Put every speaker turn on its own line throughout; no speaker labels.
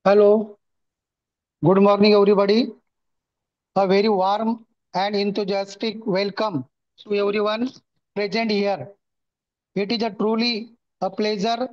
Hello, good morning, everybody. A very warm and enthusiastic welcome to everyone present here. It is a truly a pleasure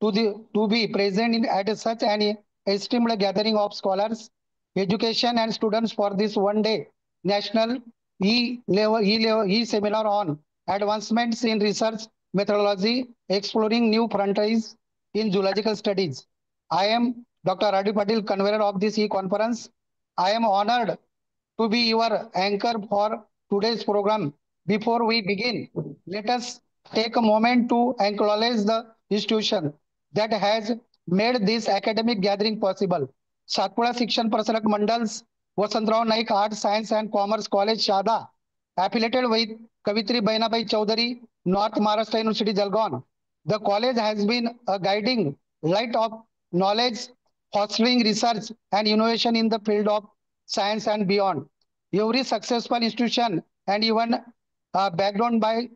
to be present at such an esteemed gathering of scholars, education, and students for this one-day national e-seminar on advancements in research methodology, exploring new frontiers in zoological studies. I am Dr. Radu Patil, convener of this e-conference. I am honored to be your anchor for today's program. Before we begin, let us take a moment to acknowledge the institution that has made this academic gathering possible. Satpura Shikshan Prasarak Mandals, Vasantrao Naik Arts, Science and Commerce College, Shada, affiliated with Kavitri Bainabai Chaudhary, North Maharashtra University, Jalgaon. The college has been a guiding light of knowledge, fostering research and innovation in the field of science and beyond. Every successful institution and even background by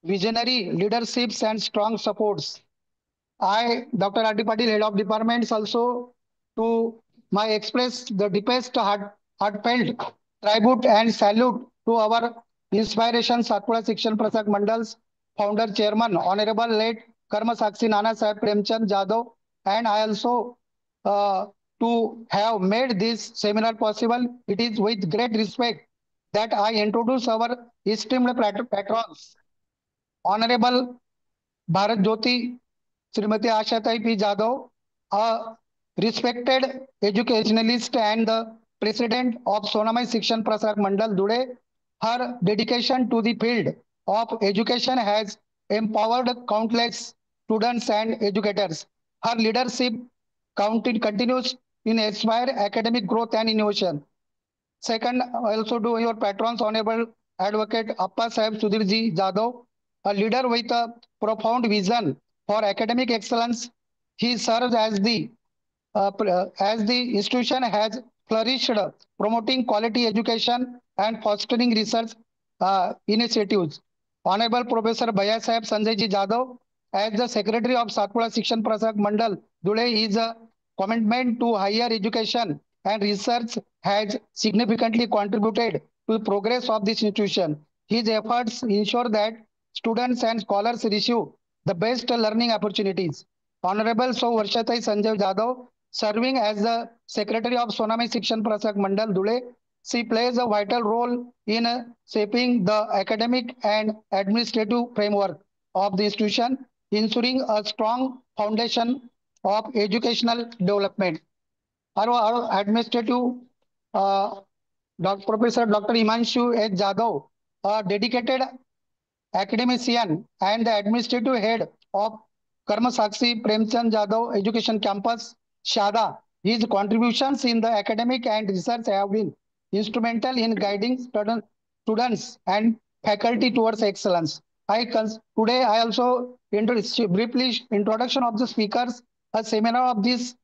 visionary leaderships and strong supports. I, Dr. R.D. Patil, Head of Departments, also to my express the deepest heartfelt tribute and salute to our inspiration Satpura Shikshan Prasak Mandal's founder chairman, Honorable late Karma Sakshi Nana Sahib Premchand Jadhav, and I also uh, to have made this seminar possible. It is with great respect that I introduce our esteemed patrons, Honorable Bharat Jyoti Srimati Ashatai P. Jadhav, a respected educationalist and the president of Sonamai Shikshan Prasarak Mandal Dude. Her dedication to the field of education has empowered countless students and educators. Her leadership continues in inspire academic growth and innovation. Second, also to your patrons, Honorable Advocate Appa Sahib Sudhirji Jadhav, a leader with a profound vision for academic excellence. He serves as the institution has flourished, promoting quality education and fostering research initiatives. Honorable Professor Bhaiya Sahib Sanjayji Jadhav, as the Secretary of Satpura Shikshan Prasak Mandal, today is a commitment to higher education and research has significantly contributed to the progress of this institution. His efforts ensure that students and scholars receive the best learning opportunities. Honorable So Varshatai Sanjay Jadhav, serving as the Secretary of Sonamai Shikshan Prasak Mandal Dule, she plays a vital role in shaping the academic and administrative framework of the institution, ensuring a strong foundation of educational development. Our administrative uh, Professor Dr. Imanshu H. Jadhav, a dedicated academician and the administrative head of Karma Sakshi Premchand Jadhav Education Campus, Shada. His contributions in the academic and research have been instrumental in guiding students and faculty towards excellence. Today I also briefly introduction of the speakers. A seminar of this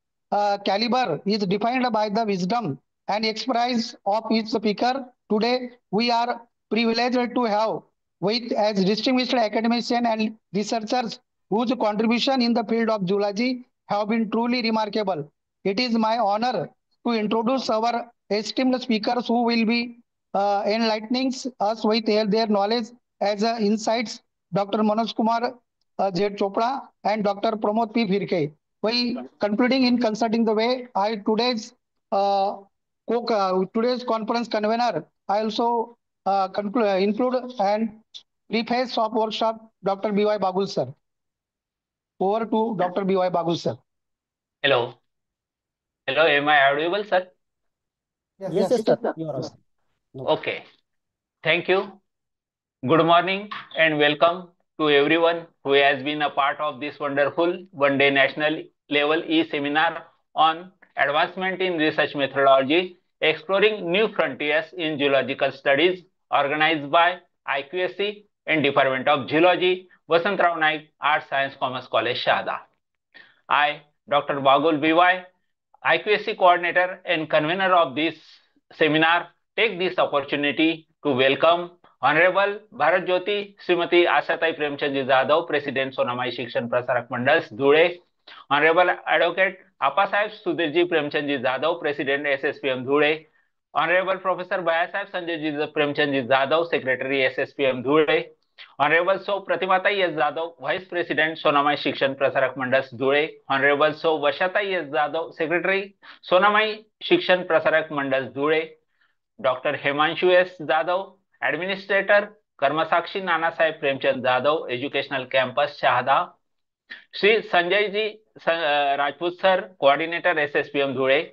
caliber is defined by the wisdom and expertise of each speaker. Today we are privileged to have with as distinguished academicians and researchers whose contribution in the field of zoology have been truly remarkable. It is my honor to introduce our esteemed speakers who will be enlightening us with their knowledge as insights. Dr. Manoj Kumar Z. Chopra and Dr. Pramod P. Phirke. While concluding in consulting the way, uh, today's conference convener, I also include and preface of workshop Dr. B.Y. Bagul sir. Over to Dr. B.Y. Bagul sir.
Hello. Hello, am I audible, sir?
Yes,
Yes,
sir.
yes, sir. You are on. No.
Okay. Thank you. Good morning and welcome to everyone who has been a part of this wonderful one-day national level e-seminar on advancement in research methodology, exploring new frontiers in geological studies, organized by IQSC and Department of Geology, Vasantrao Naik, Arts Science Commerce College, Shada. I, Dr. Bagul BY, IQSC coordinator and convener of this seminar, take this opportunity to welcome Honorable Bharat Jyoti Srimati Ashatai Premchandji Jadhav, President Sonamai Shikshan Prasarak Mandals, Dhule, Honorable Advocate Apasaheb Sudhirji Premchandji Jadhav, President SSPM Dhule, Honorable Professor Bayasaheb Sanjayji Premchandji Jadhav, Secretary SSPM Dhule, Honorable So Pratimatai S. Jadhav, Vice President Sonamai Shikshan Prasarak Mandas Dhule, Honorable So Vashatai S. Jadhav, Secretary Sonamai Shikshan Prasarak Mandas Dhule, Dr. Himanshu S. Jadhav, Administrator Karmasakshi Nana Sahib Premchand Jadhav, Educational Campus Shahada, Sri Sanjay ji Rajput sir, Coordinator SSPM Dhule,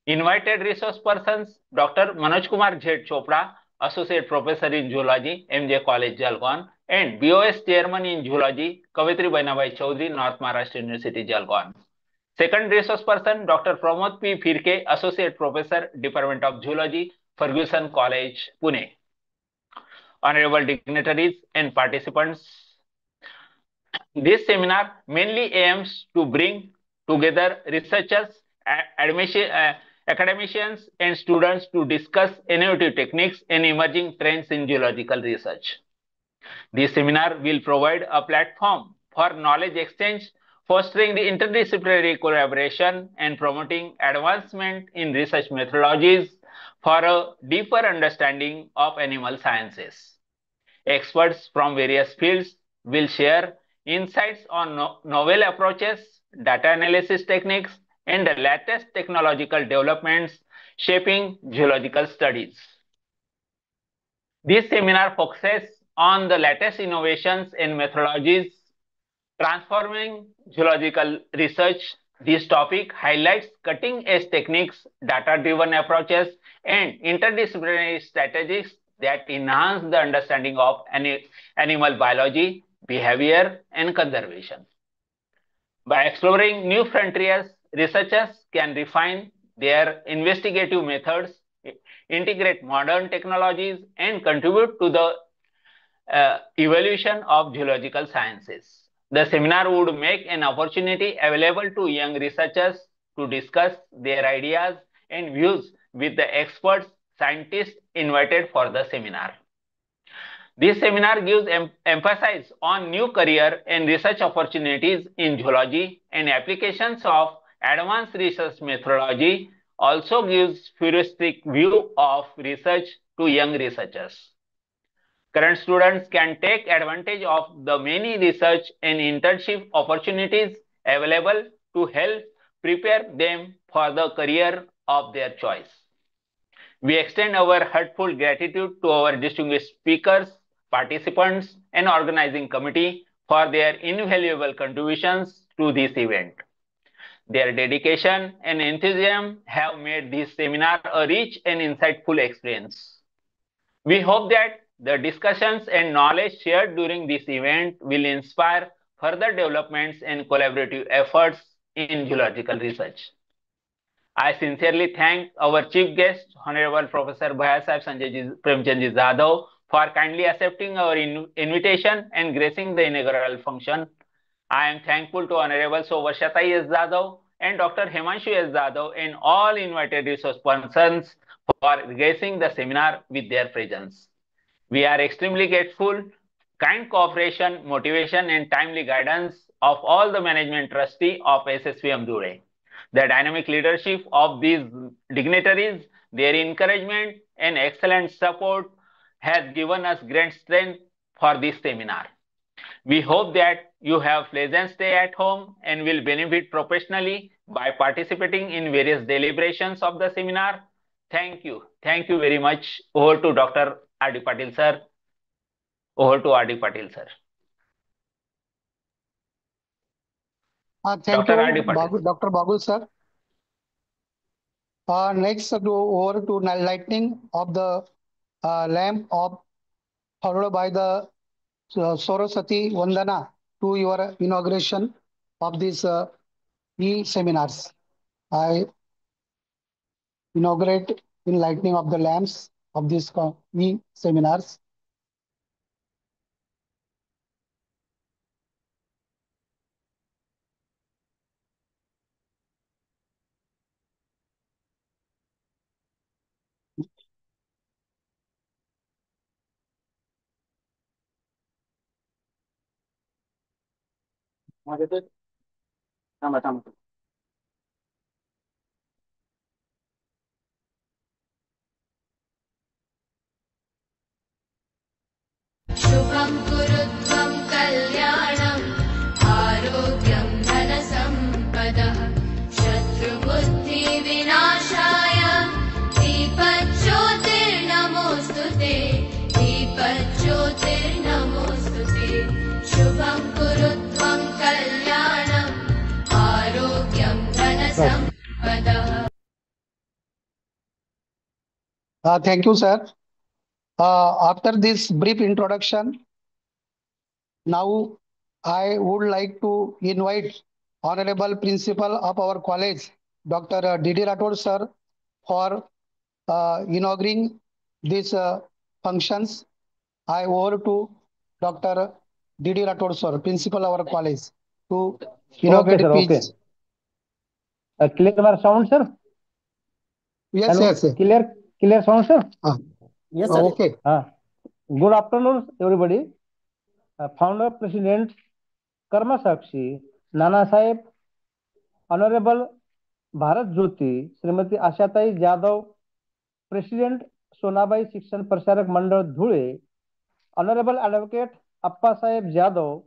invited resource persons Dr. Manoj Kumar Z Chopra, Associate Professor in Zoology, MJ College Jalgaon, and BOS Chairman in Zoology, Kavitri Bainabai Chaudhary, North Maharashtra University Jalgaon. Second resource person Dr. Pramod P. Phirke, Associate Professor, Department of Zoology, Ferguson College, Pune. Honorable dignitaries and participants, this seminar mainly aims to bring together researchers, academicians, and students to discuss innovative techniques and emerging trends in geological research. This seminar will provide a platform for knowledge exchange, fostering the interdisciplinary collaboration and promoting advancement in research methodologies for a deeper understanding of animal sciences. Experts from various fields will share insights on novel approaches, data analysis techniques, and the latest technological developments shaping geological studies. This seminar focuses on the latest innovations and methodologies transforming geological research. This topic highlights cutting-edge techniques, data-driven approaches, and interdisciplinary strategies that enhance the understanding of animal biology, behavior, and conservation. By exploring new frontiers, researchers can refine their investigative methods, integrate modern technologies, and contribute to the evolution of geological sciences. The seminar would make an opportunity available to young researchers to discuss their ideas and views with the experts, scientists invited for the seminar. This seminar gives emphasis on new career and research opportunities in geology and applications of advanced research methodology, also gives futuristic view of research to young researchers. Current students can take advantage of the many research and internship opportunities available to help prepare them for the career of their choice. We extend our heartfelt gratitude to our distinguished speakers, participants, and organizing committee for their invaluable contributions to this event. Their dedication and enthusiasm have made this seminar a rich and insightful experience. We hope that the discussions and knowledge shared during this event will inspire further developments and collaborative efforts in geological research. I sincerely thank our chief guest, Honorable Professor Bhayasaheb Sanjay Premchandji Jadhav, for kindly accepting our invitation and gracing the inaugural function. I am thankful to Honorable Sovashatai S. Jadhav and Dr. Himanshu S. Jadhav and all invited resource persons for gracing the seminar with their presence. We are extremely grateful, kind cooperation, motivation, and timely guidance of all the management trustee of SSPM Dhule. The dynamic leadership of these dignitaries, their encouragement and excellent support has given us great strength for this seminar. We hope that you have pleasant stay at home and will benefit professionally by participating in various deliberations of the seminar. Thank you. Thank you very much. Over to Dr. R.D. Patil sir. Over to R.D. Patil sir.
Thank
Dr.
you,
R.D. Patil.
Dr. Bagul sir. Next, over to lighting of the lamp of followed by the Saraswati Vandana to your inauguration of these e-seminars. I inaugurate in lighting of the lamps of these e-seminars.
शुभं कुरु त्वं कल्याणम् आरोग्यं धनसम्पदः शत्रुबुद्धिविनाशाय दीपज्योतिर्नमोऽस्तु ते दीपज्योतिर्नमोऽस्तु ते शुभं कुरु त्वं कल्याणम् आरोग्यं धनसम्पदः.
Thank you, sir. After this brief introduction, now I would like to invite Honorable Principal of our college, Dr. D.D. Rathod, sir, for inaugurating these functions. I over to Dr. D.D. Rathod, sir, Principal of our college, to
Okay,
inaugurate
sir.
the
Okay.
speech.
Clear my sound, sir?
Yes,
Hello.
yes, yes.
Clear sound, sir?
Yes, sir.
Okay.
Good afternoon, everybody. Founder, President, Karma Sakshi, Nana Sahib, Honorable Bharat Jyoti, Srimati Ashatai Jadhav, President Sonabai Shikshan Prasarak Mandal Dhule, Honorable Advocate Appa Sahib Jadhav,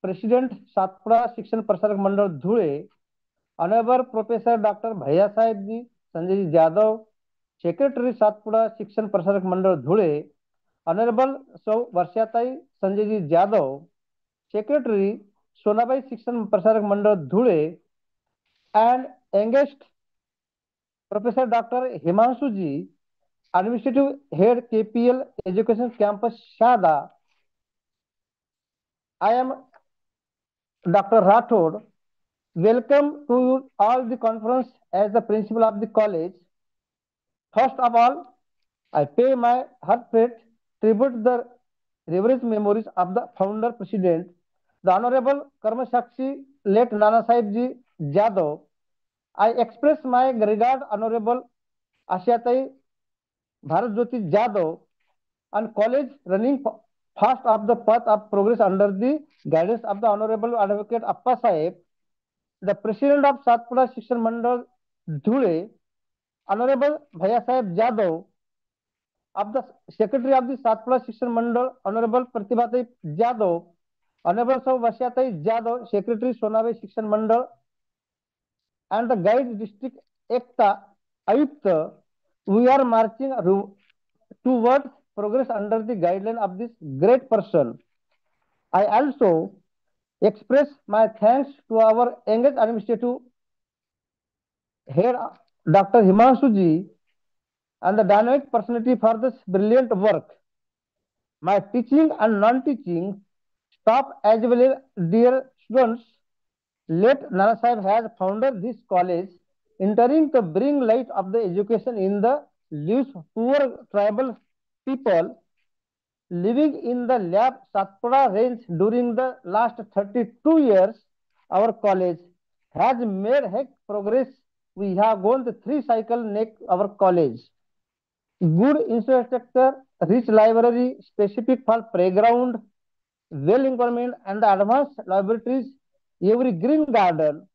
President Satpura Shikshan Prasarak Mandal Dhule, Honorable Professor Dr. Bhaiya Sahib Ji, Sanjay Ji Jadhav, Secretary Satpura Shikshan Prasarak Mandal Dhule, Honorable Sau Varshatai Sanjay Ji Jadhav, Secretary Sonabai Shikshan Prasarak Mandal Dhule, and youngest Professor Dr. Himanshu Ji, Administrative Head KPL Education Campus Shada. I am Dr. Rathod. Welcome to you all the conference as the principal of the college. First of all, I pay my heartfelt tribute to the revered memories of the founder president, the Honorable Karma Sakshi, late Nana Sahib Ji Jadhav. I express my regard, Honorable Ashatai Bharat Jyoti Jadhav, and college running fast up the path of progress under the guidance of the Honorable Advocate Appa Sahib, the President of Satpura Shikshan Mandal Dhule, Honorable Bhaiya Sahib Jadhav, of the Secretary of the Satpura Shikshan Mandal, Honorable Pratibhatai Jadhav, Honorable Sau Vasyatai Jadhav, Secretary Sonabai Shikshan Mandal, and the Guide District Ekta Ayukta, we are marching towards progress under the guideline of this great person. I also express my thanks to our youngest administrative head, Dr. Himanshu Ji, and the dynamic personality for this brilliant work. My teaching and non-teaching staff as well as dear students, late Nana Sahib has founded this college, intending to bring light of the education in the lives of poor tribal people living in the lab Satpura range during the last 32 years. Our college has made heck progress. We have gone the 3 cycle neck our college. Good infrastructure, rich library, specific for playground, well environment and the advanced laboratories, every green garden,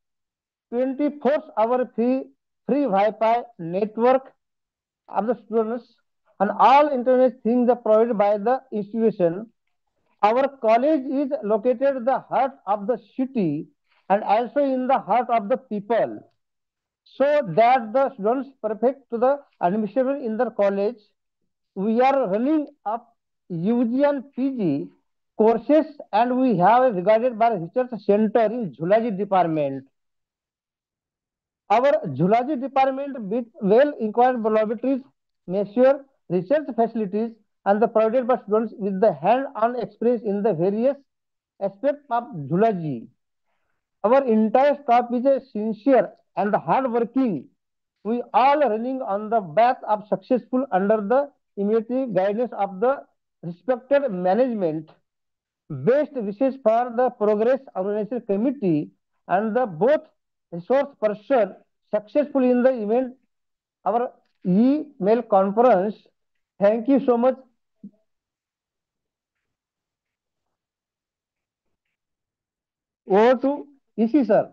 24-hour free Wi-Fi network of the students, and all internet things are provided by the institution. Our college is located in the heart of the city and also in the heart of the people, so that the students perfect to the admission in the college. We are running up UG and PG courses, and we have regarded by research center in Zoology department. Our Zoology department with well inquired laboratories, mature research facilities, and the provided by students with the hand-on experience in the various aspects of zoology. Our entire staff is a sincere and hardworking. We all running on the path of successful under the immediate guidance of the respected management. Best wishes for the progress organization committee and the both resource person successful in the event our email conference. Thank you so much. Over to EC sir.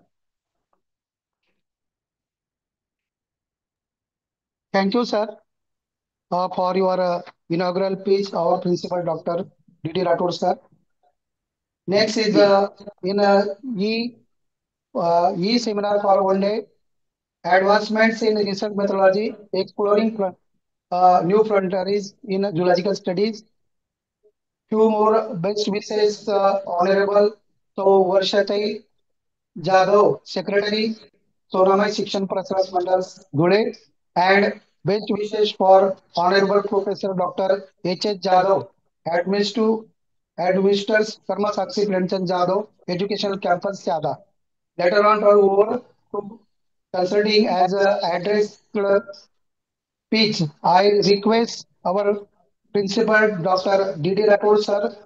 Thank you, sir, for your inaugural speech, our principal, Dr. D.D. Rathod sir. Next is in e-seminar for 1 day, advancements in research methodology, exploring new frontiers in zoological studies. Few more best wishes, Honorable so Varshatai Jadhav, Secretary, Sonamai Shikshan Prasad Mandal, Dhule, and best wishes for Honorable Professor Dr. H.H. Jadhav, Administrative Administrators Karma Sakshi Premchand Jadhav, Educational Campus Syada. Later on, turn over to consulting as address speech. I request our principal, Dr. D.D. Rathod sir,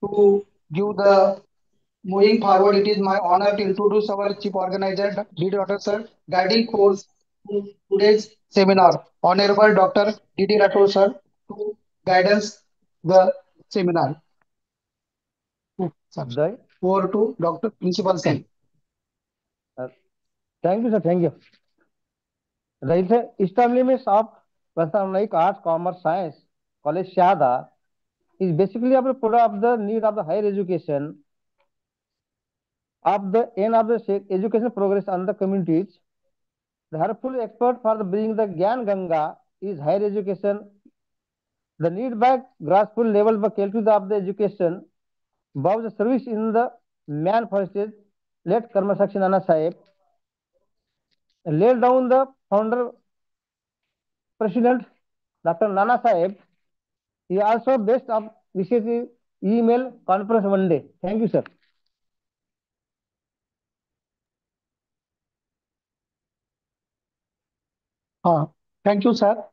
to give the moving forward. It is my honor to introduce our chief organizer, D.D. Rathod sir, guiding force to today's seminar. Honorable Dr. D.D. Rathod sir, to guidance the seminar. Sir.
The,
Over to Dr. Principal sir.
thank you, sir. Thank you. The establishment of Vasanamik Arts, Commerce, Science College Shada is basically a product of the need of the higher education of the end of the educational progress on the communities. The helpful expert for the bringing the Gyan Ganga is higher education. The need by grassroots level by quality of the education, above the service in the man forested, let Karma Sakshi Nana Sahib laid down the founder president Dr. Nana Sahib. He also based of VCT email conference 1 day. Thank you, sir.
Thank you, sir,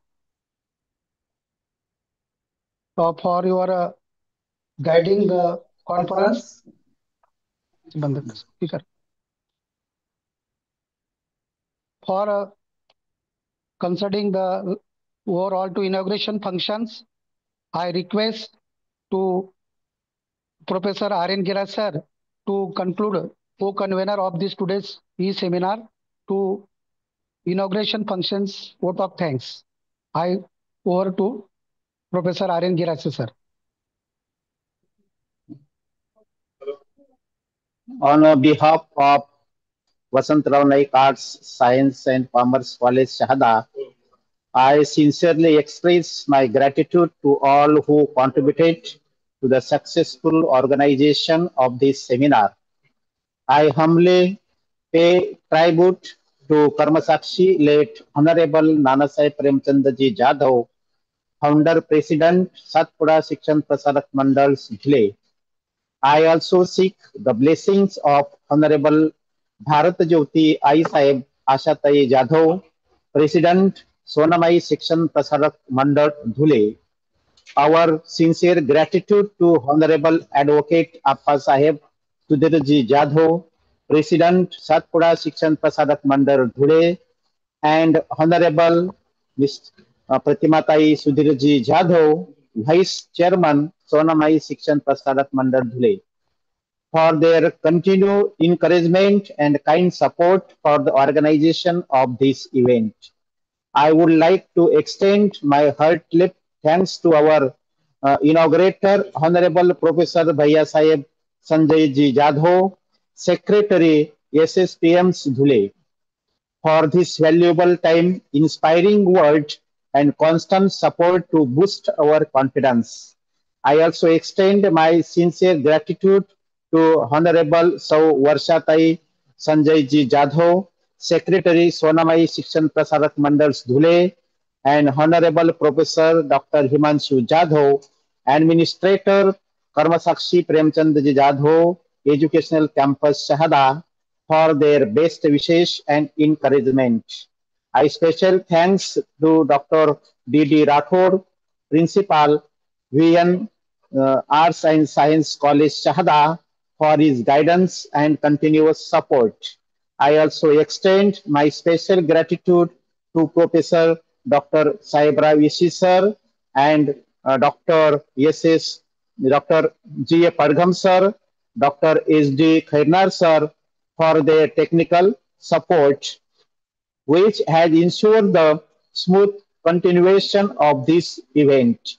for your guiding the conference. Speaker. For concerning the overall to inauguration functions, I request to Professor R.N. Gira sir to conclude co-convener of this today's e-seminar to inauguration functions vote of thanks. I over to Professor R.N. Gira sir.
On behalf of Vasantrao Naik Arts, Science and Commerce College, Shahada, I sincerely express my gratitude to all who contributed to the successful organization of this seminar. I humbly pay tribute to Karmasakshi, late Honorable Nanasaheb Premchandji Jadhav, Founder President, Satpura Shikshan Prasarak Mandal, Dhule. I also seek the blessings of Honorable Bharat Jyoti Ai Sahib Ashatai Jadhav, President, Sonamai Section Prasarak Mandal, Dhule. Our sincere gratitude to Honorable Advocate Appa Sahib Sudhirji Jadhav, President, Satpura Section Prasarak Mandal, Dhule, and Honorable Ms. Pratimatai Sudhirji Jadhav, Vice Chairman, Sonamai Section Prasarak Mandal, Dhule, for their continued encouragement and kind support for the organization of this event. I would like to extend my heartfelt thanks to our inaugurator, Honorable Professor Bhaiya Sahib Sanjay Ji Jadhav, Secretary SSPMs Dhule, for this valuable time, inspiring word, and constant support to boost our confidence. I also extend my sincere gratitude to Honorable Sau Varshatai Sanjay Ji Jadhav, Secretary Sonamai Shikshan Prasarak Mandals Dhule, and Honorable Professor Dr. Himanshu Jadhav, Administrator Karmasakshi Premchand Ji Jadhav, Educational Campus Shahada, for their best wishes and encouragement. I special thanks to Dr. D.D. Rathod, Principal, VN Arts and Science College Shahada, for his guidance and continuous support. I also extend my special gratitude to Professor Dr. Saibra Vishi sir and Dr. S.S. Dr. G. A. Padgham sir, Dr. S.D. Khairnar sir, for their technical support, which has ensured the smooth continuation of this event.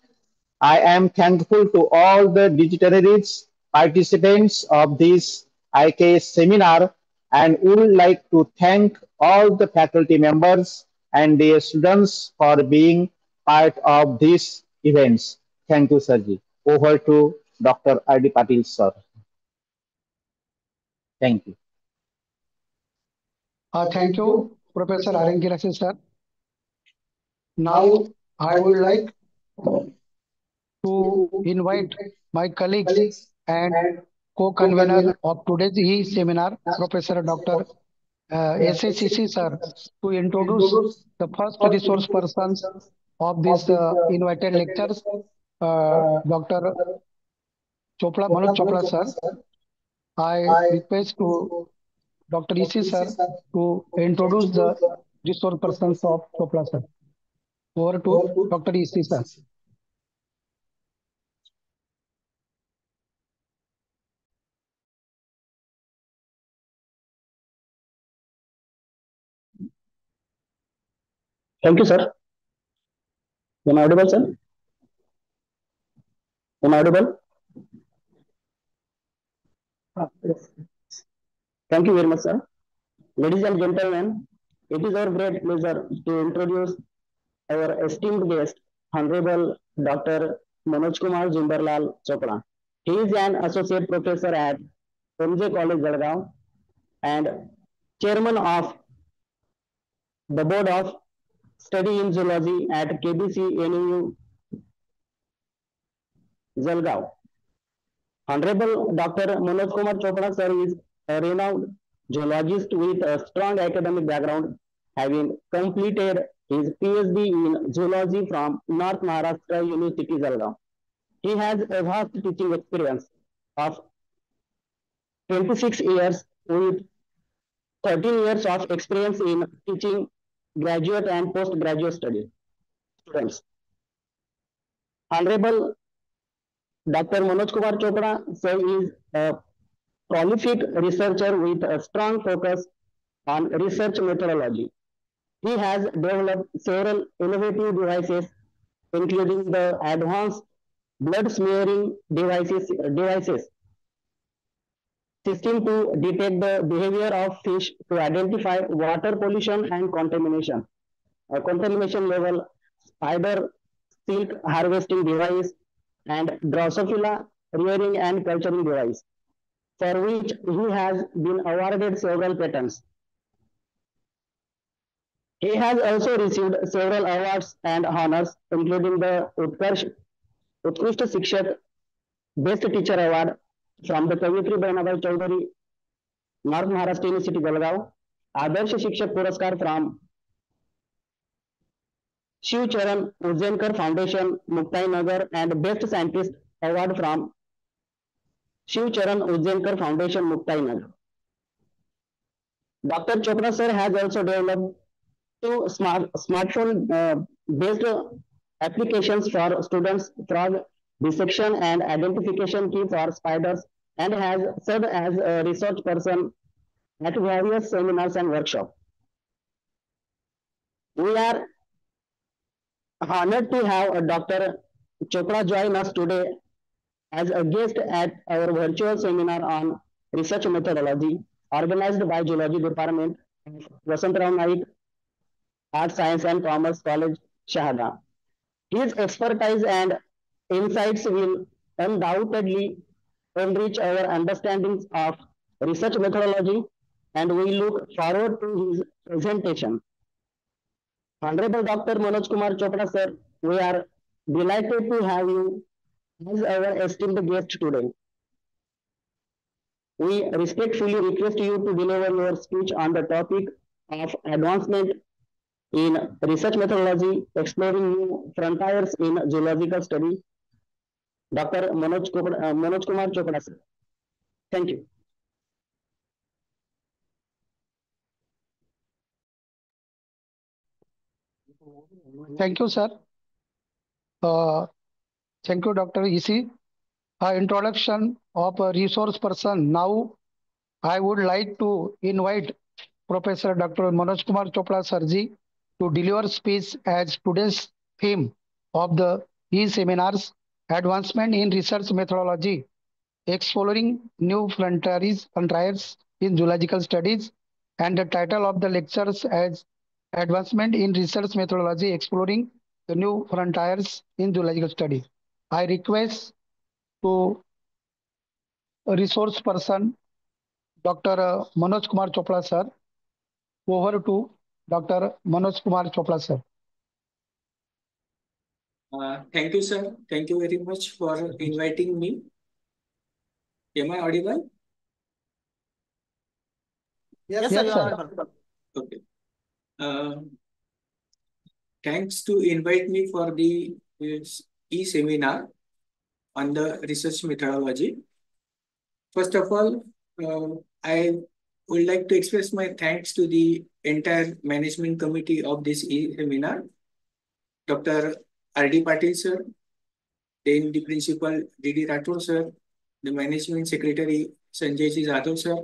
I am thankful to all the dignitaries, participants of this IKS seminar, and would like to thank all the faculty members and their students for being part of these events. Thank you, Sirji. Over to Dr. R.D. Patil, sir. Thank you.
Thank you, Professor Arengirasi, sir. Now, I would like to invite my colleagues and co-convener of today's e-seminar, Professor Dr. SACC, sir, to introduce the first resource persons of this invited lectures, Dr. Chopra, Manoj Chopra, sir. I request to Dr. EC, sir, to introduce the resource persons of Chopra, sir. Over to Dr. EC, sir.
Thank you, sir. Am I audible, sir? Am I audible? Yes. Thank you very much, sir. Ladies and gentlemen, it is our great pleasure to introduce our esteemed guest, Honorable Dr. Manoj Kumar Jimbarlal Chopra. He is an associate professor at MJ College, Jalgaon, and chairman of the board of study in zoology at KBC NU Jalgaon. Honorable Dr. Manoj Kumar Chopra, sir, is a renowned zoologist with a strong academic background, having completed his PhD in zoology from North Maharashtra University, Jalgaon. He has a vast teaching experience of 26 years with 13 years of experience in teaching graduate and postgraduate students. Honorable Dr. Manoj Kumar Chopra, sir, is a prolific researcher with a strong focus on research methodology. He has developed several innovative devices, including the advanced blood smearing devices system to detect the behavior of fish to identify water pollution and contamination level, spider silk harvesting device, and Drosophila rearing and culturing device, for which he has been awarded several patents. He has also received several awards and honors, including the Utkrishta Shikshak Best Teacher Award from the Kavitri Bahanabai Chaudhary, North Maharashtra University, Jalgaon, Adarsh Shikshak Puraskar from Shiv Charan Ujjankar Foundation, Muktai Nagar, and Best Scientist Award from Shiv Charan Ujjankar Foundation, Muktai Nagar. Dr. Chopra sir has also developed two smartphone based applications for students fraud detection and identification key for spiders, and has served as a research person at various seminars and workshops. We are honored to have Dr. Chopra join us today as a guest at our virtual seminar on research methodology organized by Zoology Department, Vasantrao Naik, Art, Science and Commerce College, Shahada. His expertise and insights will undoubtedly enrich our understandings of research methodology, and we look forward to his presentation. Honorable Dr. Manoj Kumar Chopra sir, we are delighted to have you as our esteemed guest today. We respectfully request you to deliver your speech on the topic of advancement in research methodology, exploring new frontiers in zoological study. Dr. Manoj Kumar Chopra sir. Thank you.
Thank you, sir. Thank you, Dr. EC. Introduction of a resource person. Now, I would like to invite Professor Dr. Manoj Kumar Chopra Sarji to deliver speech as today's theme of the e-seminars, advancement in research methodology, exploring new frontiers in zoological studies, and the title of the lectures as Advancement in Research Methodology, Exploring the New Frontiers in Zoological Studies. I request to resource person Dr. Manoj Kumar Chopra sir. Over to Dr. Manoj Kumar Chopra sir.
Thank you, sir. Thank you very much for inviting me. Am I audible?
Yes,
Yes,
you
sir.
are audible.
Okay. Thanks to invite me for the e-seminar on the research methodology. First of all, I would like to express my thanks to the entire management committee of this e-seminar, Dr. R.D. Patil sir, then the principal D.D. Rathore sir, the management secretary Sanjay Jadhav sir,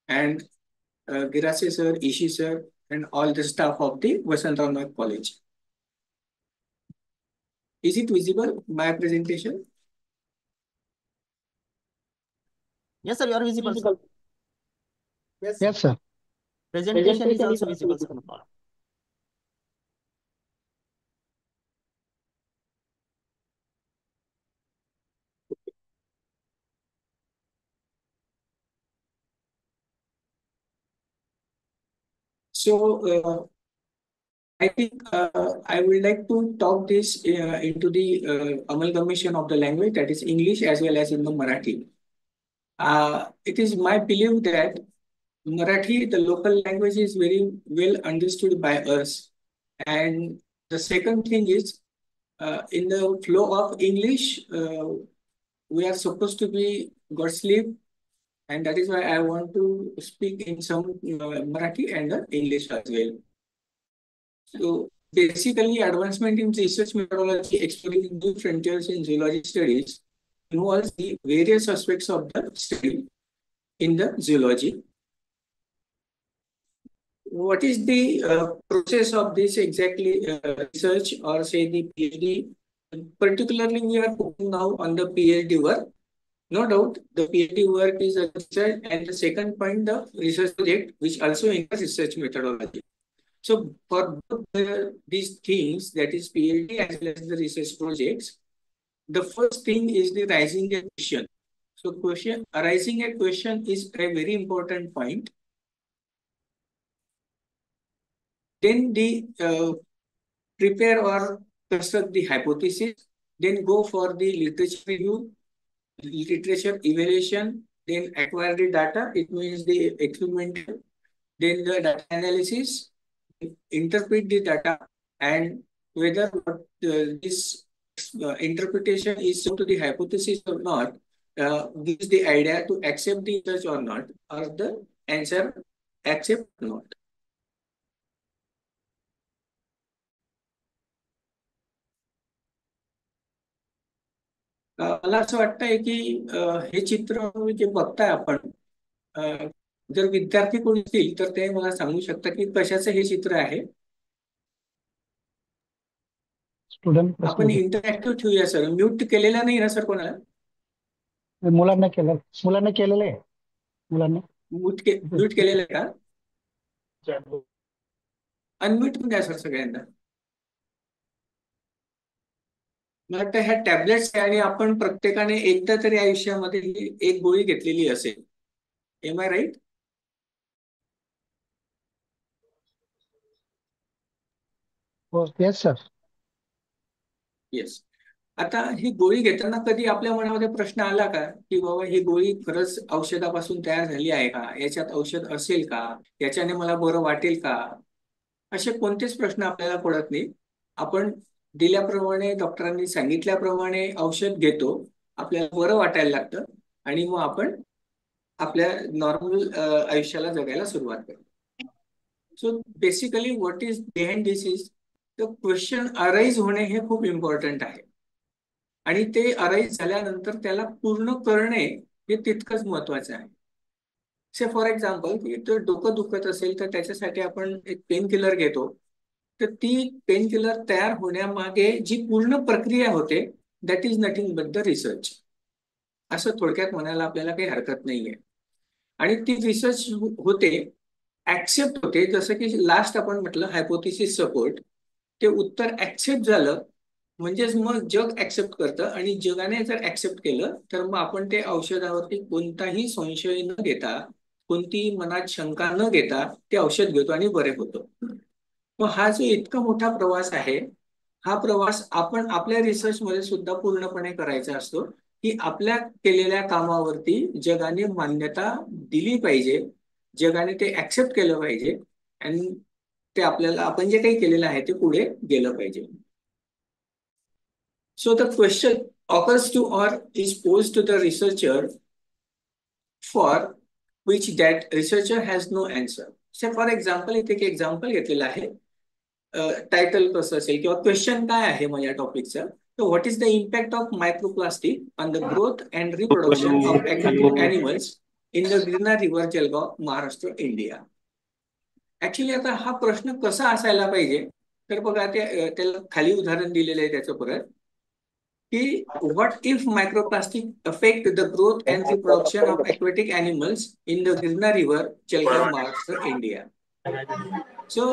and Girase sir, Ishi sir, and all the staff of the Vasantrao Naik College. Is it visible, my presentation?
Yes, sir, you are visible, sir.
Yes, sir.
Presentation is also visible, sir.
So I think I would like to talk this into the amalgamation of the language, that is English as well as in the Marathi. It is my belief that Marathi, the local language, is very well understood by us. And the second thing is, in the flow of English, we are supposed to be got sleep, and that is why I want to speak in some Marathi and English as well. So basically, advancement in research methodology exploring new frontiers in zoology studies involves the various aspects of the study in the zoology. What is the process of this exactly research, or say the PhD? Particularly, we are focusing now on the PhD work. No doubt, the PhD work is a research, and the second point, the research project, which also includes research methodology. So for these things, that is PhD as well as the research projects, the first thing is the raising a question. So arising a question is a very important point. Then the prepare or construct the hypothesis, then go for the literature review, literature evaluation, then acquire the data, it means the experimental, then the data analysis, interpret the data, and whether this interpretation is to the hypothesis or not, gives the idea to accept the research or not, or the answer accept or not. मला असं वाटतंय की हे चित्र जे बघताय आपण, जर विद्यार्थी कोणी असतील तर ते मला सांगू शकतात की कशाचं हे चित्र आहे.
स्टुडंट
आपण इंटरॅक्टिव्ह ठेवूया सर. म्यूट केलेला नाही ना सर कोणाला?
मुलांना केलेलं आहे. मुलांना
म्यूट केलेलं आहे का? अनम्यूट पण द्या सर सगळ्यांना. मला वाटतं ह्या टॅबलेट्स आणि आपण प्रत्येकाने एकदा तरी आयुष्यामध्ये एक गोळी घेतलेली असेल. Am I right?
Yes sir.
Yes. आता ही गोळी घेताना कधी आपल्या मनामध्ये प्रश्न आला का की बाबा ही गोळी खरंच औषधापासून तयार झाली आहे का, याच्यात औषध असेल का, याच्याने मला बरं वाटेल का? असे कोणतेच प्रश्न आपल्याला पडत नाही. आपण दिल्याप्रमाणे, डॉक्टरांनी सांगितल्याप्रमाणे औषध घेतो, आपल्याला बरं वाटायला लागतं, आणि मग आपण आपल्या नॉर्मल आयुष्याला जगायला सुरुवात करतो. So basically what is behind this is the question arise होणे हे खूप इम्पॉर्टंट आहे, आणि ते अराईज झाल्यानंतर त्याला पूर्ण करणे हे तितकंच महत्वाचं आहे. से फॉर एक्झाम्पल की जर डोकं दुखत असेल तर त्याच्यासाठी आपण एक पेन किलर घेतो, तर ती पेन किलर तयार होण्यामागे जी पूर्ण प्रक्रिया होते that is nothing but the research. असं थोडक्यात म्हणायला आपल्याला काही हरकत नाहीये. आणि ती रिसर्च होते, ऍक्सेप्ट होते, जसं की लास्ट आपण म्हटलं हायपोथिसिस सपोर्ट, ते उत्तर ऍक्सेप्ट झालं म्हणजेच मग जग ऍक्सेप्ट करतं, आणि जगाने जर ऍक्सेप्ट केलं तर मग आपण ते औषधावरती कोणताही संशय न घेता, कोणतीही मनात शंका न घेता ते औषध घेतो आणि बरे होतो. मग हा जो इतका मोठा प्रवास आहे, हा प्रवास आपण आपल्या रिसर्चमध्ये सुद्धा पूर्णपणे करायचा असतो, की आपल्या केलेल्या कामावरती जगाने मान्यता दिली पाहिजे, जगाने ते ऍक्सेप्ट केलं पाहिजे, आणि ते आपल्याला आपण जे काही केलेलं आहे ते पुढे गेलं पाहिजे. So the question occurs to or is posed to the researcher for which that researcher has no answer. So for example, इथे एक एक्झाम्पल घेतलेलं आहे. टायटल कसं असेल किंवा क्वेश्चन काय आहे माझ्या टॉपिकचं, तर what is the impact of microplastic on the growth and reproduction of exotic animals in the Girnar river, Jalgaon, Maharashtra, India. Actually आता हा प्रश्न कसा असायला पाहिजे, तर बघा त्याला खाली उदाहरण दिलेलं आहे त्याचं परत, की what if microplastic affect the growth and reproduction of aquatic animals in the Girna River, Chelgaon, Maharashtra, India. So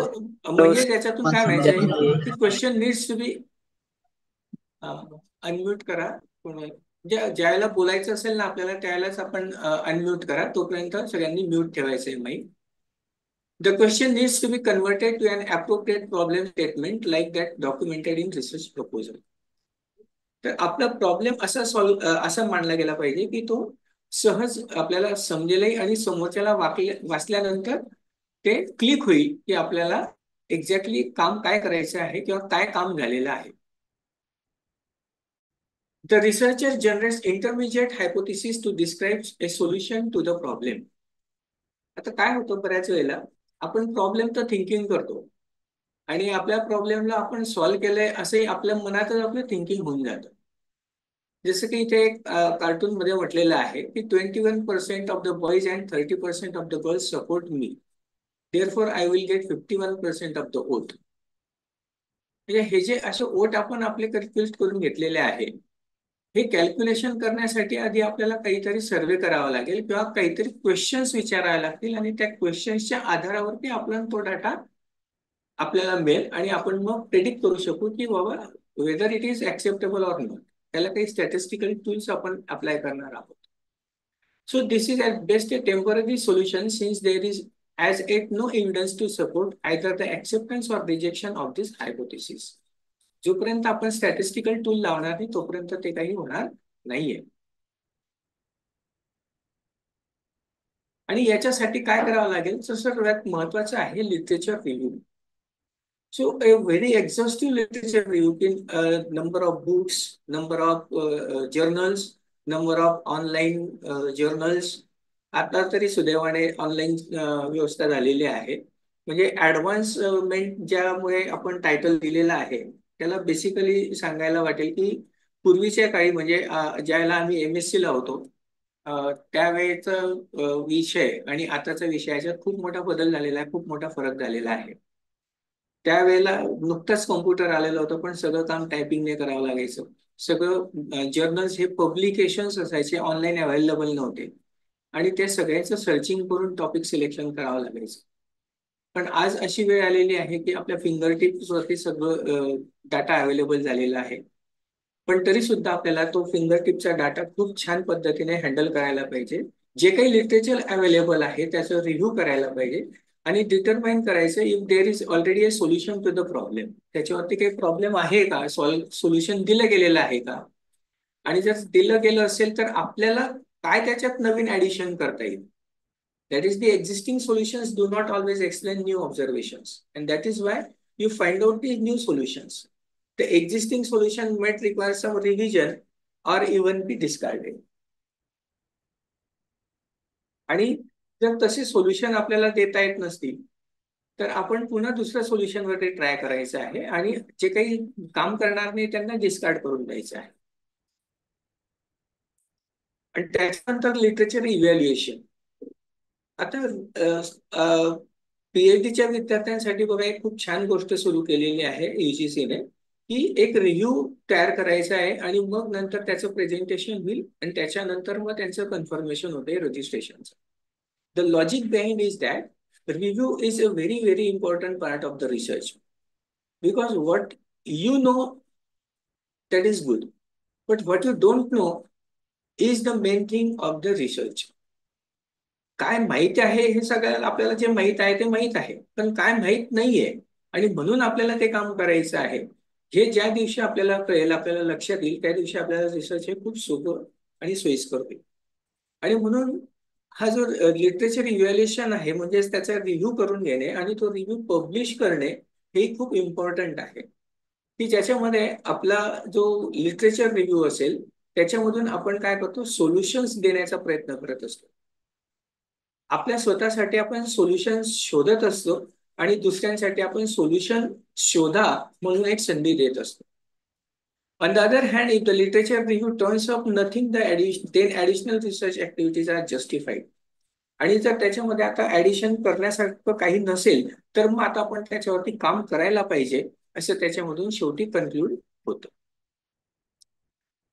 म्हणजे त्याच्यातून काय व्हायचंय की question needs to be, unmute करा, ज्यावेळेला बोलायचं असेल ना आपल्याला त्यावेळेलाच आपण अनम्यूट करा, तोपर्यंत सगळ्यांनी म्यूट ठेवायचंय mic. The question needs to be converted to an appropriate problem statement like that documented in research proposal. तर आपला प्रॉब्लेम असा मांडला गेला पाहिजे की तो सहज आपल्याला समजेलही आणि समोरच्याला वाचल्यानंतर ते क्लिक होईल की आपल्याला एक्झॅक्टली काम काय करायचं आहे किंवा काय काम झालेलं आहे. The researcher generates intermediate hypothesis to describe a solution to the problem. आता काय होतं, बऱ्याच वेळेला आपण प्रॉब्लेम तर थिंकिंग करतो आणि आपल्या प्रॉब्लेमला आपण सॉल्व्ह केलंय असंही आपल्या मनातच आपलं थिंकिंग होऊन जातं. जसं की इथे एक कार्टून मध्ये म्हटलेलं आहे की 21% of the boys and 30% of the girls support me, therefore I will get 51% of the vote. म्हणजे हे जे असे वोट आपण आपले कॅल्क्युलेट करून घेतलेले आहे, हे कॅल्क्युलेशन करण्यासाठी आधी आपल्याला काहीतरी सर्वे करावा लागेल किंवा काहीतरी क्वेश्चन्स विचारावे लागतील, आणि त्या क्वेश्चन्सच्या आधारावरती आपण तो डाटा आपल्याला मिळेल आणि आपण मग प्रेडिक्ट करू शकू की बाबा whether it is acceptable or not. त्याला काही स्टॅटिस्टिकल टूल्स आपण अप्लाय करणार आहोत. So this is at best a temporary solution since there is as at no evidence to support either the acceptance or rejection of this hypothesis. जोपर्यंत आपण statistical tool लावणार नाही तोपर्यंत ते काही होणार नाहीये. आणि याच्यासाठी काय करावं लागेल, तर सर्वात महत्वाचं आहे literature review. So a very exhaustive literature review in number of books, number of journals, number of online journals. आता तरी सुदैवाने ऑनलाईन व्यवस्था झालेली आहे. म्हणजे ऍडव्हान्समेंट ज्यामुळे आपण टायटल दिलेलं आहे त्याला बेसिकली सांगायला वाटेल की पूर्वीच्या काळी म्हणजे ज्यावेळेला आम्ही MSc ला होतो त्यावेळेचा विषय आणि आताचा विषयाच्यात खूप मोठा बदल झालेला आहे, खूप मोठा फरक झालेला आहे. त्यावेळेला नुकताच कॉम्प्युटर आलेलं होतं, पण सगळं काम टायपिंगने करावं लागायचं. सगळं जर्नल्स हे पब्लिकेशन्स असायचे, ऑनलाईन अवेलेबल नव्हते, आणि ते सगळ्यांचं सर्चिंग करून टॉपिक सिलेक्शन करावं लागायचं. पण आज अशी वेळ आलेली आहे की आपल्या फिंगर टिप्सवरती सगळं डाटा अवेलेबल झालेला आहे. पण तरी सुद्धा आपल्याला तो फिंगर टिपचा डाटा खूप छान पद्धतीने हँडल करायला पाहिजे. जे काही लिटरेचर अवेलेबल आहे त्याचं रिव्ह्यू करायला पाहिजे आणि डिटरमाइन करायचं if there is already a solution to the problem. त्याच्यावरती काही प्रॉब्लेम आहे का, सोल्युशन दिलं गेलेलं आहे का, आणि जर दिलं गेलं असेल तर आपल्याला काय त्याच्यात नवीन ऍडिशन करता येईल. That is the existing solutions do not always explain new observations, and that is Y you find out the new solutions. The existing solution might require some revision or even be discarded. आणि जर तसे solution आपल्याला देता येत नसतील तर आपण पुन्हा दुसऱ्या सोल्युशनवरती ट्राय करायचं आहे, आणि जे काही काम करणार नाही त्यांना डिस्कार्ड करून द्यायचं आहे. आणि त्याच्यानंतर लिटरेचर इव्हॅल्युएशन. आता PhDच्या विद्यार्थ्यांसाठी बघा एक खूप छान गोष्ट सुरू केलेली आहे UGCने, की एक रिव्ह्यू तयार करायचा आहे आणि मग नंतर त्याचं प्रेझेंटेशन होईल आणि त्याच्यानंतर मग त्यांचं कन्फर्मेशन होते रजिस्ट्रेशनचं. The logic behind is that review is a very very important part of the research, because what you know, that is good, but what you don't know is the main thing of the research. काय माहित आहे हे सगळ्याला, आपल्याला जे माहित आहे ते माहित आहे, पण काय माहित नाहीये आणि म्हणून आपल्याला ते काम करायचं आहे, हे ज्या दिवशी आपल्याला कळेल, आपल्याला लक्षात येईल, त्या दिवशी आपल्याला रिसर्च हे खूप सोपं आणि सोयीस्कर होईल. आणि म्हणून हा जो लिटरेचर इव्हॅल्युएशन आहे, म्हणजेच त्याचा रिव्ह्यू करून घेणे आणि तो रिव्ह्यू पब्लिश करणे हे खूप इम्पॉर्टंट आहे, की ज्याच्यामध्ये आपला जो लिटरेचर रिव्ह्यू असेल त्याच्यामधून आपण काय करतो, सोल्युशन्स देण्याचा प्रयत्न करत असतो. आपल्या स्वतःसाठी आपण सोल्युशन्स शोधत असतो आणि दुसऱ्यांसाठी आपण सोल्युशन शोधा म्हणून एक संधी देत असतो. On the other hand, if the literature review turns up nothing, then additional research activities are justified. आणि जर त्याच्यामध्ये आता ऍडिशन करण्यासारखं काही नसेल तर मग आता आपण त्याच्यावरती काम करायला पाहिजे असं त्याच्यामधून शेवटी कन्क्लूड होतं.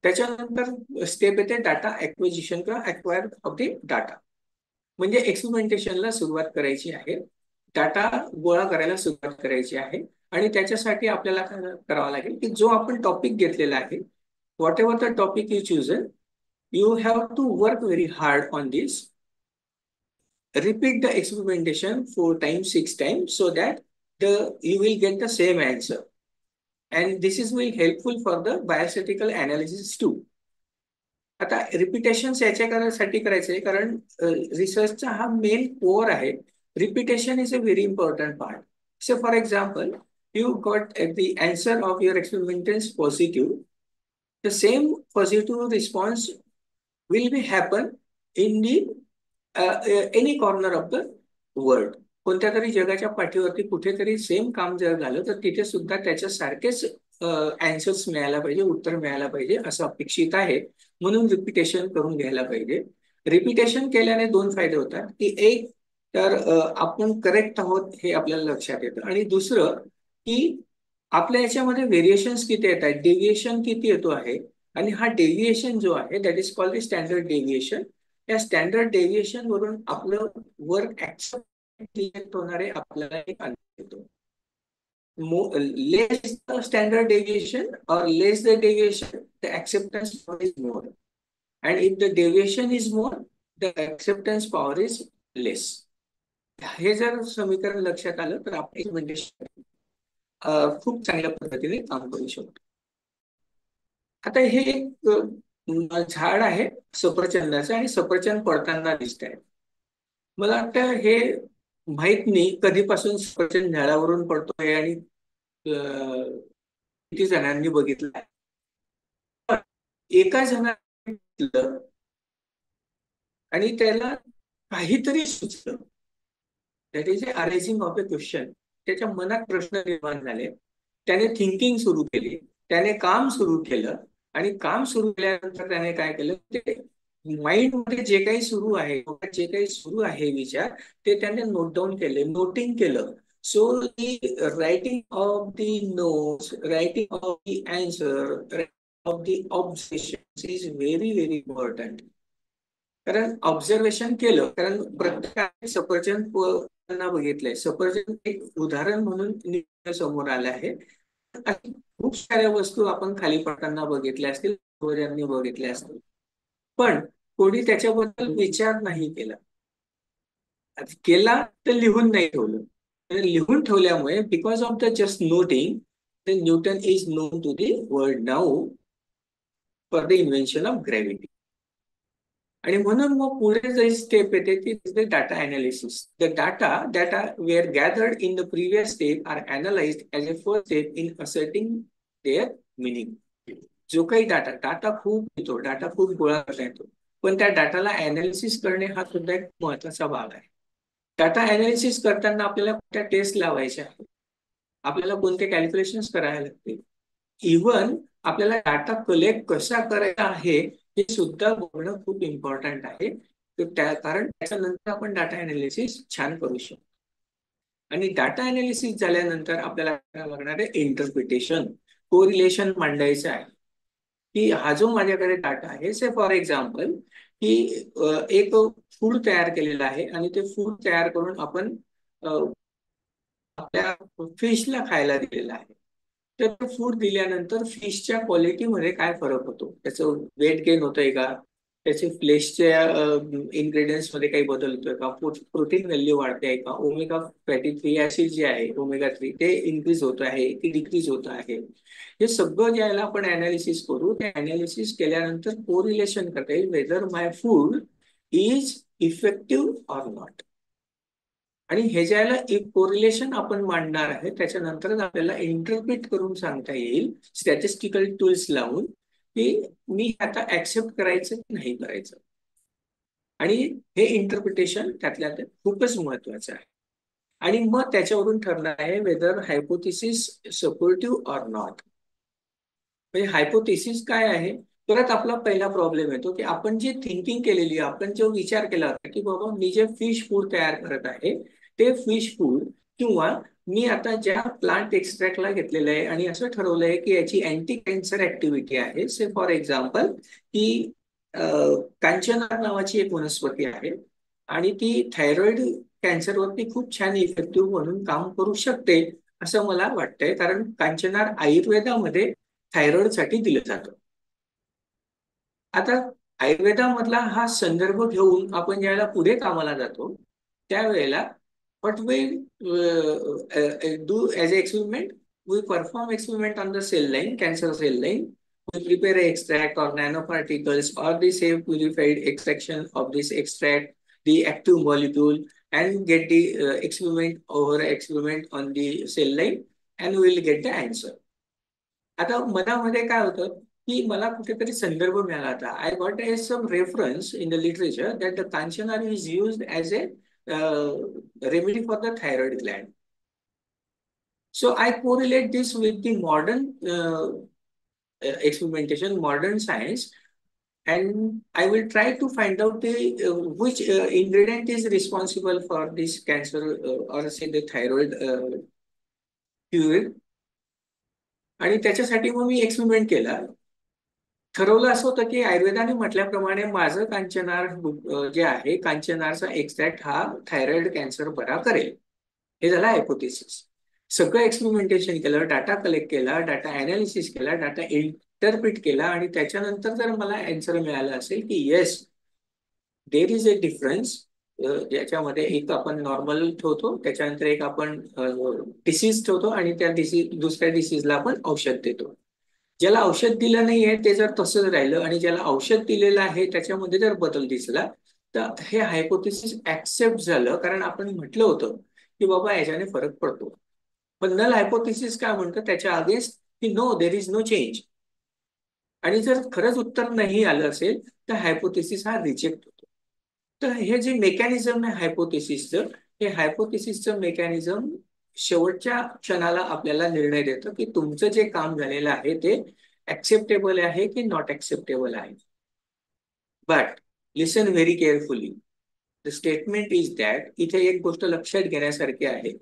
त्याच्यानंतर स्टेप येते डाटा ऍक्विजिशन किंवा ऍक्वायर ऑफ द डाटा. म्हणजे एक्सपेरिमेंटेशनला सुरुवात करायची आहे, डाटा गोळा करायला सुरुवात करायची आहे आणि त्याच्यासाठी आपल्याला काय करावं लागेल की जो आपण टॉपिक घेतलेला आहे, whatever the topic you chosen, you have to work very hard on this. Repeat the experimentation 4 times, 6 times, so that you will get the same answer. And this is very helpful for the biostatistical analysis too. आता repetition याच्यासाठी करायचं आहे, कारण रिसर्चचा हा main core आहे. Repetition is a very important part. So for example, you got the answer of your experiment is positive, the same positive response will be happen in the any corner of the world. कोणत्या तरी जगाच्या पाठीवरती कुठेतरी same काम जर झालं तर तिथे सुद्धा त्याच्यासारखेच अँसर्स मिळायला पाहिजे, उत्तर मिळायला पाहिजे असं अपेक्षित आहे. म्हणून रिपिटेशन करून घ्यायला पाहिजे. रिपिटेशन केल्याने दोन फायदे होतात, की एक तर आपण करेक्ट आहोत हे आपल्याला लक्षात येतं, आणि दुसरं की आपल्या याच्यामध्ये व्हेरिएशन्स किती येत आहेत, डेव्हिएशन किती येतो आहे, आणि हा डेव्हिएशन जो आहे that is called the standard deviation. या स्टँडर्ड डेव्हिएशन वरून आपलं वर्क ऍक्सेप्ट होणारे आपल्याला एक अंदाज येतो. Less the standard deviation or less the deviation, the acceptance power is more. And if the deviation is more, the acceptance power is less. हे जर समीकरण लक्षात आलं तर आपण एक्सपेरिमेंटेशन खूप चांगल्या पद्धतीने काम करू शकतो. आता हे एक झाड आहे सफरचंदाचं आणि सफरचंद पडताना दिसत आहे. मला वाटतं हे माहित नाही कधीपासून सफरचंद झाडावरून पडतोय आणि किती जणांनी बघितलं. एका जणाने बघितलं आणि त्याला काहीतरी सुचलं, that is arising of a question. त्याच्या मनात प्रश्न निर्माण झाले, त्याने थिंकिंग सुरू केली, त्याने काम सुरू केलं, आणि काम सुरू केल्यानंतर त्याने काय केलं, ते माइंड मध्ये जे काही सुरू आहे विचार, ते त्याने नोट डाऊन केले, नोटिंग केलं. So the writing of the notes, writing of the answer, of the observation is very very important. कारण ऑब्झर्वेशन केलं, कारण प्रत्येकाने सफरचंद बघितलंय. सफरचंद एक उदाहरण म्हणून समोर आलं आहे. खूप साऱ्या वस्तू आपण खाली पडताना बघितल्या असतील, पूर्वजांनी बघितल्या असतील, पण कोणी त्याच्याबद्दल विचार नाही केला. तर लिहून नाही ठेवलं. लिहून ठेवल्यामुळे because of the just noting, the Newton is known to the world now for the invention of gravity. आणि म्हणून मग पुढे जे स्टेप येते ती data analysis. The data that were gathered in the previous step are analysed as a first step in asserting their meaning. जो काही data खूप येतो, डाटा खूप गोळा करता येतो, पण त्या डाटाला अनालिसिस करणे हा सुद्धा एक महत्वाचा भाग आहे. डाटा अनालिसिस करताना आपल्याला कोणत्या टेस्ट लावायच्या आहेत, आपल्याला कोणते कॅल्क्युलेशन्स करायला लागतील, इव्हन आपल्याला डाटा कलेक्ट कसा करायचा आहे हे सुद्धा बघणं खूप इम्पॉर्टंट आहे. कारण त्याच्यानंतर आपण डाटा अनालिसिस छान करू शकतो. आणि डाटा अनालिसिस झाल्यानंतर आपल्याला लागणार आहे इंटरप्रिटेशन. कोरिलेशन मांडायचं आहे की हा जो माझ्याकडे डाटा आहे से फॉर एक्झाम्पल की एक फूड तयार केलेलं आहे आणि ते फूड तयार करून आपण आपल्या फिशला खायला दिलेलं आहे. तर ते फूड दिल्यानंतर फिशच्या क्वालिटीमध्ये काय फरक होतो, त्याचं वेट गेन होतंय का, त्याचे फ्लेशच्या इन्ग्रेडियंट्स मध्ये काही बदल होतोय का, प्रोटीन व्हॅल्यू वाढते आहे का, ओमेगा फॅटी 3 ऍसिड जे आहे ओमेगा 3 ते इन्क्रीज होत आहे की डिक्रीज होत आहे, हे सगळं ज्याला आपण अनालिसिस करू, ते अनालिसिस केल्यानंतर कोरिलेशन करता येईल whether my food is effective or not. आणि हे ज्याला एक कोरिलेशन आपण मांडणार आहे त्याच्यानंतरच आपल्याला इंटरप्रिट करून सांगता येईल स्टॅटिस्टिकल टूल्स लावून की मी आता ऍक्सेप्ट करायचं की नाही करायचं. आणि हे इंटरप्रिटेशन त्यातल्या त्यात खूपच महत्वाचं आहे. आणि मग त्याच्यावरून ठरणार आहे whether hypothesis supportive or not. म्हणजे हायपोथिसिस काय आहे, परत आपला पहिला प्रॉब्लेम येतो की आपण जी थिंकिंग केलेली, आपण जो विचार केला होता की बाबा मी जे फिश फूड तयार करत आहे ते फिश फूड किंवा मी आता ज्या प्लांट एक्स्ट्रॅक्टला घेतलेलं आहे आणि असं ठरवलंय की याची अँटी कॅन्सर ऍक्टिव्हिटी आहे. से फॉर एक्झाम्पल की कांचनार नावाची एक वनस्पती आहे आणि ती थायरॉइड कॅन्सरवरती खूप छान इफेक्टिव्ह म्हणून काम करू शकते असं मला वाटतंय, कारण कांचनार आयुर्वेदामध्ये थायरॉइड साठी दिलं जातं. आता आयुर्वेदामधला हा संदर्भ घेऊन आपण ज्यावेळेला पुढे कामाला जातो त्यावेळेला what we do as an experiment, we perform experiment on the cell line, cancer cell line. We prepare an extract or nanoparticles or the safe purified extraction of this extract, the active molecule, and get the experiment on the cell line, and we will get the answer. आता मनामध्ये काय होतं की मला कुठेतरी संदर्भ मिळाला होता. I got some reference in the literature that the kanchnar is used as a remedy for the thyroid gland. So I correlate this with the modern experimentation, modern science, and I will try to find out the which ingredient is responsible for this cancer or say the thyroid cure. आणि त्याच्यासाठी मग मी experiment केला. ठरवलं असं होतं की आयुर्वेदाने म्हटल्याप्रमाणे माझं कांचनार जे आहे कांचनारचा एक्स्ट्रॅक्ट हा थायरॉइड कॅन्सर बरा करेल. हे झालं हायपोथेसिस. सगळं एक्सपेरिमेंटेशन केलं, डाटा कलेक्ट केला, डाटा अनालिसिस केला, डाटा इंटरप्रिट केला आणि त्याच्यानंतर जर मला आन्सर मिळालं असेल की yes there is a difference, ज्याच्यामध्ये एक आपण नॉर्मल ठेवतो त्याच्यानंतर एक आपण डिसीज ठेवतो आणि त्या दुसऱ्या डिसीजला आपण औषध देतो. ज्याला औषध दिलं नाहीये ते जर तसंच राहिलं आणि ज्याला औषध दिलेलं आहे त्याच्यामध्ये जर बदल दिसला तर हे हायपोथेसिस ऍक्सेप्ट झालं, कारण आपण म्हटलं होतं की बाबा याच्याने फरक पडतो. पण नल हायपोथेसिस काय म्हणतं त्याच्या अगेन्स्ट की no there is no change. आणि जर खरंच उत्तर नाही आलं असेल तर हायपोथेसिस हा रिजेक्ट होतो. तर हे जे मेकॅनिझम आहे हायपोथेसिसचं, हे हायपोथेसिसचं मेकॅनिझम शेवटच्या क्षणाला आपल्याला निर्णय देतं की तुमचं जे काम झालेलं आहे ते ऍक्सेप्टेबल आहे की नॉट ऍक्सेप्टेबल आहे. But listen very carefully, the statement is that, इथे एक गोष्ट लक्षात घेण्यासारखी आहे.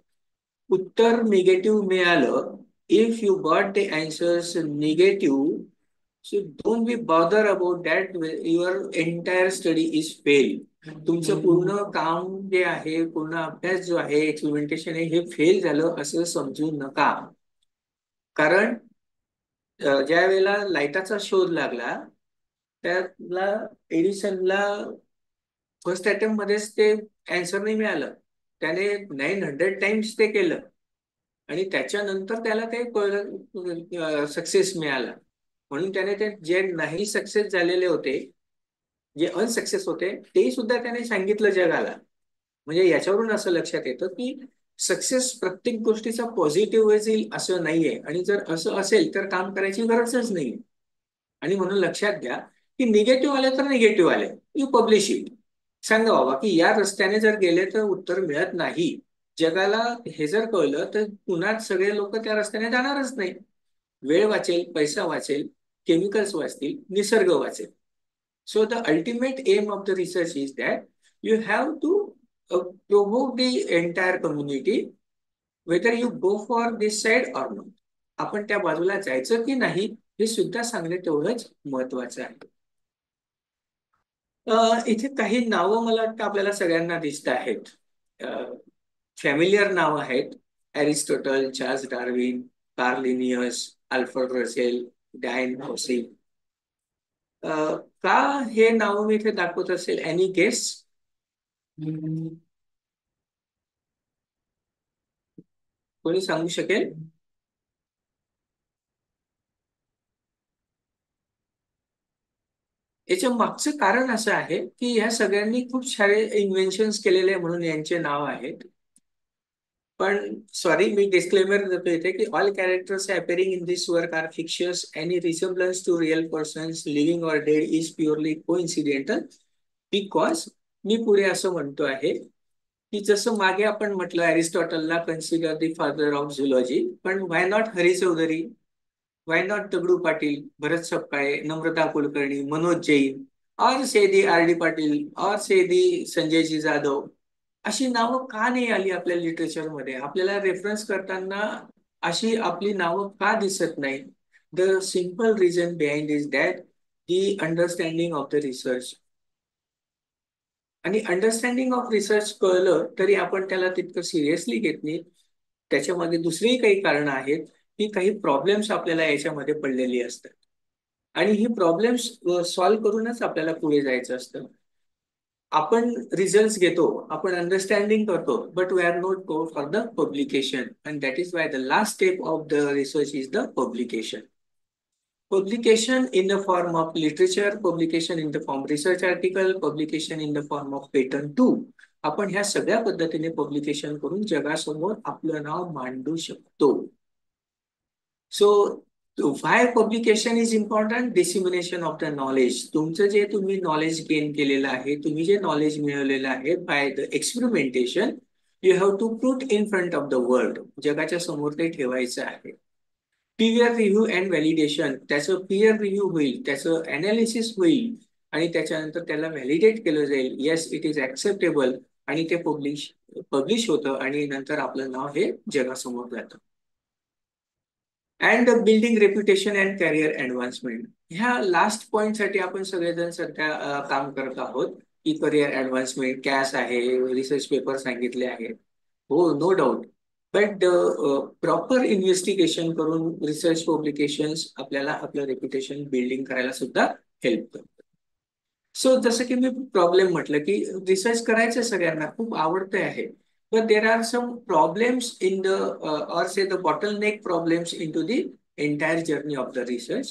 उत्तर निगेटिव्ह मिळालं, if you got the answers negative, so don't be bother about that, your entire study is fail. तुमचं पूर्ण काम जे आहे, पूर्ण अभ्यास जो आहे, एक्सपेरिमेंटेशन आहे, हे फेल झालं असं समजू नका. कारण ज्या वेळेला लाईटाचा शोध लागला त्याला एडिसनला फर्स्ट अटेम्प्ट मध्येच ते आन्सर नाही मिळालं. त्याने 900 टाइम्स ते केलं आणि त्याच्यानंतर त्याला ते सक्सेस मिळाला. म्हणून त्याने ते जे नाही सक्सेस झालेले होते, जे अनसक्सेस होते, ते सुद्धा त्याने सांगितलं जगाला. म्हणजे याच्यावरून असं लक्षात येतं की सक्सेस प्रत्येक गोष्टीचा पॉझिटिव्ह येईल असं नाहीये, आणि जर असं असेल तर काम करायची गरजच नाही. आणि म्हणून लक्षात घ्या की निगेटिव्ह आले तर निगेटिव्ह आले, यू पब्लिश इट. सांगा बाबा की या रस्त्याने जर गेले तर उत्तर मिळत नाही. जगाला हे जर कळलं तर पुन्हा सगळे लोक त्या रस्त्याने जाणारच नाही. वेळ वाचेल, पैसा वाचेल, केमिकल्स वाचतील, निसर्ग वाचेल. So the ultimate aim of the research is that you have to provoke the entire community whether you go for this side or not. आपण त्या बाजूला जायचं की नाही हे सुद्धा सांगणे तेवढंच महत्वाचं आहे. इथे काही नावं मला वाटतं आपल्याला सगळ्यांना दिसत आहेत. फॅमिलियर नावं आहेत. Aristotle, Charles Darwin, Carl Linnaeus, Alfred Russel, Dan हॉसी. का हे नाव मी इथे दाखवत असेल? Any guess? कोणी सांगू शकेल? याच्या मागचं कारण असं आहे की ह्या सगळ्यांनी खूप सारे इन्व्हेन्शन्स केलेले म्हणून यांचे नाव आहेत. पण सॉरी, मी डिस्क्लेमर देतो इथे की all characters appearing in this work are fictitious. Any resemblance to real persons living or dead is purely coincidental. Because मी पुढे असं म्हणतो आहे की जसं मागे आपण म्हटलं अरिस्टॉटलला consider the father of zoology, पण why not Hari Chaudhary, why not Dagdu Patil, Bharat Sapkale, Namrata Kulkarni, Manoj Jain, और सेदी आर डी पाटील, और सेदी संजयजी जाधव, अशी नावं का नाही आली आपल्या लिटरेचरमध्ये? आपल्याला रेफरन्स करताना अशी आपली नावं का दिसत नाही? The simple reason behind is that the understanding of the research. आणि अंडरस्टँडिंग ऑफ रिसर्च कळलं तरी आपण त्याला तितकं सिरियसली घेत नाही. त्याच्यामध्ये दुसरीही काही कारणं आहेत की काही प्रॉब्लेम्स आपल्याला याच्यामध्ये पडलेली असतात आणि ही प्रॉब्लेम्स सॉल्व्ह करूनच आपल्याला पुढे जायचं असतं. आपण रिझल्ट घेतो, आपण अंडरस्टँडिंग करतो, but we are not go for the publication, and that is why the last step of the research is the publication. Publication in the form of literature, publication in the form research article, publication in the form of patent too. आपण ह्या सगळ्या पद्धतीने publication करून जगासमोर आपलं नाव मांडू शकतो. So why publication is important? Dissemination of the knowledge. तुमचं जे तुम्ही नॉलेज गेन केलेलं आहे, तुम्ही जे नॉलेज मिळवलेलं आहे by the experimentation, you have to put in front of the world. जगाच्या समोर ते ठेवायचं आहे. Peer review and validation. त्याचं पीयर रिव्ह्यू होईल, त्याचं अनालिसिस होईल आणि त्याच्यानंतर त्याला व्हॅलिडेट केलं जाईल. येस, इट इज ऍक्सेप्टेबल, आणि ते पब्लिश होतं आणि नंतर आपलं नाव हे जगासमोर जातं. And building reputation and career advancement. ह्या लास्ट पॉईंटसाठी आपण सगळेजण सध्या काम करत आहोत की करिअर ऍडव्हान्समेंट, कॅश आहे, रिसर्च पेपर सांगितले आहेत. हो, no doubt. But proper investigation करून रिसर्च पब्लिकेशन्स आपल्याला आपलं रेप्युटेशन बिल्डिंग करायला सुद्धा हेल्प करतात. सो जसं की मी प्रॉब्लेम म्हटलं की रिसर्च करायचं सगळ्यांना खूप आवडतं आहे, but there are some problems in the or say the bottleneck problems into the entire journey of the research.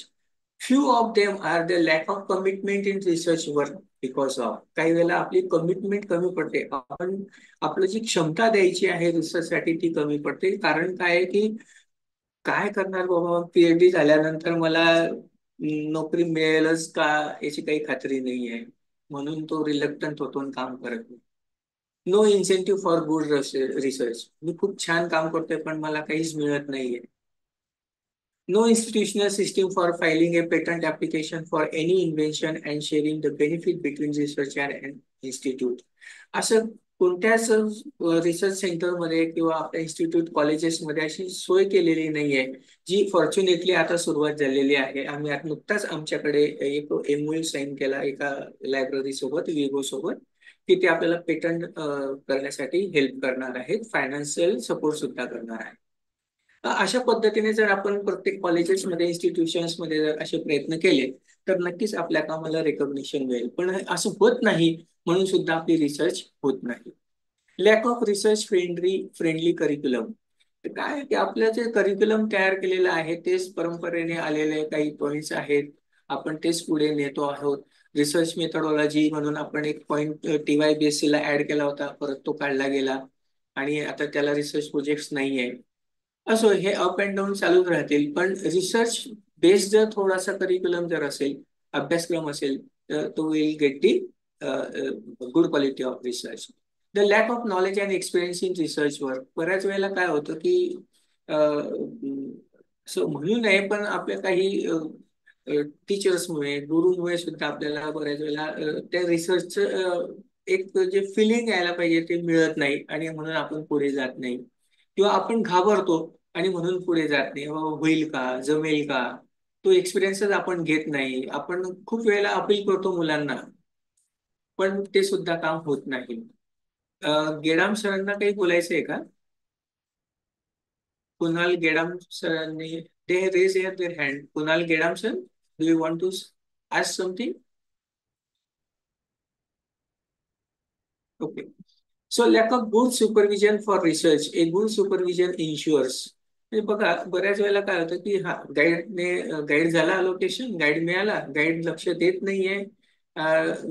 Few of them are the lack of commitment in research work because of काही वेळेला आपली commitment कमी पडते. आपण आपलं जी क्षमता द्यायची आहे रिसर्च साठी ती कमी पडते. कारण काय आहे की काय करणार बाबा, पीएचडी झाल्यानंतर मला नोकरी मिळेलच का याची काही खात्री नाही आहे, म्हणून तो रिलक्टंट होतो आणि काम करत नाही. No incentive for good research. मी खूप छान काम करतोय पण मला काहीच मिळत नाहीये. No institutional system for filing a patent application for any invention and sharing the benefit between researcher and institute. असं कोणत्याच रिसर्च सेंटरमध्ये किंवा आपल्या इन्स्टिट्यूट कॉलेजेसमध्ये अशी सोय केलेली नाहीये, जी फॉर्च्युनेटली आता सुरुवात झालेली आहे. आम्ही नुकताच आमच्याकडे एक MOU साईन केला एका लायब्ररी सोबत, विगो सोबत, की ते आपल्याला पेटंट करण्यासाठी हेल्प करणार आहेत, फायनान्शियल सपोर्ट सुद्धा करणार आहे. अशा पद्धतीने जर आपण प्रत्येक कॉलेजेसमध्ये, इन्स्टिट्यूशन्समध्ये जर असे प्रयत्न केले तर नक्कीच आपल्या कामाला रेकॉग्निशन मिळेल. पण असं होत नाही म्हणून सुद्धा आपली रिसर्च होत नाही. Lakh of research friendly curriculum. काय की आपलं जे करिक्युलम तयार केलेलं आहे तेच परंपरेने आलेले काही पॉईंट्स आहेत, आपण तेच पुढे नेतो आहोत. रिसर्च मेथडॉलॉजी म्हणून आपण एक पॉईंट TYBSC ला ऍड केला होता, परत तो काढला गेला आणि आता त्याला रिसर्च प्रोजेक्ट नाहीये. असो, हे अप अँड डाऊन चालूच राहतील. पण रिसर्च बेस्ड जर थोडासा करिक्युलम जर असेल, अभ्यासक्रम असेल, तर तो will get the good quality of research. The lack of knowledge and experience in research work. बऱ्याच वेळेला काय होतं की असं म्हणू नये पण आपल्या काही टीचर्समुळे, गुरुमुळे सुद्धा आपल्याला बऱ्याच वेळेला त्या रिसर्चचं एक जे फिलिंग यायला पाहिजे ते मिळत नाही आणि म्हणून आपण पुढे जात नाही किंवा आपण घाबरतो आणि म्हणून पुढे जात नाही. होईल का, जमेल का, तो एक्सपिरियन्सच आपण घेत नाही. आपण खूप वेळेला अपील करतो मुलांना, पण ते सुद्धा काम होत नाही. गेडाम सरांना काही बोलायचंय का? कुणाल गेडाम सरांनी they raise their hand. Kunal Gedam sir, do you want to ask something? Okay. So lack of good supervision for research, a good supervision ensures. हे बघा, बऱ्याच वेळेला काय होतं की हा गाईड झाला, अलोकेशन गाईड मिळाला, गाईड लक्ष देत नाहीये.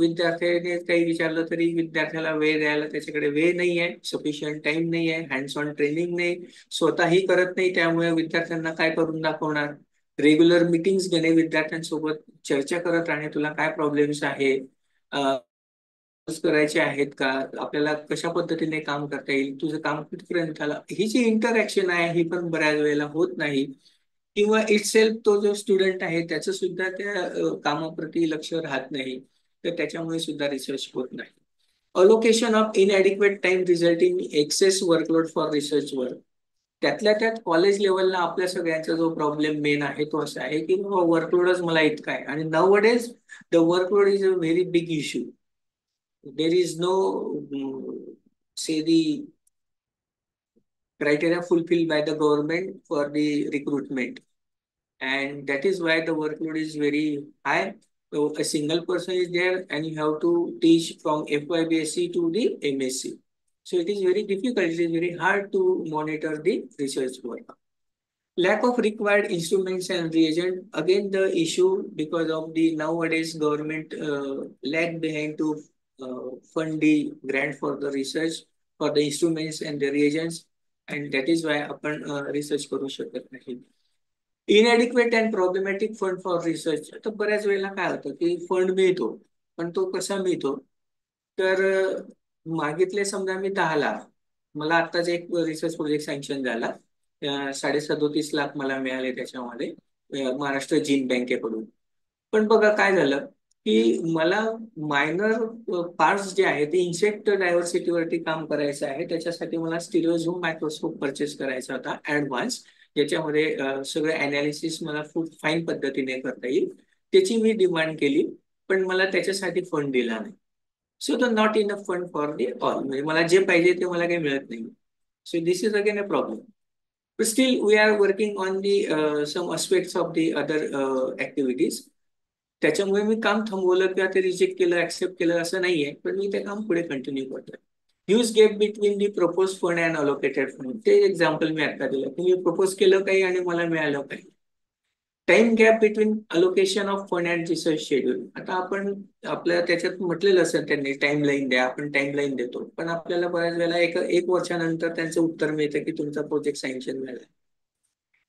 विद्यार्थ्याने काही विचारलं तरी विद्यार्थ्याला वेळ द्यायला त्याच्याकडे वेळ नाहीये, सफिशियंट टाइम नाहीये, हँड्स ऑन ट्रेनिंग नाही, स्वतःही करत नाही. त्यामुळे विद्यार्थ्यांना काय करून दाखवणार? रेग्युलर मिटिंग्स घेणे, विद्यार्थ्यांसोबत चर्चा करत राहणे, तुला काय प्रॉब्लेम्स आहे, करायचे आहेत का, आपल्याला कशा पद्धतीने काम करता येईल, तुझं काम कुठपर्यंत आलं, ही जी इंटरॅक्शन आहे ही पण बऱ्याच वेळेला होत नाही. किंवा इटसेल्फ तो जो स्टुडंट आहे त्याचं सुद्धा त्या कामाप्रती लक्ष राहत नाही, तर त्याच्यामुळे सुद्धा रिसर्च होत नाही. Allocation of inadequate time resulting excess workload for research work. त्यातल्या त्यात कॉलेज लेवलला आपल्या सगळ्यांचा जो प्रॉब्लेम मेन आहे तो असा आहे की वर्कलोडच मला इतका आहे. आणि nowadays the workload is a very big issue. There is no say the criteria fulfilled by the government for the recruitment, and that is why the workload is very high. So a single person is there and you have to teach from FYBSc to the MSc. So it is very difficult, it is very hard to monitor the research work. Lack of required instruments and reagent, again the issue because of the nowadays government lag behind to fund the grant for the research for the instruments and the reagents, and that is why आपण research करू शकत नाही. इनएडिक्वेट and problematic fund for research. तर बऱ्याच वेळेला काय होतं की फंड मिळतो, पण तो कसा मिळतो, तर मागितले समजा मी 10 लाख, मला आत्ताच एक रिसर्च प्रोजेक्ट सँक्शन झाला, 37.5 लाख मला मिळाले त्याच्यामध्ये महाराष्ट्र जीन बँकेकडून. पण बघा काय झालं की मला मायनर पार्ट्स जे आहेत ते इन्सेक्ट डायव्हर्सिटीवरती काम करायचं आहे. त्याच्यासाठी मला स्टिरिओझूम मायक्रोस्कोप परचेस करायचा होता ऍडव्हान्स, ज्याच्यामध्ये सगळं अनालिसिस मला खूप फाईन पद्धतीने करता येईल. त्याची मी डिमांड केली, पण मला त्याच्यासाठी फंड दिला नाही. So the not enough fund for the all, म्हणजे मला जे पाहिजे ते मला काही मिळत नाही. सो this is again a problem. But still, we are working on the some aspects of the other activities. त्याच्यामुळे मी काम थांबवलं किंवा ते रिजेक्ट केलं, ऍक्सेप्ट केलं असं नाहीये, पण मी ते काम पुढे कंटिन्यू करतोय. Huge gap between the propose fund and allocated fund. ते एक्झाम्पल मी आता दिलं की मी प्रपोज केलं काही आणि मला मिळालं काही. Time gap between allocation of fund and research schedule. आता आपण आपल्या त्याच्यात म्हटलेलं असेल त्यांनी टाइम लाईन द्या, आपण टाइम लाईन देतो, पण आपल्याला बऱ्याच वेळेला एक वर्षानंतर त्यांचं उत्तर मिळतं की तुमचा प्रोजेक्ट सँक्शन झाला.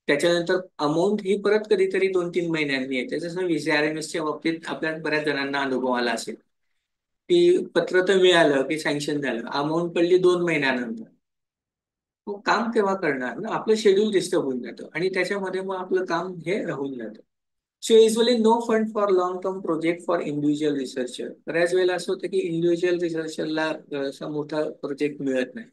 त्याच्यानंतर अमाऊंट ही परत कधीतरी 2-3 महिन्यांनी येते. जसं VCRMSच्या बाबतीत आपल्या बऱ्याच जणांना अनुभव आला असेल की पत्र तर मिळालं की सँक्शन झालं, अमाऊंट पडली 2 महिन्यानंतर. मग काम केव्हा करणार ना, आपलं शेड्यूल डिस्टर्ब होऊन जातं आणि त्याच्यामध्ये मग आपलं काम हे राहून जातं. So usually no fund for long term project for individual researcher. बऱ्याच वेळेला असं होतं की इंडिव्हिज्युअल रिसर्चरला असा मोठा प्रोजेक्ट मिळत नाही.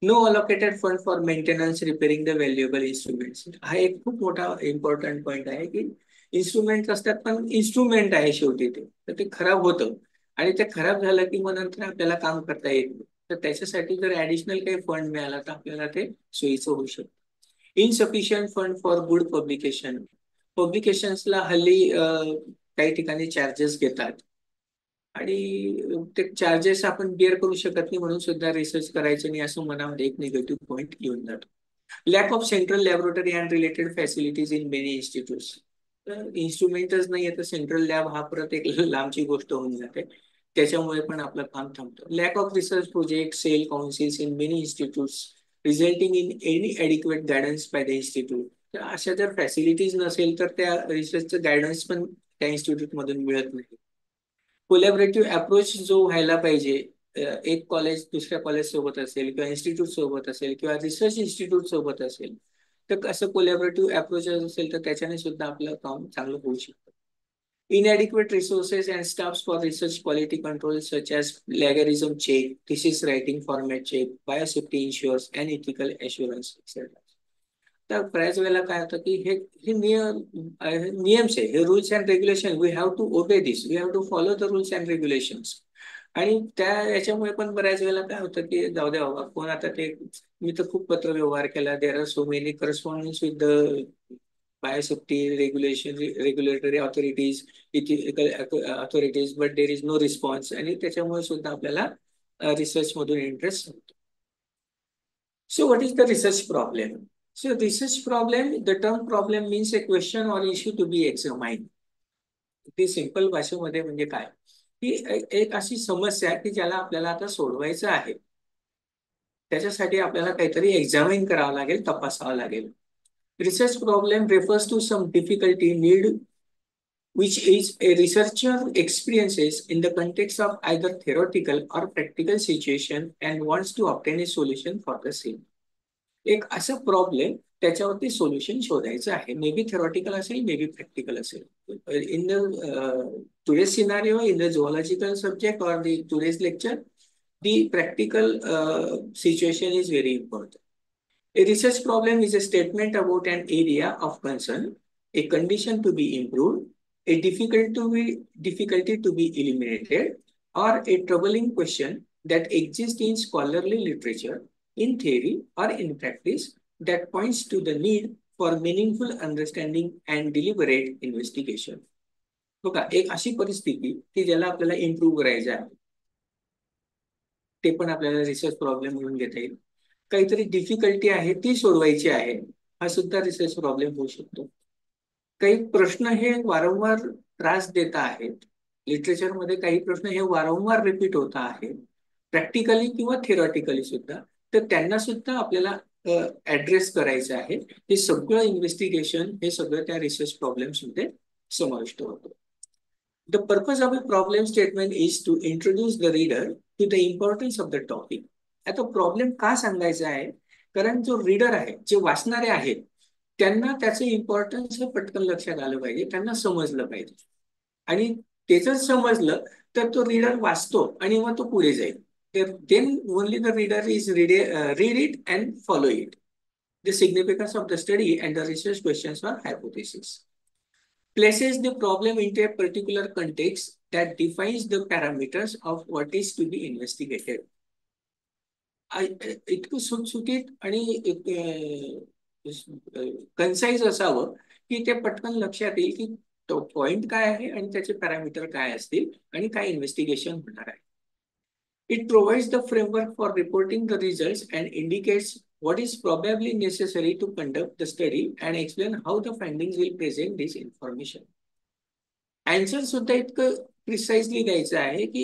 No allocated fund for maintenance repairing the valuable instruments. हा एक खूप मोठा इम्पॉर्टंट पॉईंट आहे की इन्स्ट्रुमेंट असतात, पण इन्स्ट्रुमेंट आहे शेवटी ते, तर ते खराब होतं आणि ते खराब झालं की मग नंतर आपल्याला काम करता येत नाही. तर त्याच्यासाठी जर ऍडिशनल काही फंड मिळाला तर आपल्याला ते सोयीचं होऊ शकतं. Insufficient fund for good publication. पब्लिकेशन्सला हल्ली काही ठिकाणी चार्जेस घेतात आणि ते चार्जेस आपण बिअर करू शकत नाही, म्हणून सुद्धा रिसर्च करायचं नाही असं मनामध्ये एक निगेटिव्ह पॉईंट येऊन जातो. Lack of central laboratory and related facilities in many institutes. इन्स्ट्रुमेंटच नाही आहे तर सेंट्रल लॅब हा परत एक लांबची गोष्ट होऊन जाते, त्याच्यामुळे पण आपलं काम थांबतं. Lack of research project cell councils in many institutes resulting in any adequate guidance by the institute. तर अशा जर फॅसिलिटीज नसेल तर त्या रिसर्चचं गायडन्स पण त्या इन्स्टिट्यूटमधून मिळत नाही. कोलॅबरेटिव्ह अप्रोच जो व्हायला पाहिजे, एक कॉलेज दुसऱ्या कॉलेज सोबत असेल किंवा इन्स्टिट्यूट सोबत असेल किंवा रिसर्च इन्स्टिट्यूट सोबत असेल, तर असं कोलॅबरेटिव्ह अप्रोच असेल तर त्याच्याने सुद्धा आपलं काम चांगलं होऊ शकतं. Inadequate resources and staffs for research quality control such as plagiarism check, thesis writing format check, biosafety ensures, and ethical assurance, etc. तर बऱ्याच वेळेला काय होतं की हे नियम्स आहे, हे rules and regulation, we have to obey this, we have to follow the rules and regulations. आणि याच्यामुळे पण बऱ्याच वेळेला काय होतं की जाऊ द्या बाबा, कोण आता ते, मी तर खूप पत्र व्यवहार केला, there are so many correspondence with the biosafety regulatory authorities, ethical authorities, but there is no response. आणि त्याच्यामुळे सुद्धा आपल्याला रिसर्च मधून इंटरेस्ट होतो. So what is the research problem? So research problem, the term problem means a question or issue to be examined. ती simple भाषेमध्ये म्हणजे काय, की एक अशी समस्या की ज्याला आपल्याला आता सोडवायचं आहे, त्याच्यासाठी आपल्याला काहीतरी एक्झामिन करावं लागेल, तपासावं लागेल. Research problem refers to some difficulty need which is a researcher experiences in the context of either theoretical or practical situation and wants to obtain a solution for the same. एक असा problem, त्याच्यावरती solution शोधायचं आहे, may be theoretical असेल, may be practical असेल. In the today's scenario, in the zoological subject or the today's lecture, the practical situation is very important. A research problem is a statement about an area of concern, a condition to be improved, a difficulty to be eliminated, or a troubling question that exists in scholarly literature, in theory or in practice, that points to the need for meaningful understanding and deliberate investigation. बघा, एक अशी परिस्थिती की ज्याला आपल्याला improve करायचं आहे, ते पण आपल्याला रिसर्च प्रॉब्लेम म्हणून घेता येईल. काहीतरी डिफिकल्टी आहे, ती सोडवायची आहे, हा सुद्धा रिसर्च प्रॉब्लेम होऊ शकतो. काही प्रश्न हे वारंवार त्रास देत आहेत, लिटरेचरमध्ये काही प्रश्न हे वारंवार रिपीट होत आहेत, प्रॅक्टिकली किंवा थिअरॉटिकली सुद्धा, तर त्यांना सुद्धा आपल्याला ऍड्रेस करायचं आहे. हे सगळं इन्व्हेस्टिगेशन, हे सगळं त्या रिसर्च प्रॉब्लेम्स मध्ये समाविष्ट होतं. The purpose of a problem statement is to introduce the reader to the importance of the topic. आता प्रॉब्लेम का सांगायचा आहे, कारण जो रीडर आहे, जे वाचणारे आहेत, त्यांना त्याचं इम्पॉर्टन्स हे पटकन लक्षात आलं पाहिजे, त्यांना समजलं पाहिजे. आणि ते जर समजलं तर तो रीडर वाचतो आणि मग तो पुढे जाईल. Then only the reader is read it and follow it. The significance of the study and the research questions or hypothesis places the problem into a particular context that defines the parameters of what is to be investigated. इतकं सुटसुटीत आणि concise असावं की ते पटकन लक्षात येईल की तो पॉइंट काय आहे आणि त्याचे पॅरामीटर काय असतील आणि काय इन्व्हेस्टिगेशन होणार आहे. It provides the framework for reporting the results and indicates what is probably necessary to conduct the study and explain how the findings will present this information. Answer सुद्धा इतकं प्रिसाइजली द्यायचं आहे की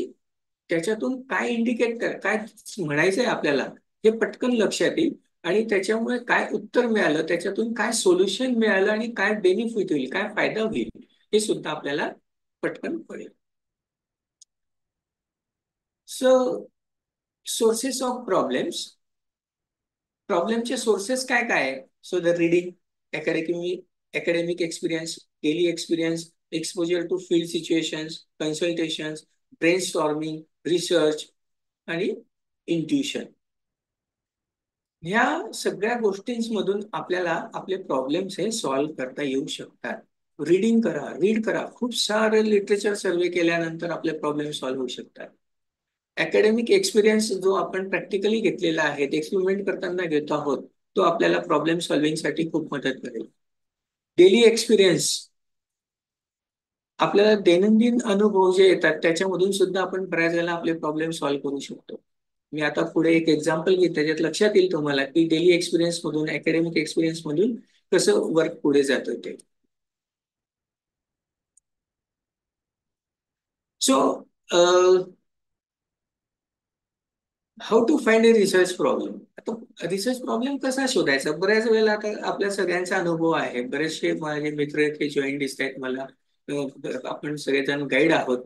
त्याच्यातून काय इंडिकेट काय म्हणायचंय आपल्याला हे पटकन लक्षात येईल आणि त्याच्यामुळे काय उत्तर मिळालं, त्याच्यातून काय सोल्युशन मिळालं आणि काय बेनिफिट होईल, काय फायदा होईल, हे सुद्धा आपल्याला पटकन कळेल. सो सोर्सेस ऑफ प्रॉब्लेम्स, प्रॉब्लेमचे सोर्सेस काय काय आहे? So the reading, academic experience, daily experience, exposure to field situations, consultations, brainstorming, research आणि intuition. ह्या सगळ्या गोष्टींमधून आपल्याला आपले प्रॉब्लेम्स हे सॉल्व्ह करता येऊ शकतात. रीडिंग करा, रीड करा, खूप सारे लिटरेचर सर्वे केल्यानंतर आपले प्रॉब्लेम सॉल्व्ह होऊ शकतात. अकॅडमिक एक्सपिरियन्स जो आपण प्रॅक्टिकली घेतलेला आहे, एक्सपेरिमेंट करताना घेतो आहोत, तो आपल्याला प्रॉब्लेम सॉल्व्हिंग साठी खूप मदत करेल. डेली एक्सपिरियन्स, आपल्याला दैनंदिन अनुभव जे येतात त्याच्यामधून सुद्धा आपण बऱ्याच वेळेला आपले प्रॉब्लेम सॉल्व्ह करू शकतो. मी आता पुढे एक एक्झाम्पल घेते, त्याच्यात लक्षात येईल तुम्हाला की डेली एक्सपिरियन्स मधून, अकॅडमिक एक्सपिरियन्स मधून कसं वर्क पुढे जातं ते. So how to find a research problem. आता रिसर्च प्रॉब्लेम कसा शोधायचा? बऱ्याच वेळेला आता आपल्या सगळ्यांचा अनुभव आहे, बरेचसे माझे मित्र ते जॉईन दिसत आहेत मला, आपण सगळेजण गाईड आहोत.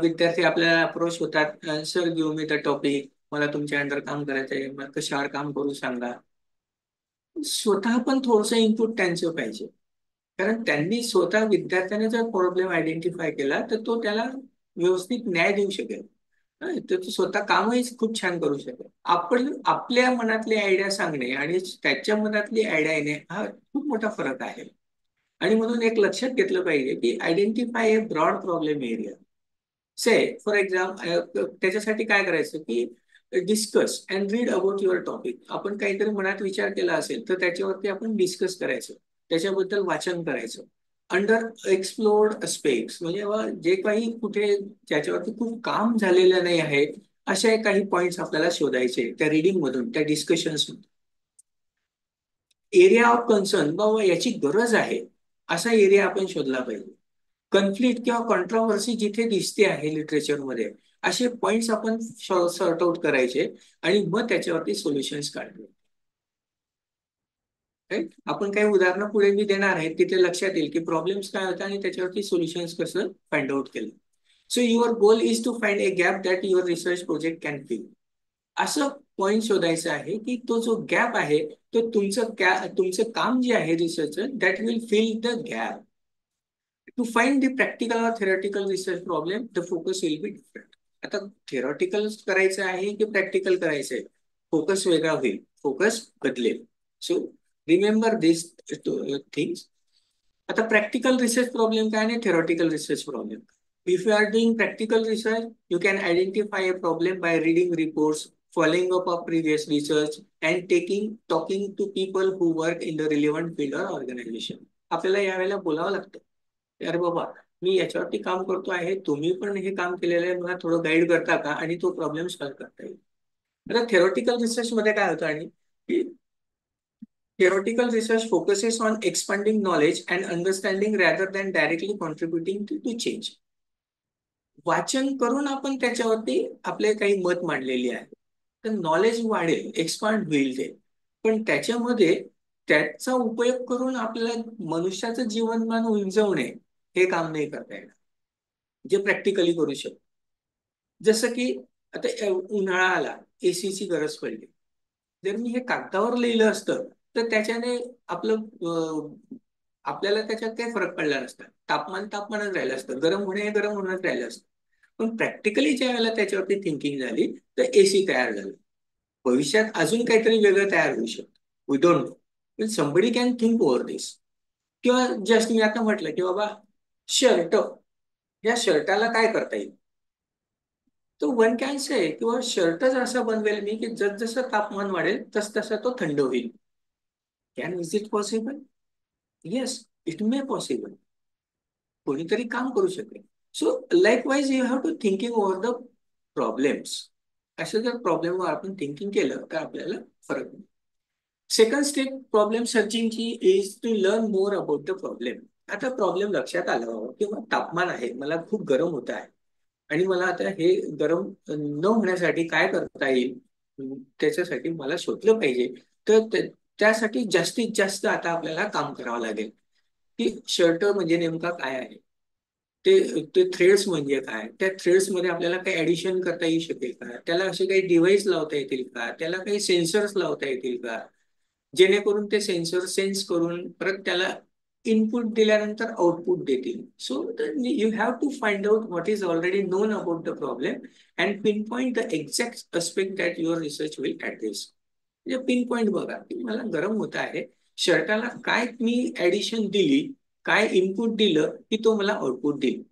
विद्यार्थी आपल्याला अप्रोच होतात, sir give me the topic, मला तुमच्या अंडर काम करायचं आहे, मला कशावर काम करू सांगा. स्वतः पण थोडंसं इनपुट त्यांचं पाहिजे, कारण त्यांनी स्वतः विद्यार्थ्याने जर प्रॉब्लेम आयडेंटिफाय केला तर तो त्याला व्यवस्थित न्याय देऊ शकेल. तर तो स्वतः कामही खूप छान करू शकेल. आपण आपल्या मनातली आयडिया सांगणे आणि त्याच्या मनातली आयडिया येणे हा खूप मोठा फरक आहे. आणि म्हणून एक लक्षात घेतलं पाहिजे की identify a broad problem area. Say for example त्याच्यासाठी काय करायचं की discuss and read about your topic. आपण काहीतरी मनात विचार केला असेल तर त्याच्यावरती आपण डिस्कस करायचं, त्याच्याबद्दल वाचन करायचं. अंडर एक्सप्लोर्ड स्पेक्स म्हणजे जे काही कुठे ज्याच्यावरती खूप काम झालेलं नाही आहे असे काही पॉइंट्स आपल्याला शोधायचे त्या रिडिंग मधून, त्या डिस्कशन्स मधून. एरिया ऑफ कन्सर्न, बाबा याची गरज आहे असा एरिया आपण शोधला पाहिजे. कन्फ्लिक्ट किंवा कॉन्ट्रोवर्सी जिथे दिसते आहे लिटरेचरमध्ये असे पॉइंट्स आपण सॉर्ट आउट करायचे आणि मग त्याच्यावरती सोल्युशन्स काढले. आपण काही उदाहरणं पुढे मी देणार आहेत, तिथे लक्षात येईल की प्रॉब्लेम्स काय होतात आणि त्याच्यावरती सोल्युशन्स कसं फाइंड आउट केलं. So your goal is to find a gap that your research project can fill. असं पॉइंट शोधायचं आहे की तो जो गॅप आहे तो तुमचं काम जे आहे research that will fill the gap. To find the practical or theoretical research problem, the focus will be different. आता theoretical करायचं आहे की प्रॅक्टिकल करायचं आहे, फोकस वेगळा होईल, फोकस बदलेल. So remember this things. आता प्रॅक्टिकल रिसर्च प्रॉब्लेम काय आणि theoretical research problem. If you are doing practical research, you can identify a problem by reading reports, following up of previous research, and talking to people who work in the relevant field or organization. आपल्याला यावेळेला बोलावं लागतं, अरे बाबा मी याच्यावरती काम करतो आहे, तुम्ही पण हे काम केलेलं आहे, मला थोडं गाईड करता का आणि तो प्रॉब्लेम सॉल्व्ह करता येईल. आता थेरोटिकल रिसर्च मध्ये काय होतं आणि theoretical research focuses on expanding knowledge and understanding rather than directly contributing to change. वाचन करून आपण त्याच्यावरती आपले काही मत मांडलेली आहे, तर नॉलेज वाढेल, एक्सपांड होईल ते. पण त्याच्यामध्ये त्याचा उपयोग करून आपल्याला मनुष्याचं जीवनमान उंचवणे हे काम नाही करता येणार, जे प्रॅक्टिकली करू शकतो. जसं की आता उन्हाळा आला, एसीची गरज पडली, जर मी हे कागदावर लिहिलं असतं तर त्याच्याने आपल्याला त्याच्यात काही फरक पडला नसता. तापमानच राहिलं असतं, गरम होणंच राहिलं असतं. पण प्रॅक्टिकली ज्या वेळेला त्याच्यावरती थिंकिंग झाली तर एसी तयार झालं. भविष्यात अजून काहीतरी वेगळं तयार होऊ शकतं, वी डोंट नो, पण somebody can think over this. किंवा जस्ट मी आता म्हटलं की बाबा शर्ट, या शर्टाला काय करता येईल, तो वन कॅन से किंवा शर्टच असा बनवेल मी की जसं तापमान वाढेल तसं तो थंड होईल. Can is it possible? Yes, it may possible. कोणीतरी काम करू शकेल. So likewise you have to thinking over the problems. असं जर प्रॉब्लेमवर आपण थिंकिंग केलं तर आपल्याला फरक पडेल. सेकंड स्टेप प्रॉब्लेम सर्चिंगची is to learn more about the problem. आता प्रॉब्लेम लक्षात आला किंवा तापमान आहे, मला खूप गरम होत आहे आणि मला आता हे गरम न होण्यासाठी काय करता येईल त्याच्यासाठी मला शोधलं पाहिजे. तर त्यासाठी जास्तीत जास्त आता आपल्याला काम करावं लागेल की शर्ट म्हणजे नेमका काय आहे, ते थ्रेड्स म्हणजे काय, त्या थ्रेड्स मध्ये आपल्याला काही ऍडिशन करता येऊ शकेल का, त्याला असे काही डिव्हाइस लावता येतील का, त्याला काही सेन्सर्स लावता येतील का, जेणेकरून ते सेन्सर सेन्स करून परत त्याला इनपुट दिल्यानंतर आउटपुट देतील. So you have to find out what is already known about the problem and pinpoint the exact aspect that your research will address. म्हणजे पिन पॉइंट बघा की मला गरम होत आहे, शर्टाला काय मी ऍडिशन दिली, काय इनपुट दिलं की तो मला आउटपुट देईल,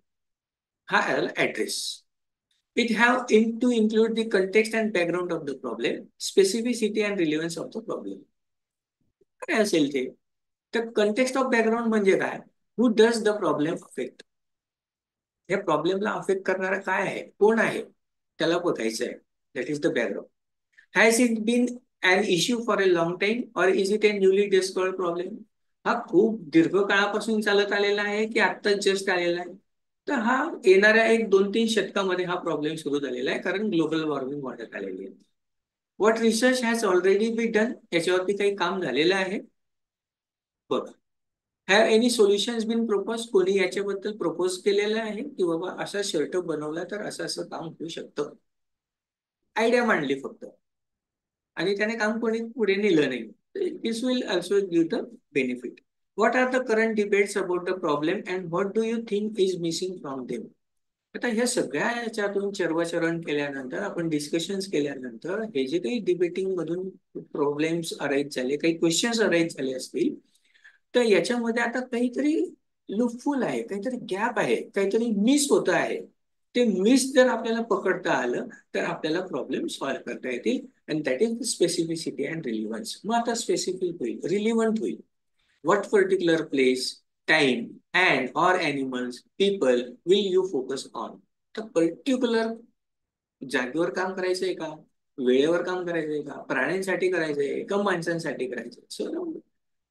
हा address. It have to include the context and background of the problem, specificity and relevance of the problem. काय असेल ते, तर कंटेक्स्ट ऑफ बॅकग्राऊंड म्हणजे काय, who does the problem affect. या प्रॉब्लेमला अफेक्ट करणारा काय आहे, कोण आहे, त्याला बघायचं आहे. That is the background. Has it been an issue for a long time or is it a newly discovered problem? हा खूप दीर्घ काळापासून चालत आलेला आहे की आत्ताच जस्ट आलेला आहे. तर हा येणाऱ्या 1-2-3 शतकामध्ये हा प्रॉब्लेम सुरू झालेला आहे, कारण ग्लोबल वॉर्मिंग वाढत आलेली आहे. What research has already be done, याच्यावरती काही काम झालेलं आहे बघा. Have any solutions been propose, कोणी याच्याबद्दल प्रपोज केलेलं आहे की बाबा असा शर्ट बनवला तर असं काम होऊ शकतं. आयडिया मांडली फक्त आणि त्याने काम कोणी पुढे नेलं नाही. This will also give the benefit. What are the current debates about the problem and what do you think is missing from them? आता ह्या सगळ्या याच्यातून चर्वाचरण केल्यानंतर, आपण डिस्कशन्स केल्यानंतर, हे जे काही डिबेटिंग मधून प्रॉब्लेम्स अराईज झाले, काही क्वेश्चन्स अराईज झाले असतील, तर याच्यामध्ये आता काहीतरी लूपफुल आहे, काहीतरी गॅप आहे, काहीतरी मिस होत आहे. ते मिस जर आपल्याला पकडता आलं तर आपल्याला प्रॉब्लेम सॉल्व्ह करता येतील. And that is the specificity and relevance. मग आता स्पेसिफिक होईल, रिलिव्हंट होईल. What particular place, time, and or animals, people will you focus on? तर पर्टिक्युलर जागेवर काम करायचंय का, वेळेवर काम करायचंय का, प्राण्यांसाठी करायचंय का, माणसांसाठी करायचंय? सो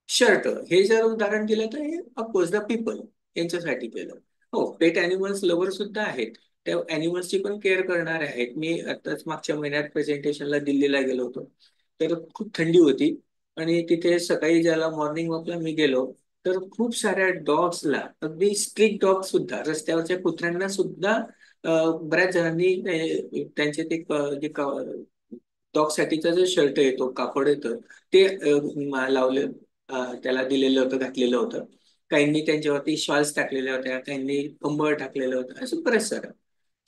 शर्ट हे जर उदाहरण दिलं तर हे अफकोर्स द पीपल यांच्यासाठी केलं. हो, पेट अॅनिमल्स लवर सुद्धा आहेत, त्या अॅनिमल्सची पण केअर करणारे आहेत. मी आताच मागच्या महिन्यात प्रेझेंटेशनला दिल्लीला गेलो होतो, तर खूप थंडी होती आणि तिथे सकाळी ज्याला मॉर्निंग वॉकला मी गेलो तर खूप साऱ्या डॉग्सला, अगदी स्ट्रीट डॉग सुद्धा, रस्त्यावरच्या कुत्र्यांना सुद्धा बऱ्याच जणांनी त्यांचे ते जे डॉग साठीचा जो शर्ट येतो, कापड येतं, ते लावले, त्याला दिलेलं होतं, घातलेलं होतं. काहींनी त्यांच्यावरती शॉल्स टाकलेल्या होत्या, काहींनी कंबळ टाकलेलं होतं, असं बरेच सारं.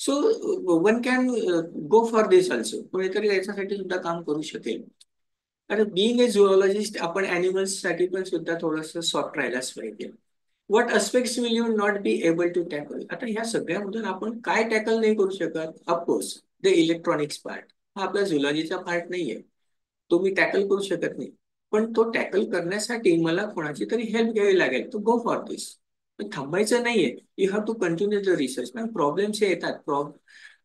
So one can go for this also. कोणीतरी याच्यासाठी सुद्धा काम करू शकेल. अरे बिईंग ए झुओलॉजिस्ट, आपण अॅनिमल्स साठी पण सुद्धा थोडस सॉफ्ट राहायलाच पाहिजे. What aspects will you not be able to tackle? आता ह्या सगळ्यामधून आपण काय टॅकल नाही करू शकत? ऑफकोर्स द इलेक्ट्रॉनिक्स पार्ट हा आपला झुलॉजीचा पार्ट नाहीये, तो मी टॅकल करू शकत नाही. पण तो टॅकल करण्यासाठी मला कोणाची तरी हेल्प घ्यावी लागेल. तो गो फॉर दिस. पण थांबायचं नाहीये, you have to continue the research. पण प्रॉब्लेम्स येतात,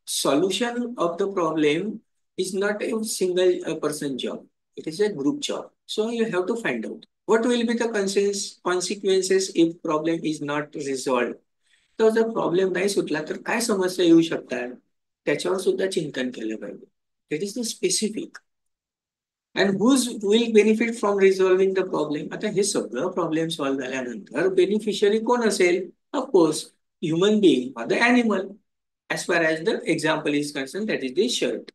solution of the problem is not a single person job, it is a group job. So you have to find out what will be the consequences if problem is not resolved. तर जर problem नाही सुटला तर काय समस्या येऊ शकतात, त्याच्यावर सुद्धा चिंतन केलं पाहिजे. That is the specific. And whose will benefit from resolving the problem? आता हे सगळं प्रॉब्लेम सॉल्व्ह झाल्यानंतर बेनिफिशियरी कोण असेल? Of course human being or the animal. As far as the example is concern, that is the shirt.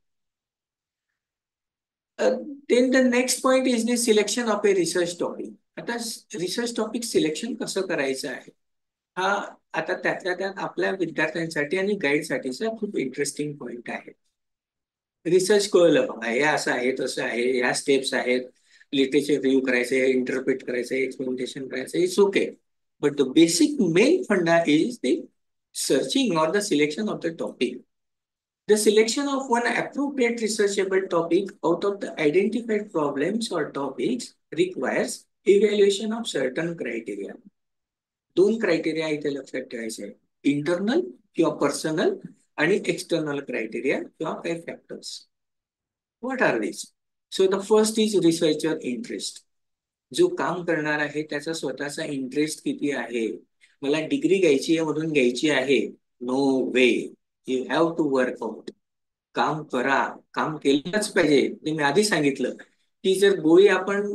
Then the next point is the selection of a research topic. आता research topic selection कसं करायचं आहे, हा आता त्यातल्या त्यात आपल्या विद्यार्थ्यांसाठी आणि गाईडसाठीचा खूप इंटरेस्टिंग पॉइंट आहे. रिसर्च कळलं बघा, हे असं आहे, तसं आहे, ह्या स्टेप्स आहेत, लिटरेचर रिव्ह्यू करायचे, इंटरप्रिट करायचं, एक्सप्लेनेशन करायचं, it's okay. But the basic main funda is the searching or the selection of the topic. The selection of one appropriate researchable topic out of the identified problems or topics requires evaluation of certain criteria. दोन criteria इथे लक्षात ठेवायचे आहे, internal किंवा personal आणि external criteria किंवा काही factors. What are this? So the first is researcher interest. जो काम करणार आहे त्याचा स्वतःचा इंटरेस्ट किती आहे? मला डिग्री घ्यायची आहे म्हणून घ्यायची आहे? No way. You have to work out. काम करा, काम केलंच पाहिजे. ते मी आधी सांगितलं की जर गोळी आपण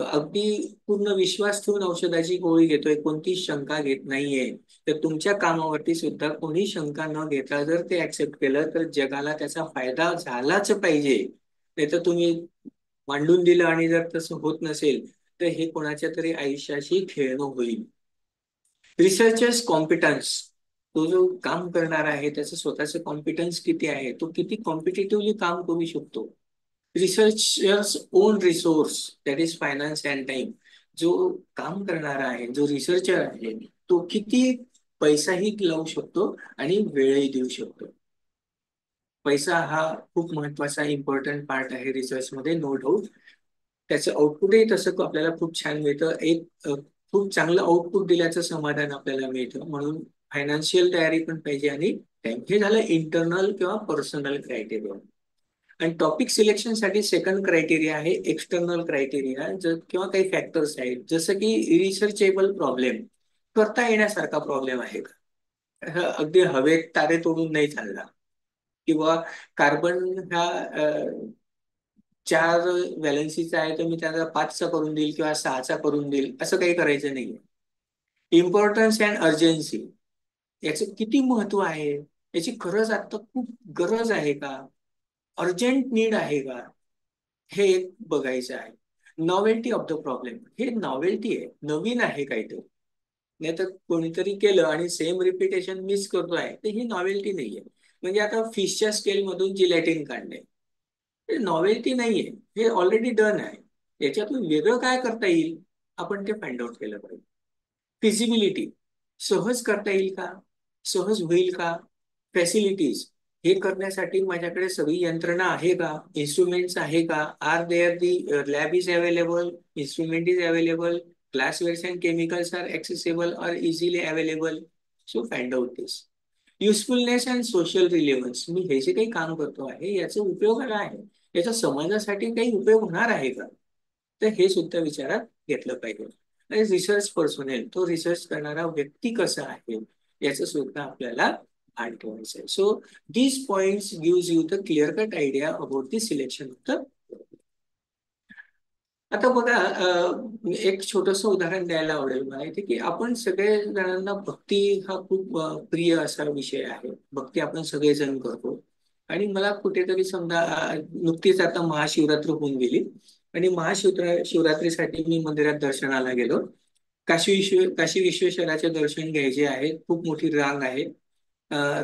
अगदी पूर्ण विश्वास ठेवून औषधाची गोळी घेतोय, कोणती शंका घेत नाहीये, तर तुमच्या कामावरती सुद्धा कोणी शंका न घेता जर ते ऍक्सेप्ट केलं तर जगाला त्याचा फायदा झालाच पाहिजे. नाही तर तुम्ही मांडून दिलं आणि जर तसं होत नसेल तर हे कोणाच्या तरी आयुष्याशी खेळणं होईल. रिसर्चर्स कॉम्पिटन्स, तो जो काम करणार आहे त्याचं स्वतःचं कॉम्पिटन्स किती आहे, तो किती कॉम्पिटेटिव्हली काम करू शकतो. Researchers own resource, that is finance and time. जो काम करणारा आहे, जो रिसर्चर आहे, तो किती पैसाही लावू शकतो आणि वेळही देऊ शकतो. पैसा हा खूप महत्वाचा इम्पॉर्टंट पार्ट आहे रिसर्चमध्ये, नो डाऊट. त्याचं आउटपुटही तसं आपल्याला खूप छान मिळतं. एक खूप चांगलं आउटपुट दिल्याचं समाधान आपल्याला मिळतं. म्हणून फायनान्शियल तयारी पण पाहिजे आणि टाइम. हे झालं इंटरनल किंवा पर्सनल क्रायटेरिया. आणि टॉपिक सिलेक्शनसाठी सेकंड क्रायटेरिया आहे एक्सटर्नल क्रायटेरिया, किंवा काही फॅक्टर्स आहेत, जसं की रिसर्चेबल प्रॉब्लेम. करता येण्यासारखा प्रॉब्लेम आहे का? अगदी हवेत तारे तोडून नाही चालला, किंवा कार्बन ह्या 4 व्हॅलेन्सीचा आहे तर मी त्याला 5चा करून देईल किंवा 6चा करून देईल, असं काही करायचं नाहीये. इम्पॉर्टन्स अँड अर्जन्सी, याचं किती महत्व आहे, याची खरंच आता खूप गरज आहे का, अर्जंट नीड आहे का, हे एक बघायचं आहे. नॉवेल्टी ऑफ द प्रॉब्लेम, हे नॉवेल्टी आहे, नवीन आहे काहीतरी. नाहीतर कोणीतरी केलं आणि सेम रिपिटेशन मिस करतो आहे, तर ही नॉवेल्टी नाहीये. म्हणजे आता फिशच्या स्केलमधून जिलॅटिन काढणे हे नॉवेल्टी नाहीये, हे ऑलरेडी डन आहे. याच्यातून वेगळं काय करता येईल आपण ते फाइंड आउट केलं पाहिजे. फिजिबिलिटी, सहज करता येईल का, सहज होईल का, फॅसिलिटीज हे करण्यासाठी माझ्याकडे सगळी यंत्रणा आहे का, इन्स्ट्रुमेंट्स आहे का, are there the lab is available, instrument is available, glasswares and chemicals are accessible or easily available. So find out this. Usefulness and social relevance, मी हे जे काही काम करतो आहे याचा उपयोग काय आहे, याचा समाजासाठी काही उपयोग होणार आहे का, तर हे सुद्धा विचारात घेतलं पाहिजे. आणि रिसर्च पर्सोनेल, तो रिसर्च करणारा व्यक्ती कसा आहे याचं सुद्धा आपल्याला भान ठेवायचं आहे. So these points gives you the clear cut idea about the selection of the. आता बघा, एक छोटंसं उदाहरण द्यायला आवडेल मला इथे, की आपण सगळे जणांना भक्ती हा खूप प्रिय असा विषय आहे. भक्ती आपण सगळेजण करतो. आणि मला कुठेतरी समजा नुकतीच आता महाशिवरात्र होऊन गेली आणि शिवरात्रीसाठी मी मंदिरात दर्शनाला गेलो. काशी विश्वेश्वराचे दर्शन घ्यायचे आहे. खूप मोठी रांग आहे.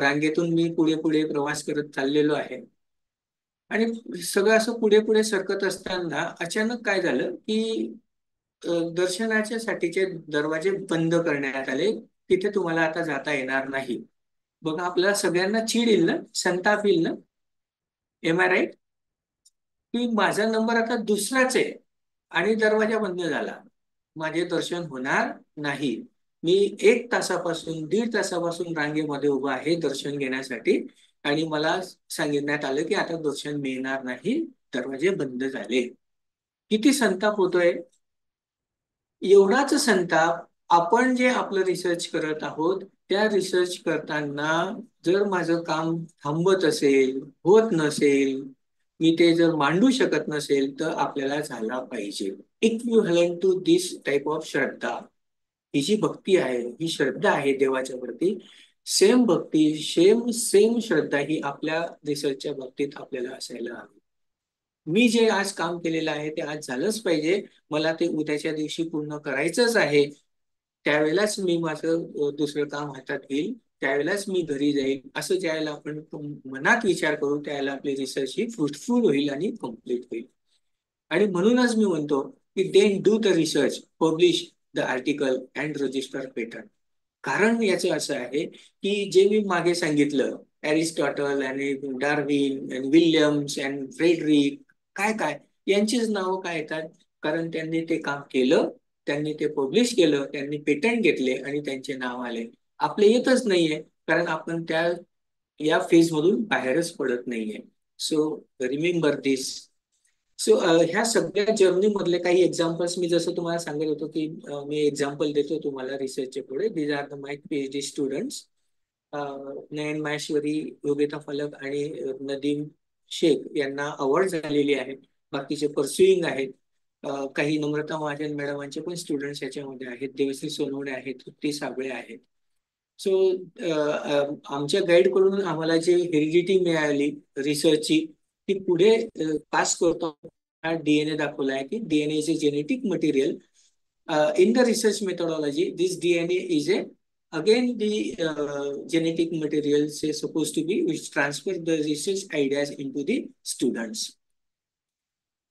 रांगेतून मी पुढे पुढे प्रवास करत चाललेलो आहे. आणि सगळं असं पुढे पुढे सरकत असताना अचानक काय झालं की दर्शनाच्या साठीचे दरवाजे बंद करण्यात आले. तिथे तुम्हाला आता जाता येणार नाही. बघा, आपल्याला सगळ्यांना चीड येईल ना, संताप येईल ना. Am I right? की माझा नंबर आता दुसराच आहे आणि दरवाजा बंद झाला, माझे दर्शन होणार नाही. मी 1 तासापासून 1.5 तासापासून रांगेमध्ये उभा आहे दर्शन घेण्यासाठी आणि मला सांगण्यात आलं की आता दर्शन मिळणार नाही, दरवाजे बंद झाले. किती संताप होतोय. एवढाच संताप आपण जे आपलं रिसर्च करत आहोत त्या रिसर्च करताना जर माझं काम थांबत असेल, होत नसेल, मी ते जर मांडू शकत नसेल, तर आपल्याला झाला पाहिजे. Equivalent to this type of shraddha. ही जी भक्ती आहे, ही श्रद्धा आहे देवाच्या प्रती, सेम भक्ती, सेम श्रद्धा ही आपल्या रिसर्चच्या बाबतीत आपल्याला असायला हवी. मी जे आज काम केलेलं आहे ते आज झालंच पाहिजे, मला ते उद्याच्या दिवशी पूर्ण करायचंच आहे. त्यावेळेलाच मी माझं दुसरं काम हातात घेईल, त्यावेळेलाच मी घरी जाईल. असं ज्यावेळेला आपण मनात विचार करू त्यावेळेला आपली रिसर्च ही फ्रुटफुल होईल आणि कम्प्लीट होईल. आणि म्हणूनच मी म्हणतो की then do the research, publish the article and register patent. कारण याचं असं आहे की जे मी मागे सांगितलं, एरिस्टॉटल आणि डार्विन आणि विल्यम्स अँड फ्रेडरिक, काय काय यांचीच नावं काय येतात, कारण त्यांनी ते काम केलं, त्यांनी ते पब्लिश केलं, त्यांनी पेटंट घेतले आणि त्यांचे नाव आले. आपले येतच नाहीये कारण आपण या फेज मधून बाहेरच पडत नाहीये. So remember this. सो ह्या सगळ्या जर्नी मधले काही एक्झाम्पल्स मी जसं तुम्हाला सांगत होतो की मी एक्झाम्पल देतो तुम्हाला रिसर्चचे पुढे. These are the my PhD students. Nayan Maheshwari, Yogita Phalak आणि नदीम शेख यांना अवॉर्ड झालेली आहे. बाकीचे परस्युईंग आहेत. काही नम्रता महाजन मॅडमांचे पण स्टुडंट्स याच्यामध्ये आहेत. देवश्री सोनवणे आहेत, तृप्ती साबळे आहेत. सो आमच्या गाईड कडून आम्हाला जी हेरिडिटी मिळाली रिसर्चची ती पुढे पास करतो. हा DNA दाखवला आहे की DNA is a genetic material. In the research methodology this DNA is again the genetic material suppose to be which transfer the research ideas into the students.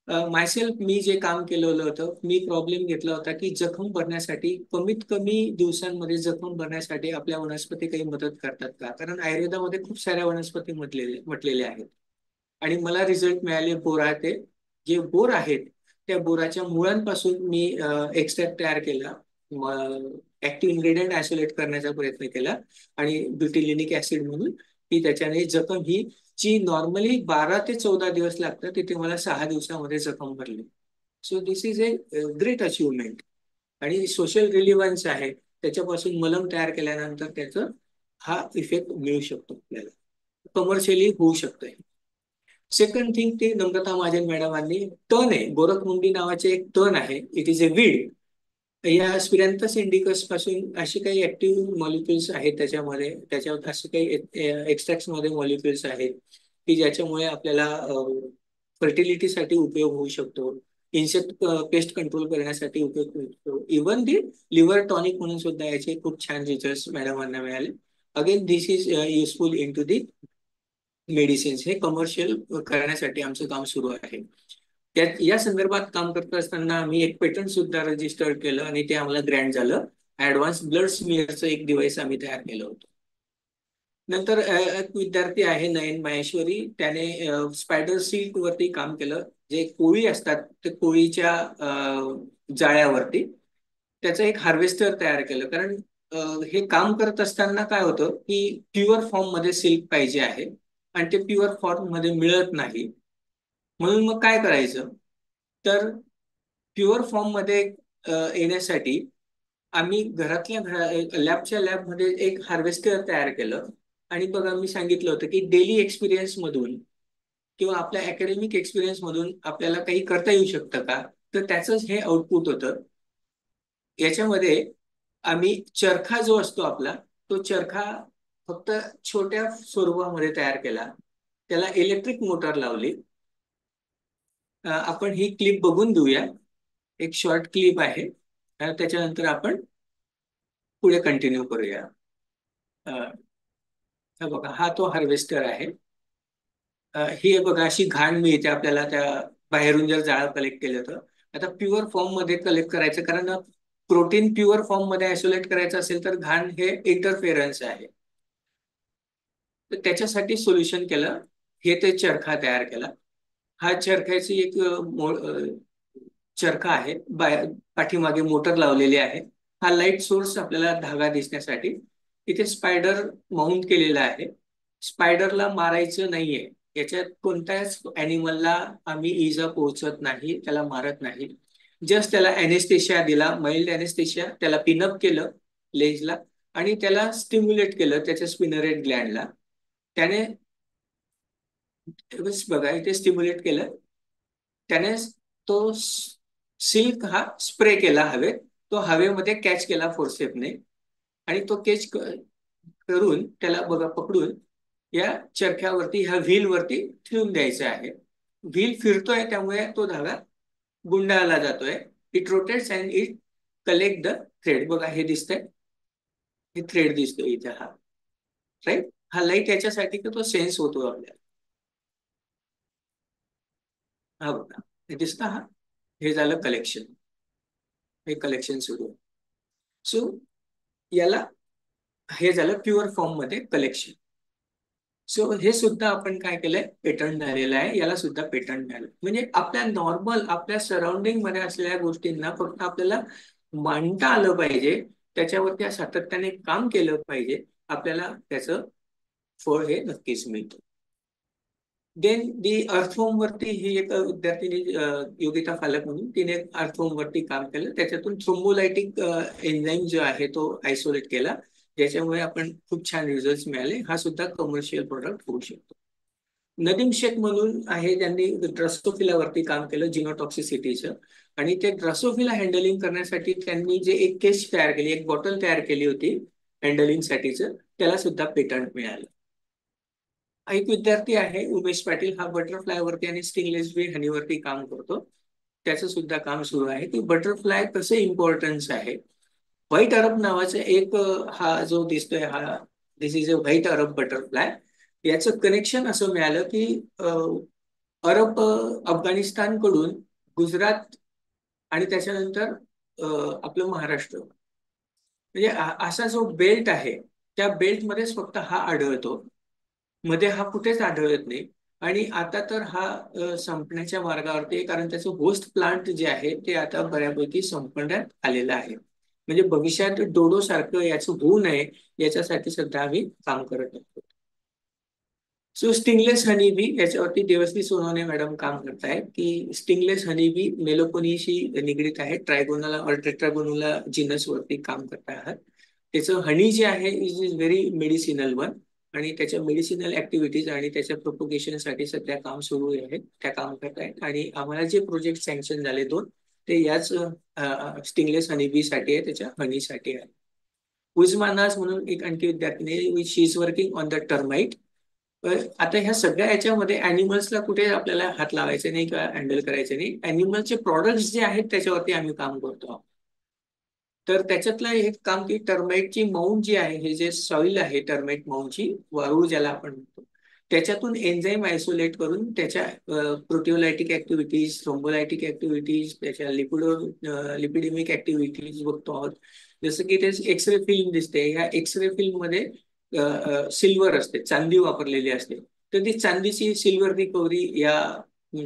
Myself मी जे काम केलेलं होतं, मी प्रॉब्लेम घेतला होता की जखम भरण्यासाठी कमीत कमी दिवसांमध्ये जखम भरण्यासाठी आपल्या वनस्पती काही मदत करतात का, कारण आयुर्वेदामध्ये खूप साऱ्या वनस्पती म्हटलेल्या आहेत. आणि मला रिझल्ट मिळाले बोराचे. जे बोर आहेत त्या बोराच्या मुळांपासून मी एक्स्ट्रॅक्ट तयार केला, ऍक्टिव्ह इन्ग्रेडियंट आयसोलेट करण्याचा प्रयत्न केला आणि ब्युटिलिनिक ऍसिड म्हणून की त्याच्याने जखम ही जी नॉर्मली 12 ते 14 दिवस लागतात तिथे मला 6 दिवसामध्ये जखम भरली. सो this is a great achievement. आणि सोशल रिलिव्हन्स आहे, त्याच्यापासून मलम तयार केल्यानंतर त्याचा हा इफेक्ट मिळू शकतो, आपल्याला कमर्शियली होऊ शकतं. सेकंड थिंग ते नम्रता महाजन मॅडमांनी टर्न आहे, गोरखमुंडी नावाचे एक टर्न आहे, इट इज ए वीड. या स्पिरॅन्थस इंडिकस पासून असे काही ऍक्टिव्ह मॉलिक्युल्स आहेत त्याच्यावर असे काही एक्स्ट्रॅक्ट्स मध्ये मॉलिक्युल्स आहेत की ज्याच्यामुळे आपल्याला फर्टिलिटीसाठी उपयोग होऊ शकतो. इन्सेक्ट पेस्ट कंट्रोल करण्यासाठी उपयोग होतो. इव्हन दी लिव्हर टॉनिक म्हणून सुद्धा याचे खूप छान रिझल्ट मॅडमांना मिळाले. Again this is useful in to the medicines. हे कमर्शियल करण्यासाठी आमचं काम सुरू आहे. या संदर्भात काम करत असताना आम्ही एक पेटंट सुद्धा रजिस्टर केलं आणि ते आम्हाला ग्रँट झालं. ऍडव्हान्स ब्लड स्मिअरचं एक डिव्हाइस आम्ही तयार केलं होतं. नंतर एक विद्यार्थी आहे नयन माहेश्वरी, त्याने स्पायडर सिल्क वरती काम केलं. जे कोळी असतात ते कोळीच्या जाळ्यावरती त्याचं एक हार्वेस्टर तयार केलं. कारण हे काम करत असताना काय होतं की प्युअर फॉर्म मध्ये सिल्क पाहिजे आहे आणि ते प्युअर फॉर्म मध्ये मिळत नाही. म्हणून मग काय करायचं, तर प्युअर फॉर्म मध्ये येण्यासाठी आम्ही लॅबच्या लॅबमध्ये एक हार्वेस्टर तयार केलं. आणि बघा मी सांगितलं होतं की डेली एक्सपिरियन्स मधून किंवा आपल्या अकॅडमिक एक्सपिरियन्स मधून आपल्याला काही करता येऊ शकतं का, तर त्याचंच हे आउटपुट होतं. याच्यामध्ये आम्ही चरखा जो असतो आपला, तो चरखा फक्त छोट्या स्वरूपामध्ये तयार केला, त्याला इलेक्ट्रिक मोटर लावली. आपण ही क्लिप बघून घेऊया. एक शॉर्ट क्लिप आहे, त्याच्यानंतर आपण पुढे कंटिन्यू करूया. बघा हा तो हार्वेस्टर आहे. ही बघा अशी घाण मिळते आपल्याला त्या बाहेरून जर जाळं कलेक्ट केलं तर. आता प्युअर फॉर्म मध्ये कलेक्ट करायचं, कारण प्रोटीन प्युअर फॉर्म मध्ये आयसोलेट करायचं असेल तर घाण हे इंटरफेरन्स आहे. तर त्याच्यासाठी सोल्युशन केलं, हे ते चरखा तयार केला. हा चरख्याची एक चरखा आहे, पाठीमागे मोटर लावलेली आहे. हा लाईट सोर्स आपल्याला धागा दिसण्यासाठी. इथे स्पायडर माउंट केलेला आहे. स्पायडरला मारायचं नाहीये, याच्यात कोणत्याच ऍनिमलला आम्ही इजा पोहोचत नाही, त्याला मारत नाही. जस्ट त्याला अॅनेस्थेशिया दिला, माइल्ड अॅनेस्थेशिया, त्याला पिनअप केलं लेजला आणि त्याला स्टिम्युलेट केलं त्याच्या स्पिनरेट ग्लँडला. त्याने बघा इथे स्टिम्युलेट केलं, त्याने तो सिल्क हा स्प्रे केला हवेत. तो हवेमध्ये कॅच केला फोर्सेपने आणि तो कॅच करून त्याला बघा पकडून या चरख्यावरती, ह्या व्हील वरती ठेवून द्यायचं आहे. व्हील फिरतोय त्यामुळे तो धागा गुंडाळला जातोय. It rotates and it collect the thread. बघा हे दिसतंय, हे थ्रेड दिसतोय इथे, हा राईट. हा लाईट याच्यासाठी की तो सेन्स होतो आपल्याला. हा बघा हे दिसतं, हा हे झालं कलेक्शन. हे कलेक्शन सुरू आहे. सो याला हे झालं प्युअर फॉर्म मध्ये कलेक्शन. सो हे सुद्धा आपण काय केलंय, पेटंट झालेलं आहे. याला सुद्धा पेटंट मिळालं. म्हणजे आपल्या नॉर्मल आपल्या सराउंडिंग मध्ये असलेल्या गोष्टींना फक्त आपल्याला मांडता आलं पाहिजे, त्याच्यावरती सातत्याने काम केलं पाहिजे, आपल्याला त्याचं फळ हे नक्कीच मिळतं. देन दी अर्थवॉर्म वरती ही एक विद्यार्थिनी योगिता फालक म्हणून, तिने अर्थवॉर्म वरती काम केलं. त्याच्यातून थ्रोम्बोलायटिक एन्झाईम जो आहे तो आयसोलेट केला, ज्याच्यामुळे आपण खूप छान रिझल्ट मिळाले. हा सुद्धा कमर्शियल प्रोडक्ट होऊ शकतो. नदीम शेख म्हणून आहे, त्यांनी ड्रसोफिलावरती काम केलं, जिनोटॉक्सिसिटीचं. आणि ते ड्रसोफिला हँडलिंग करण्यासाठी त्यांनी जे एक केस तयार केली, एक बॉटल तयार केली होती हँडलिंग साठीचं, त्याला सुद्धा पेटंट मिळालं. एक विद्यार्थी आहे उमेश पाटील, हा बटरफ्लाय वरती आणि स्टिंगलेस बी हनीवरती काम करतो. त्याचं सुद्धा काम सुरू आहे की बटरफ्लाय कसं इम्पॉर्टन्स आहे. व्हाईट अरब नावाचं एक हा जो दिसतोय, हा this is a white Arab butterfly. याचं कनेक्शन असं मिळालं की अरब अफगाणिस्तानकडून गुजरात आणि त्याच्यानंतर आपलं महाराष्ट्र, म्हणजे असा जो बेल्ट आहे त्या बेल्टमध्येच फक्त हा आढळतो, मध्ये हा कुठेच आढळत नाही. आणि आता तर हा संपण्याच्या मार्गावरती आहे, कारण त्याचं होस्ट प्लांट जे आहे ते आता बऱ्यापैकी संपण्यात आलेलं आहे. म्हणजे भविष्यात डोडो सारखं याचं होऊ नये याच्यासाठी सध्या आम्ही काम करत आहोत. सो स्टिंगलेस हनीबी, याच्यावरती देवश्री सोनवणे मॅडम काम करतायत की स्टिंगलेस हनीबी मेलोकोनीशी निगडीत आहे. ट्रायगोनला और टेट्रागोनला जिनस वरती काम करत आहात. त्याचं हनी जे आहे इज व्हेरी मेडिसिनल वन, आणि त्याच्या मेडिसिनल ऍक्टिव्हिटीज आणि त्याच्या प्रोपोगेशनसाठी सध्या काम सुरू आहे, त्या काम करतायत. आणि आम्हाला जे प्रोजेक्ट सँक्शन झाले 2, ते याच स्टिंगलेस हनीबी साठी आहे, त्याच्या हनीसाठी आहे. उजमा नाज म्हणून एक आणखी विद्यार्थी, she is working on the termite. आता ह्या सगळ्या याच्यामध्ये अॅनिमल्सला कुठे आपल्याला हात लावायचे नाही किंवा हँडल करायचे नाही. अॅनिमलचे प्रॉडक्ट्स जे आहेत त्याच्यावरती आम्ही काम करतो. तर त्याच्यातलं एक काम की टर्माइटची माऊंट जी आहे, हे जे सॉइल आहे टर्माइट माऊंटची वाळू ज्याला आपण म्हणतो, त्याच्यातून एन्झाईम आयसोलेट करून त्याच्या प्रोटिओलायटिक ऍक्टिव्हिटीज, थ्रोम्बोलायटिक ऍक्टिव्हिटीज, त्याच्या लिपिडेमिक ऍक्टिव्हिटीज बघतो आहोत. जसं की ते एक्सरे फिल्म दिसते, ह्या एक्सरे फिल्म मध्ये सिल्वर असते, चांदी वापरलेली असते. तर ती चांदीची सिल्वर रिकव्हरी या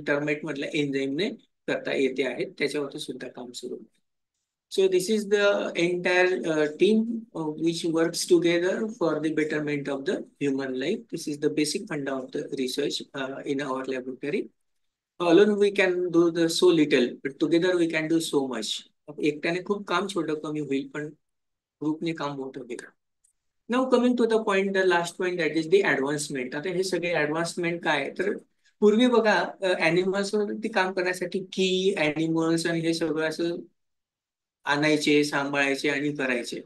टर्माइट मधल्या एन्झाईमने करता येते आहे. त्याच्यावरती सुद्धा काम सुरू आहे. So this is the entire team which works together for the betterment of the human life. This is the basic funda of the research in our laboratory. Alone we can do the so little, but together we can do so much. एकट्याने खूप काम छोटं कमी होईल, पण ग्रुपने काम मोठं होईल. Now coming to the point, the last point, that is the advancement. आता हे सगळे ऍडव्हान्समेंट काय, तर पूर्वी बघा अॅनिमल्स वरती काम करण्यासाठी की अॅनिमल्स आणि हे सगळं असं आणायचे, सांभाळायचे आणि करायचे.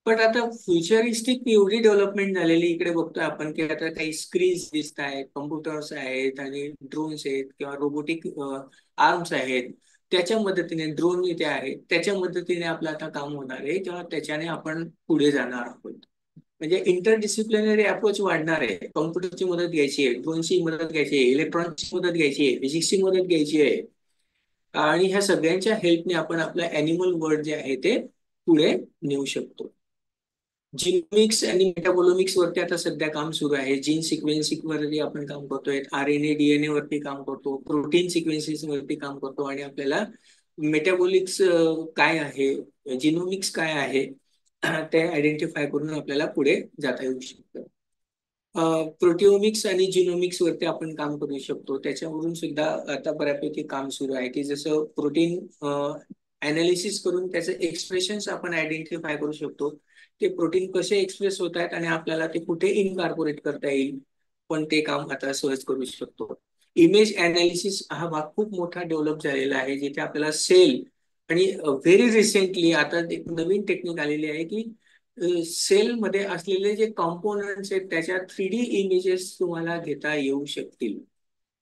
पण आता फ्युचरिस्टिक एवढी डेव्हलपमेंट झालेली इकडे बघतोय आपण की आता काही स्क्रीन्स दिसत आहेत, कम्प्युटर्स आहेत आणि ड्रोन्स आहेत किंवा रोबोटिक आर्म्स आहेत. त्याच्या मदतीने ड्रोन इथे आहेत, त्याच्या मदतीने आपलं आता काम होणार आहे किंवा त्याच्याने आपण पुढे जाणार आहोत. म्हणजे इंटरडिसिप्लिनरी अप्रोच वाढणार आहे. कम्प्युटरची मदत घ्यायची आहे, ड्रोनची मदत घ्यायची आहे, इलेक्ट्रॉनिक्सची मदत घ्यायची आहे, फिजिक्सची मदत घ्यायची आहे. आणि ह्या सगळ्यांच्या हेल्पने आपण आपलं अॅनिमल वर्ल्ड जे आहे ते पुढे नेऊ शकतो. जिनोमिक्स आणि मेटाबोलोमिक्स वरती आता सध्या काम सुरू आहे. जीन सिक्वेन्सिंग वरती आपण काम करतोय, RNA DNA वरती काम करतो, प्रोटीन सिक्वेन्सिस वरती काम करतो आणि आपल्याला मेटाबॉलिक्स काय आहे, जिनोमिक्स काय आहे ते आयडेंटिफाय करून आपल्याला पुढे जाता येऊ शकतं. प्रोटिओमिक्स आणि जिनोमिक्स वरती आपण काम करू शकतो. त्याच्यावरून सुद्धा आता बऱ्यापैकी काम सुरू आहे की जसं प्रोटीन अनालिसिस करून त्याचे एक्सप्रेशन्स आपण आयडेंटिफाय करू शकतो. ते प्रोटीन कसे एक्सप्रेस होत आहेत आणि आपल्याला ते कुठे इनकॉर्पोरेट करता येईल, पण ते काम आता सहज करू शकतो. इमेज अनालिसिस हा भाग खूप मोठा डेव्हलप झालेला आहे, जिथे आपल्याला सेल आणि व्हेरी रिसेंटली आता एक नवीन टेक्निक आलेली आहे की सेल मध्ये असलेले जे कॉम्पोनंट्स आहेत त्याच्या 3D इमेजेस तुम्हाला घेता येऊ शकतील.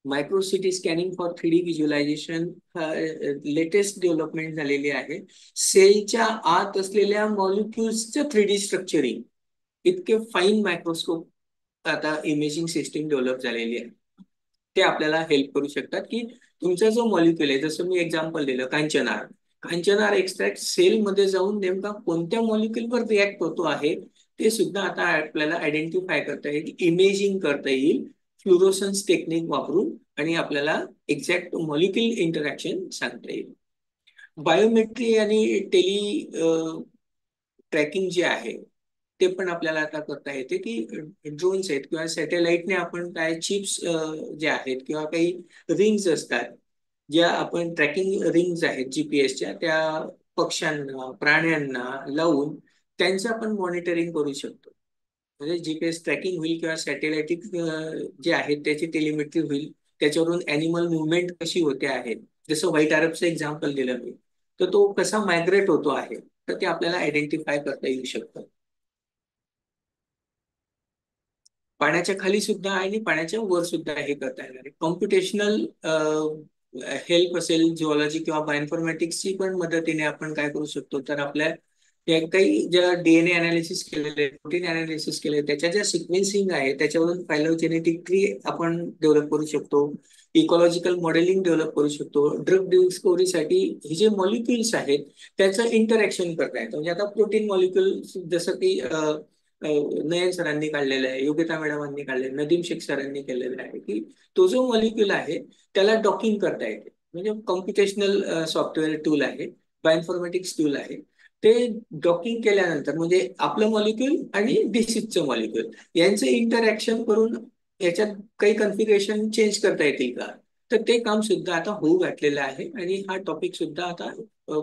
Micro CT scanning for 3D visualisation latest development झालेली आहे. सेलच्या आत असलेल्या मॉलिक्युल्सचं 3D स्ट्रक्चरिंग, इतके फाईन मायक्रोस्कोप आता इमेजिंग सिस्टीम डेव्हलप झालेली आहे. ते आपल्याला हेल्प करू शकतात की तुमचा जो मॉलिक्युल आहे, जसं मी एक्झाम्पल दिलं कांचनार एक्स्ट्रॅक्ट सेलमध्ये जाऊन नेमका कोणत्या मॉलिक्युलवर रिॲक्ट होतो आहे ते सुद्धा आता आपल्याला आयडेंटिफाय करता येईल, इमेजिंग करता येईल फ्लुरोसन्स टेक्निक वापरून आणि आपल्याला एक्झॅक्ट मॉलिक्युल इंटरॅक्शन सांगता येईल. बायोमेट्री आणि ट्रॅकिंग जे आहे ते पण आपल्याला आता करता येते की ड्रोन्स आहेत किंवा सॅटेलाइटने आपण काय चिप्स जे आहेत किंवा काही रिंग्स असतात, ज्या आपण ट्रॅकिंग रिंग्स आहेत जीपीएसच्या, त्या पक्ष्यांना प्राण्यांना लावून त्यांचं आपण मॉनिटरिंग करू शकतो. म्हणजे जीपीएस ट्रॅकिंग होईल किंवा सॅटेलाइटिक जे आहेत त्याची टेलिमेट्री होईल, त्याच्यावरून अॅनिमल मुवमेंट कशी होते आहे. जसं व्हाईट अरबचं एक्झाम्पल दिलं मी, तर तो कसा मायग्रेट होतो आहे तर ते आपल्याला आयडेंटिफाय करता येऊ शकतं. पाण्याच्या खाली सुद्धा आणि पाण्याच्या वर सुद्धा हे करता येणार आहे. कॉम्प्युटेशनल हेल्प असेल, जिओलॉजी किंवा बायोइन्फॉर्मॅटिक्सची पण मदतीने आपण काय करू शकतो, तर आपल्या काही ज्या DNA अनालिसिस केलेले, प्रोटीन अनालिसिस केले, त्याच्या ज्या सिक्वेन्सिंग आहे त्याच्यावरून फायलोजेनेटिक ट्री आपण डेव्हलप करू शकतो, इकॉलॉजिकल मॉडेलिंग डेव्हलप करू शकतो. ड्रग डिस्कव्हरीसाठी हे जे मॉलिक्युल्स आहेत त्याचं इंटरॅक्शन करता येतं. म्हणजे आता प्रोटीन मॉलिक्युल जसं की नयन सरांनी काढलेलं आहे, योगिता मॅडमांनी काढलेलं, नदीम शेख सरांनी केलेलं आहे की तो जो मॉलिक्युल आहे त्याला डॉकिंग करता येते. म्हणजे कॉम्प्युटेशनल सॉफ्टवेअर टूल आहे, बायोइन्फॉर्मॅटिक्स टूल आहे. ते डॉकिंग केल्यानंतर म्हणजे आपलं मॉलिक्युल आणि डिसीजचं मॉलिक्युल यांचं इंटरॅक्शन करून याच्यात काही कन्फिगरेशन चेंज करता येतील का, तर ते काम सुद्धा आता होऊ घातलेलं आहे. आणि हा टॉपिक सुद्धा आता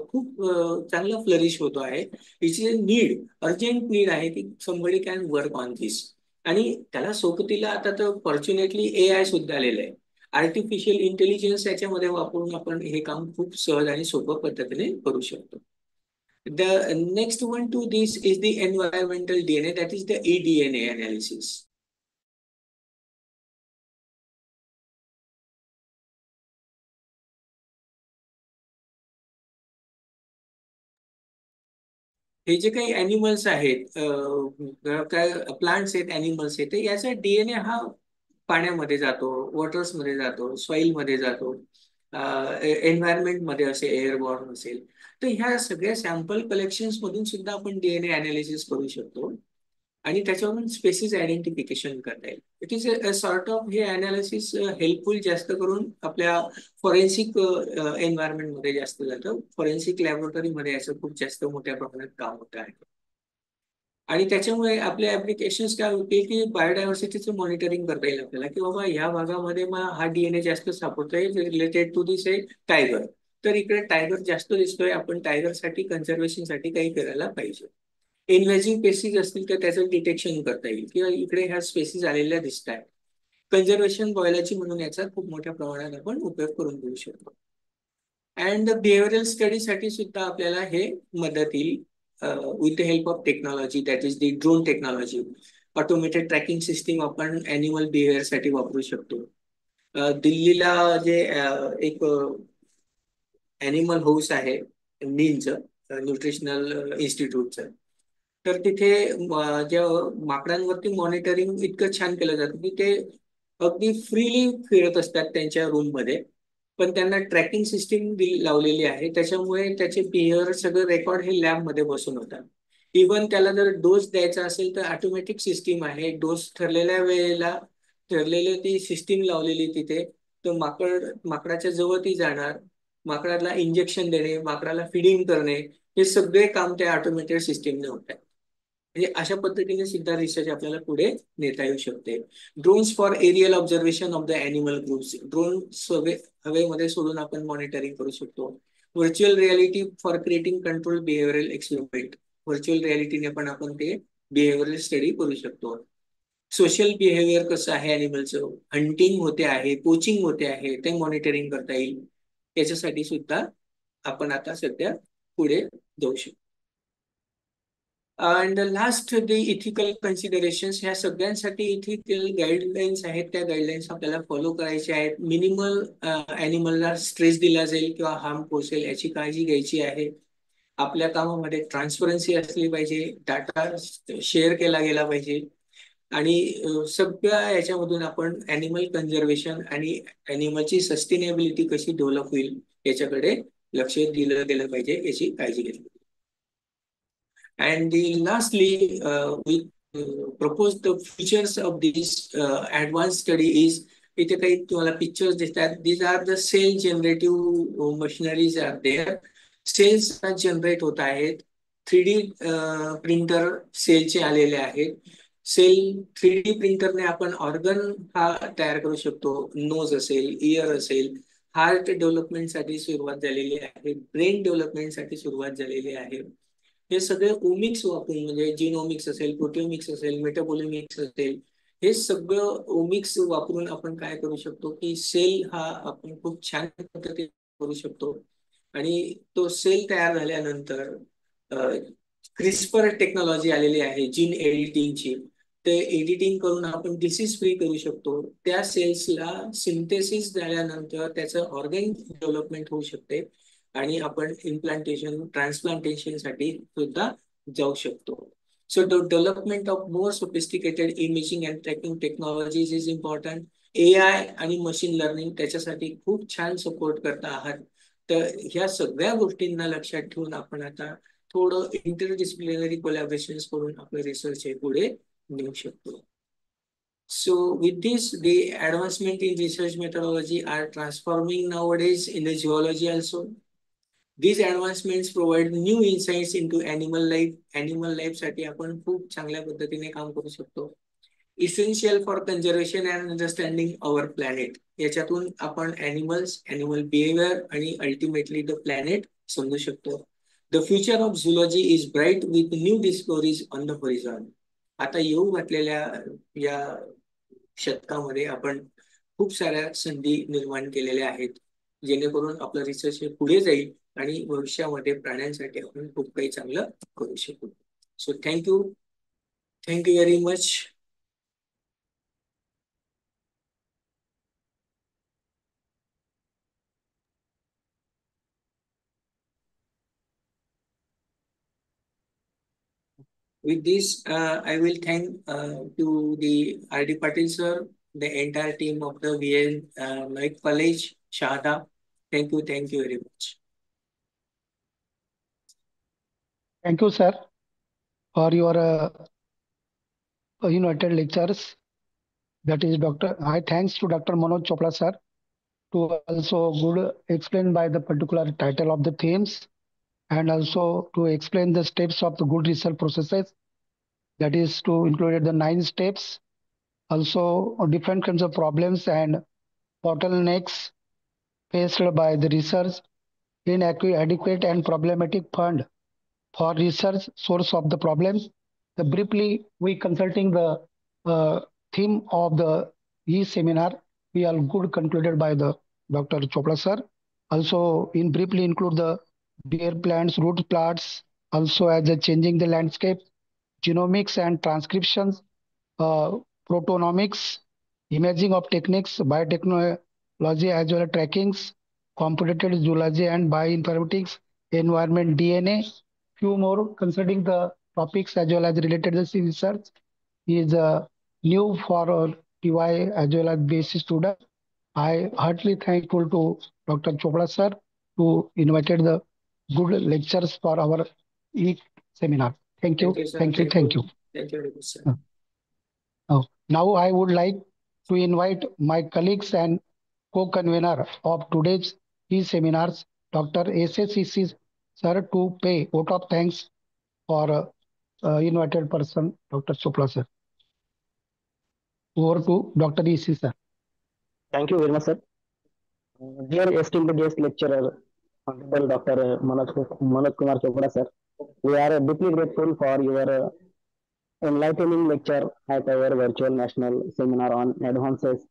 खूप चांगला फ्लरिश होतो आहे. It's is need, urgent need आहे की somebody can work on this. आणि त्याला सोबतीला आता तर फॉर्च्युनेटली AI सुद्धा आलेलं आहे. आर्टिफिशियल इंटेलिजन्स याच्यामध्ये वापरून आपण हे काम खूप सहज आणि सोप्या पद्धतीने करू शकतो. The next one to this is the environmental DNA, that is the eDNA analysis. हे जे काही अॅनिमल्स आहेत, काय प्लांट्स आहेत, अॅनिमल्स आहेत, तर याचा डीएनए हा पाण्यामध्ये जातो, वॉटर्समध्ये जातो, सॉइलमध्ये जातो, एन्व्हायरमेंटमध्ये असेल, एअरबॉर्न असेल. तर ह्या सगळ्या सॅम्पल कलेक्शन्स मधून सुद्धा आपण डीएनए अनालिसिस करू शकतो आणि त्याच्यावरून स्पेसिस आयडेंटिफिकेशन करता येईल. It is a sort of हे अनालिसिस हेल्पफुल जास्त करून आपल्या फॉरेन्सिक एन्व्हायरमेंटमध्ये जास्त जातं. फॉरेन्सिक लॅबोरेटरीमध्ये याचं खूप जास्त मोठ्या प्रमाणात काम होत आहे. आणि त्याच्यामुळे आपले ऍप्लिकेशन्स काय होतील की बायोडायव्हर्सिटीचं मॉनिटरिंग करता येईल आपल्याला, की बाबा ह्या भागामध्ये मग हा डीएनए जास्त सापडतोय related to this a tiger. तर इकडे टायगर जास्त दिसतोय, आपण टायगरसाठी कन्झर्वेशनसाठी काही करायला पाहिजे. इन्व्हेजिव्ह स्पेसीज असतील तर त्याचं डिटेक्शन करता येईल, किंवा इकडे ह्या स्पेसीज आलेल्या दिसत आहेत. कन्झर्वेशन बायोलॉजी म्हणून याचा खूप मोठ्या प्रमाणात आपण उपयोग करून घेऊ शकतो. अँड बिहेव्हिअरल स्टडीसाठी सुद्धा आपल्याला हे मदत येईल with the help of technology, that is the drone technology. Automated tracking system आपण अॅनिमल बिहेवियरसाठी वापरू शकतो. दिल्लीला जे एक अॅनिमल हाऊस आहे नीमचं, न्यूट्रिशनल इन्स्टिट्यूटचं, तर तिथे ज्या माकडांवरती मॉनिटरिंग इतकं छान केलं जातं की ते अगदी फ्रीली फिरत असतात त्यांच्या रूममध्ये, पण त्यांना ट्रॅकिंग सिस्टीम लावलेली आहे. त्याच्यामुळे त्याचे बिहेवियर सगळं रेकॉर्ड हे लॅबमध्ये बसून होतात. इव्हन त्याला जर डोस द्यायचा असेल तर ऑटोमॅटिक सिस्टीम आहे, डोस ठरलेल्या वेळेला ठरलेली ती सिस्टीम लावलेली तिथे. तर माकडाच्या जवळ ती जाणार, माकडाला इंजेक्शन देणे, माकडाला फिडिंग करणे, हे सगळे काम त्या ऑटोमेटेड सिस्टीमने होत आहे. म्हणजे अशा पद्धतीने सुद्धा रिसर्च आपल्याला पुढे नेता येऊ शकते. Drones for aerial observation of the animal groups, drone हवेमध्ये सोडून आपण मॉनिटरिंग करू शकतो. Virtual reality for creating control behavioural experiment, virtual रियालिटीने पण आपण ते बिहेव्हिअरल स्टडी करू शकतो. सोशल बिहेवियर कसं आहे अॅनिमलचं, हंटिंग होते आहे, पोचिंग होते आहे, ते मॉनिटरिंग करता येईल. याच्यासाठी सुद्धा आपण आता सध्या पुढे जाऊ शकतो. And last the ethical considerations, ह्या सगळ्यांसाठी इथिकल गाईडलाईन्स आहेत, त्या गाईडलाईन्स आपल्याला फॉलो करायच्या आहेत. मिनिमल अॅनिमलला स्ट्रेस दिला जाईल किंवा हार्म पोहोचेल याची काळजी घ्यायची आहे. आपल्या कामामध्ये ट्रान्सपरन्सी असली पाहिजे, डाटा शेअर केला गेला पाहिजे, आणि सगळ्या याच्यामधून आपण अॅनिमल कन्झर्वेशन आणि अॅनिमलची सस्टेनेबिलिटी कशी डेव्हलप होईल याच्याकडे लक्ष दिलं गेलं पाहिजे, याची काळजी घेतली. And lastly, we propose the features of this advanced study is, इथे काही तुम्हाला पिक्चर्स दिसतात. These are the cell generative machineries are there. Cells generate होत आहेत. 3D प्रिंटर सेलचे आलेले आहेत. सेल 3D प्रिंटरने आपण ऑर्गन हा तयार करू शकतो. नोज असेल, इयर असेल, हार्ट डेव्हलपमेंटसाठी सुरुवात झालेली आहे, ब्रेन डेव्हलपमेंटसाठी सुरुवात झालेली आहे. हे सगळे ओमिक्स वापरून, म्हणजे जीनोमिक्स असेल, प्रोटिओमिक्स असेल, मेटाबोलिमिक्स असेल, हे सगळं ओमिक्स वापरून आपण काय करू शकतो की सेल हा आपण खूप छान पद्धतीने करू शकतो. आणि तो सेल तयार झाल्यानंतर क्रिस्पर टेक्नॉलॉजी आलेली आहे जीन एडिटिंगची, ते एडिटिंग करून आपण डिसीज फ्री करू शकतो. त्या सेल्सला सिंथेसिस झाल्यानंतर त्याचं ऑर्गन डेव्हलपमेंट होऊ शकते आणि आपण इम्प्लांटेशन, ट्रान्सप्लांटेशन साठी सुद्धा जाऊ शकतो. So the development of more sophisticated imaging and tracking technologies is important. AI आणि मशीन लर्निंग त्याच्यासाठी खूप छान सपोर्ट करत आहात. तर ह्या सगळ्या गोष्टींना लक्षात ठेवून आपण आता थोडं इंटरडिसिप्लिनरी कोलॅबरेशन करून आपलं रिसर्च हे पुढे नेऊ शकतो. So with this, the advancement in research methodology are transforming nowadays in the zoology also. These advancements provide new insights into animal life. Animal life साठी आपण खूप चांगल्या पद्धतीने काम करू शकतो. Essential for conservation and understanding our planet. याच्यातून आपण animals, animal behavior आणि ultimately the planet समजू शकतो. The future of zoology is bright with new discoveries on the horizon. आता येऊ घातलेल्या या शतकामध्ये आपण खूप साऱ्या संधी निर्माण केलेल्या आहेत, जेणेकरून आपलं रिसर्च हे पुढे जाईल आणि भविष्यामध्ये प्राण्यांसाठी आपण खूप काही चांगलं करू शकू. So thank you very much. With this, I will thank to the R.D. Patil sir, the entire team of the VN Naik College, Shahada. Thank you very much.
Thank you, sir, for your invited lectures. That is Dr. I thanks to Dr. Manoj Chopra sir to also good explain by the particular title of the themes and also to explain the steps of the good research processes. That is to include the 9 steps, also different kinds of problems and bottlenecks faced by the research, inadequate and problematic fund for research source of the problems. The briefly we consulting the uh, theme of the seminar. We are good concluded by the Dr. Chopra sir. Also in briefly include the beer plants, root plots, also as a changing the landscape, genomics and transcriptions, uh, proteomics, imaging of techniques, biotechnology as well as trackings, computational zoology and bioinformatics, environment DNA. Few more concerning the topics as well as related to the research is new for TY as well as basic student. I heartily thankful to Dr. Chopra sir to invited the good lectures for our e seminar. Thank you,
Thank you, sir.
thank you, thank you.
Thank you very much, sir.
Now I would like to invite my colleagues and co-convener of today's seminars, Dr. SSCC sir, to pay vote of thanks for invited person, Dr. Chopra sir. Over to Dr. EC sir.
Thank you very much, sir. Dear esteemed guest lecturer, Honorable Dr. Manoj Kumar Chopra, sir, we are deeply grateful for your enlightening lecture at our virtual national seminar on advances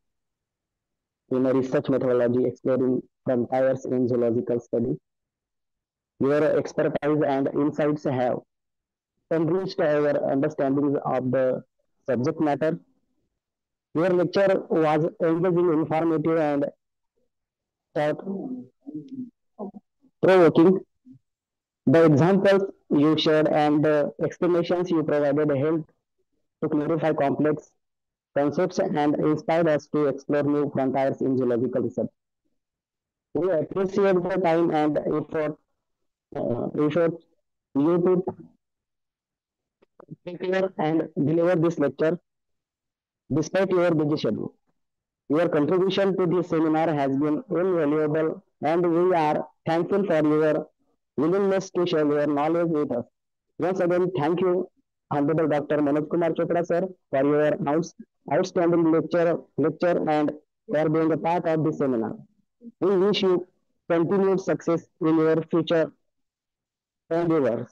in research methodology exploring frontiers in zoological study. Your expertise and insights have enriched our understanding of the subject matter. Your lecture was engaging, informative, and thought-provoking. The examples you shared and the explanations you provided helped to clarify complex concepts and inspired us to explore new frontiers in geological research. We appreciate the time and effort you to prepare and deliver this lecture despite your busy schedule. Your contribution to this seminar has been invaluable, and we are thankful for your willingness to share your knowledge with us. Once again, thank you, Honorable Dr. Manoj Kumar Chopra, sir, for your outstanding lecture and for being a part of this seminar. We wish you continued success in your future endeavors.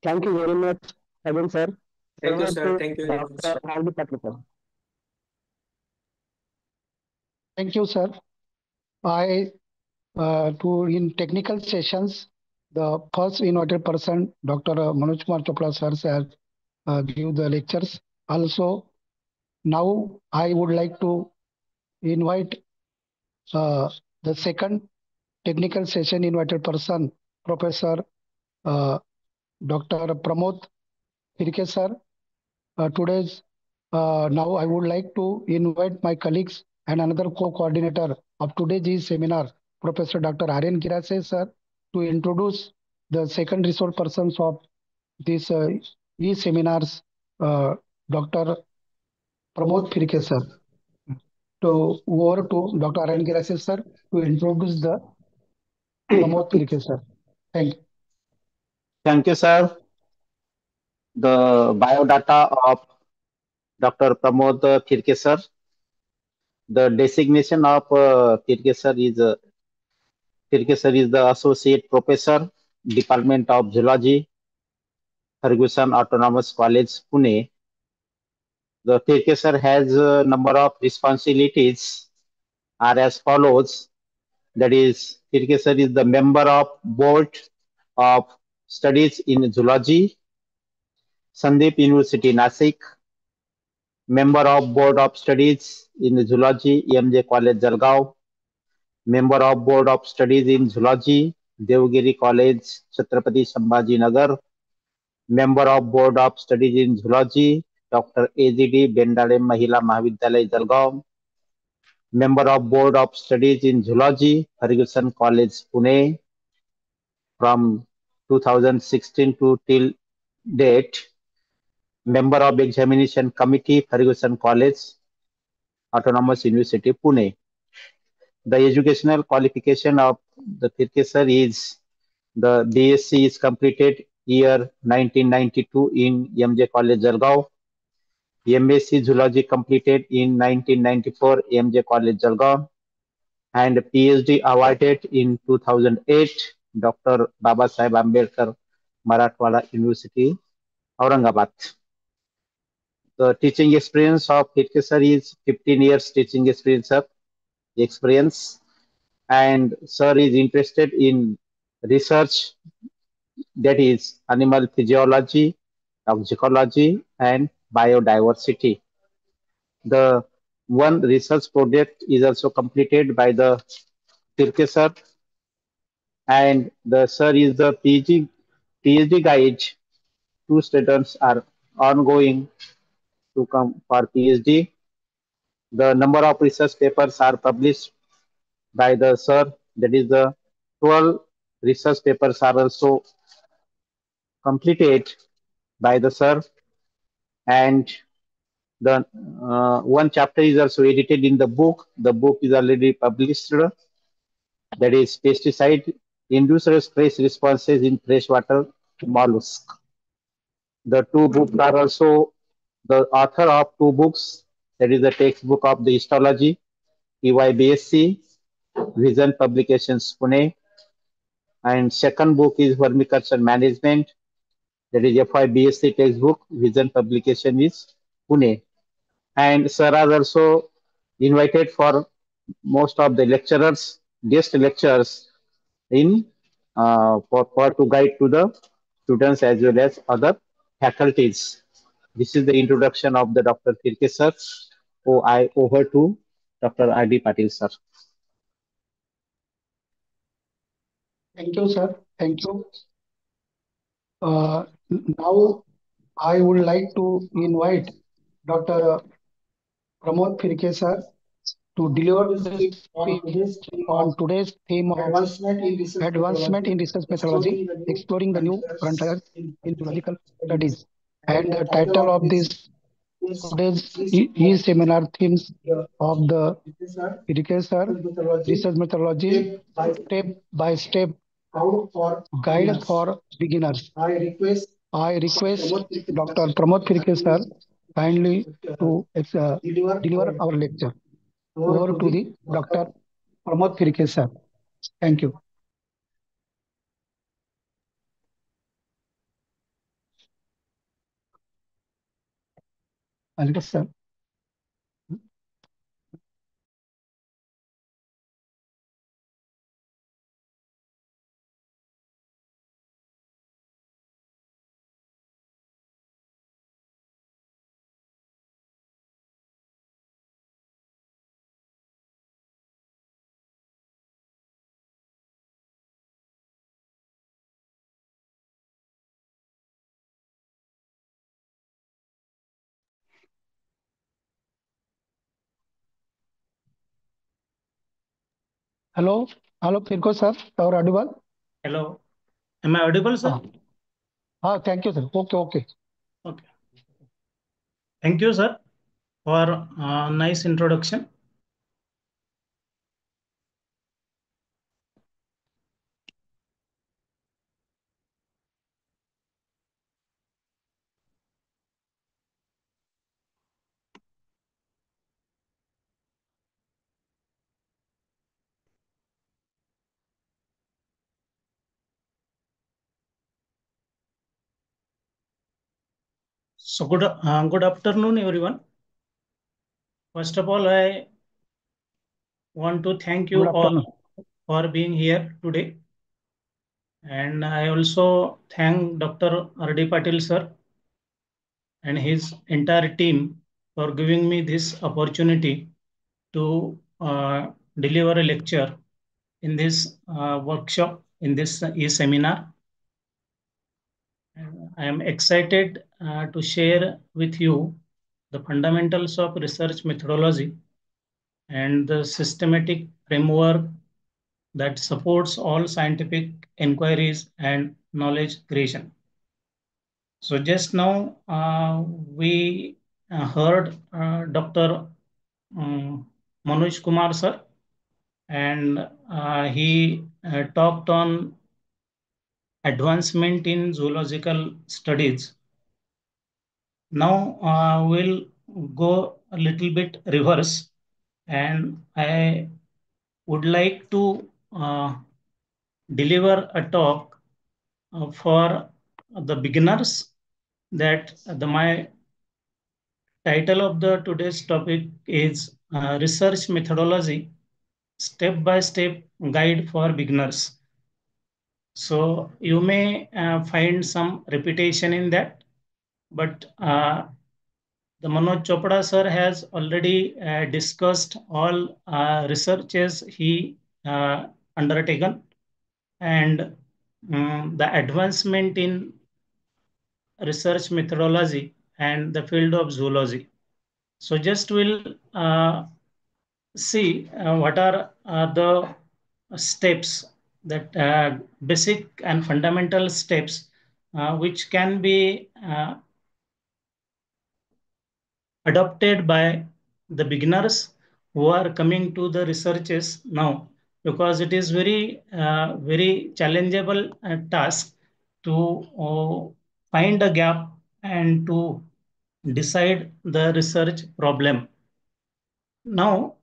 Thank you very much again, sir.
Thank you,
Over
sir.
to
Thank you very much.
Dr. R.D. Patil, sir.
Thank you, sir. I to in technical sessions, the first invited person, Dr. Manoj Kumar Chopra sir, has give the lectures. Also, now I would like to invite the second technical session invited person, Professor Dr. Pramod Pirke sir. Today's now I would like to invite my colleagues and another co-coordinator of today's seminar, Professor Dr. Aryan Girase sir, to introduce the second resource persons of this seminars, Dr. Pramod Pirke sir. To over to Dr. Aryan Girase sir to introduce the Pramod Pirke sir. Thank you.
Thank you, sir. The biodata of Dr. Pramod Phirke, sir. The designation of Phirke, sir, is the Associate Professor, Department of Zoology, Ferguson Autonomous College, Pune. The Phirke, sir, has a number of responsibilities are as follows. That is, Phirke, sir, is the member of Board of Studies in Zoology, Sandeep University, Nasik, member of Board of Studies in Zoology, EMJ College, Jalgaon, member of Board of Studies in Zoology, Devgiri College, Chhatrapati Sambhaji Nagar, member of Board of Studies in Zoology, Dr. AZD Bendale Mahila Mahavidyalaya, Jalgaon, member of Board of Studies in Zoology, Ferguson College, Pune, from 2016 to till date, member of Examination Committee, Ferguson College, Autonomous University, Pune. The educational qualification of the Phirke sir is the BSc is completed year 1992 in MJ College, Jalgaon. MSc Zoology completed in 1994 MJ College, Jalgaon, and PhD awarded in 2008 Dr. Baba Sahib Ambedkar Marathwada University, Aurangabad. The teaching experience of Phirke sir is 15 years teaching experience, and sir is interested in research, that is animal physiology, toxicology, and biodiversity. The one research project is also completed by the Phirke sir, and the sir is the PhD guide. Two students are ongoing to come for PhD. The number of research papers are published by the sir, that is the 12 research papers are also completed by the sir, and the one chapter is also edited in the book. The book is already published, that is pesticide induced stress responses in freshwater mollusk. The two books are also the author of two books, that is the textbook of the histology, EYBSc, Vision Publications, Pune, and second book is vermiculture management, that is FYBSc textbook, Vision Publication is Pune. And sir has also invited for most of the lecturers, guest lectures in for to guide to the students as well as other faculties. This is the introduction of the Dr. Phirke sir. Oh, I over to Dr. R.D. Patil sir.
Thank you, sir. Thank you. Now, I would like to invite Dr. Pramod Phirke sir to deliver the speech on today's theme of advancement in research methodology, exploring the new frontiers in zoological studies. And the title of this today's seminar themes of the Phirke sir, research methodology, step by step guide for beginners. I request Dr. Pramod Phirke sir kindly to deliver our lecture. Over to the Dr. Pramod Phirke sir. Thank you. Alex sir. Hello, Phirke sir, or audible?
Hello, am I audible, sir?
Thank you, sir. Okay.
Okay. Thank you, sir, for nice introduction. So good afternoon, everyone. First of all, I want to thank you all for being here today. And I also thank Dr. R.D. Patil sir and his entire team for giving me this opportunity to deliver a lecture in this workshop, in this e-seminar. I am excited to share with you the fundamentals of research methodology and the systematic framework that supports all scientific inquiries and knowledge creation. So just now we heard Dr. Manoj Kumar sir, and he talked on advancement in zoological studies. Now we'll go a little bit reverse, and I would like to deliver a talk for the beginners. That my title of the today's topic is research methodology, step-by-step guide for beginners. So you may find some repetition in that, but the Manoj Chopra sir has already discussed all researches he undertaken and the advancement in research methodology and the field of zoology. So just we'll see what are the steps, that basic and fundamental steps which can be adopted by the beginners who are coming to the researches now, because it is very challengeable task to find a gap and to decide the research problem. Now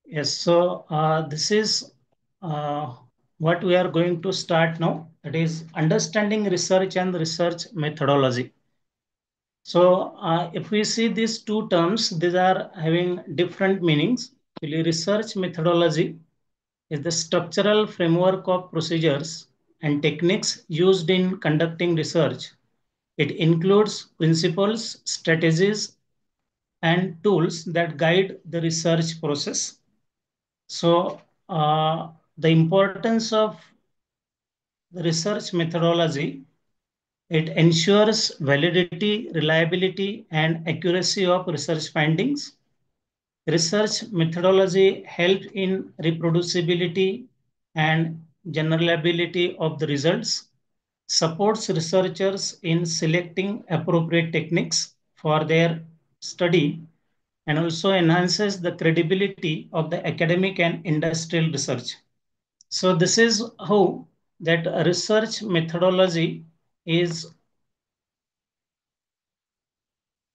yes, so this is what we are going to start now. That is understanding research and research methodology. So if we see these two terms, these are having different meanings. Research methodology is the structural framework of procedures and techniques used in conducting research. It includes principles, strategies, and tools that guide the research process. So the importance of the research methodology, it ensures validity, reliability, and accuracy of research findings. Research methodology helps in reproducibility and generalizability of the results, supports researchers in selecting appropriate techniques for their study, and also enhances the credibility of the academic and industrial research. So this is how that research methodology is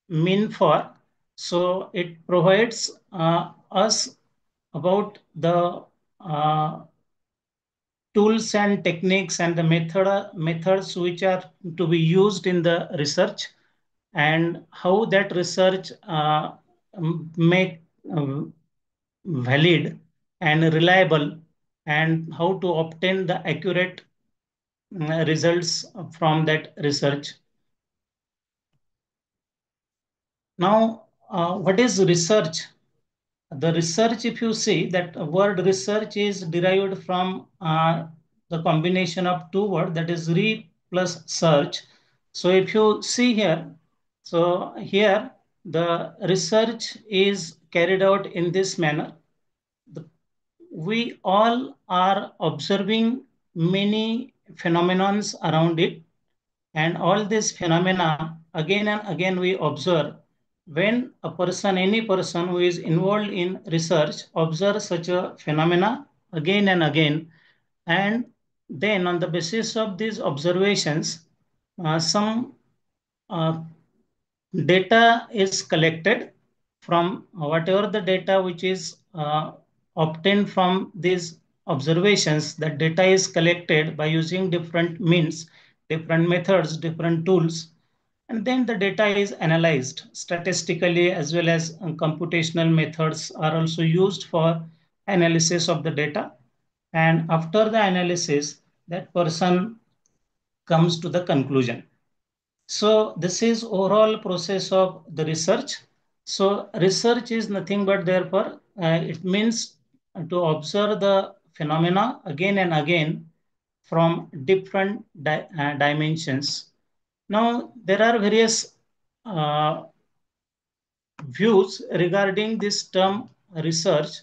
mean for. So it provides us about the tools and techniques and the methods which are to be used in the research, and how that research make valid and reliable, and how to obtain the accurate results from that research. Now, what is research? The research, if you see that word research is derived from the combination of two words, that is re plus search. So if you see here, so here the research is carried out in this manner. We all are observing many phenomena around it, and all these phenomena again and again we observe. When a person, any person who is involved in research, observes such a phenomena again and again, and then on the basis of these observations, some data is collected from whatever the data which is obtained from these observations. That data is collected by using different means, different methods, different tools, and then the data is analyzed statistically, as well as computational methods are also used for analysis of the data, and after the analysis, that person comes to the conclusion. So this is overall process of the research. So research is nothing but therefore it means to observe the phenomena again and again from different dimensions. Now there are various views regarding this term research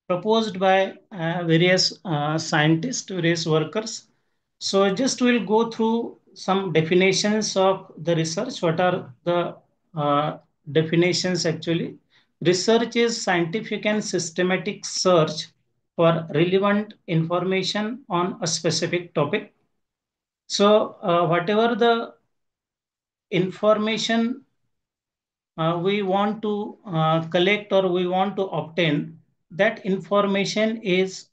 proposed by various scientists, various workers. So just we'll go through some definitions of the research. What are the definitions actually? Research is scientific and systematic search for relevant information on a specific topic. So whatever the information we want to collect or we want to obtain, that information is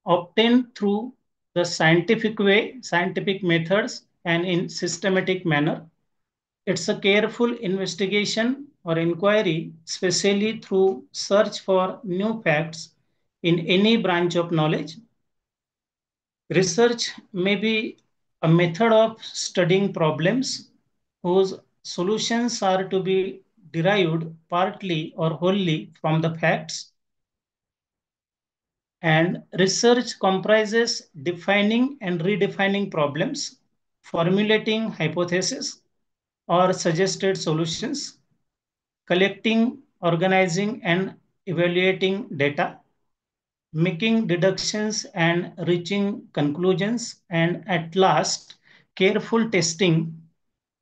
obtained through the scientific way, scientific methods, and in systematic manner. It's a careful investigation or inquiry, especially through search for new facts in any branch of knowledge. Research may be a method of studying problems whose solutions are to be derived partly or wholly from the facts. And research comprises defining and redefining problems, formulating hypotheses or suggested solutions, collecting, organizing, and evaluating data, making deductions and reaching conclusions, and at last, careful testing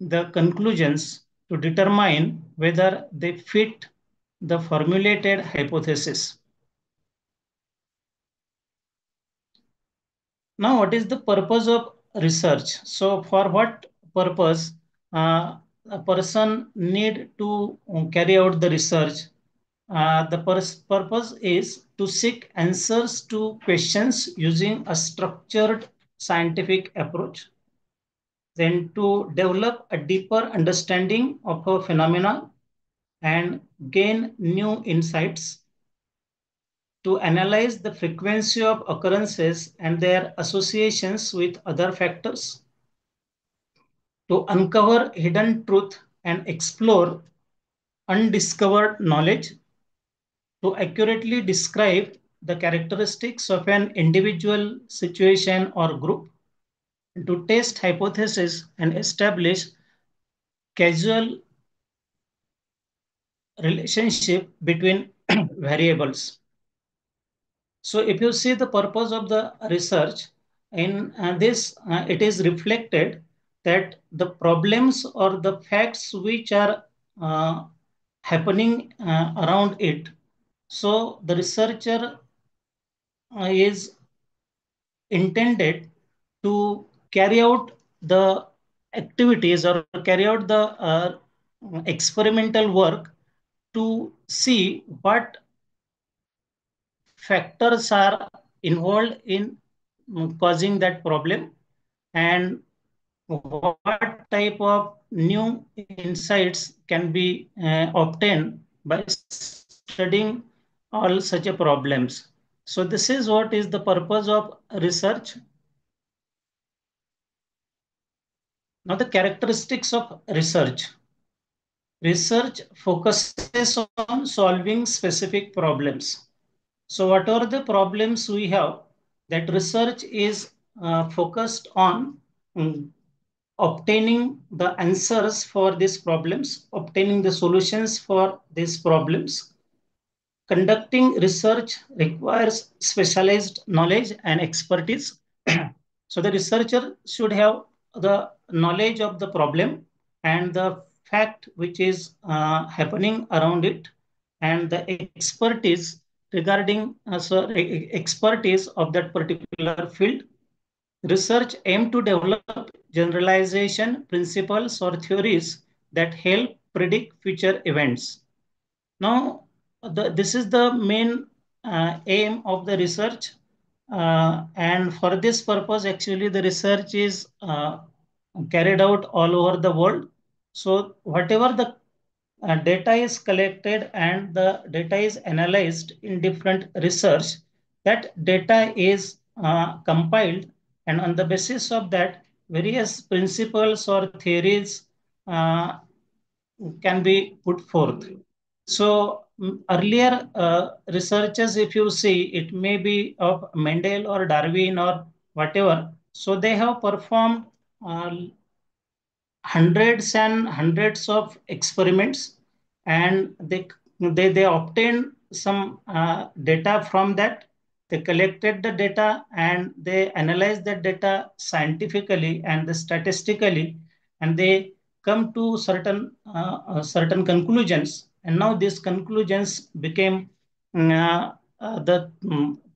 the conclusions to determine whether they fit the formulated hypothesis. Now, what is the purpose of research? So, for what purpose a person need to carry out the research? The purpose is to seek answers to questions using a structured scientific approach, then to develop a deeper understanding of a phenomena and gain new insights, to analyze the frequency of occurrences and their associations with other factors, to uncover hidden truth and explore undiscovered knowledge, to accurately describe the characteristics of an individual situation or group, to test hypotheses and establish causal relationship between variables. So if you see the purpose of the research, in this, it is reflected that the problems or the facts which are happening around it. So the researcher is intended to carry out the activities or carry out the experimental work to see what factors are involved in causing that problem and what type of new insights can be obtained by studying all such a problems. So this is what is the purpose of research. Now the characteristics of research. Research focuses on solving specific problems. So what are the problems we have? That research is focused on obtaining the answers for these problems, obtaining the solutions for these problems. Conducting research requires specialized knowledge and expertise. So the researcher should have the knowledge of the problem and the fact which is happening around it, and the expertise regarding expertise of that particular field. Research aims to develop generalization principles or theories that help predict future events. Now, this is the main aim of the research. And for this purpose, actually, the research is carried out all over the world. So whatever the data is collected and the data is analyzed in different research, that data is compiled, and on the basis of that, various principles or theories can be put forth. So earlier researchers, if you see, it may be of Mendel or Darwin or whatever, so they have performed hundreds and hundreds of experiments, and they obtained some data from that. They collected the data and they analyzed the data scientifically and statistically, and they come to certain conclusions. And now these conclusions became the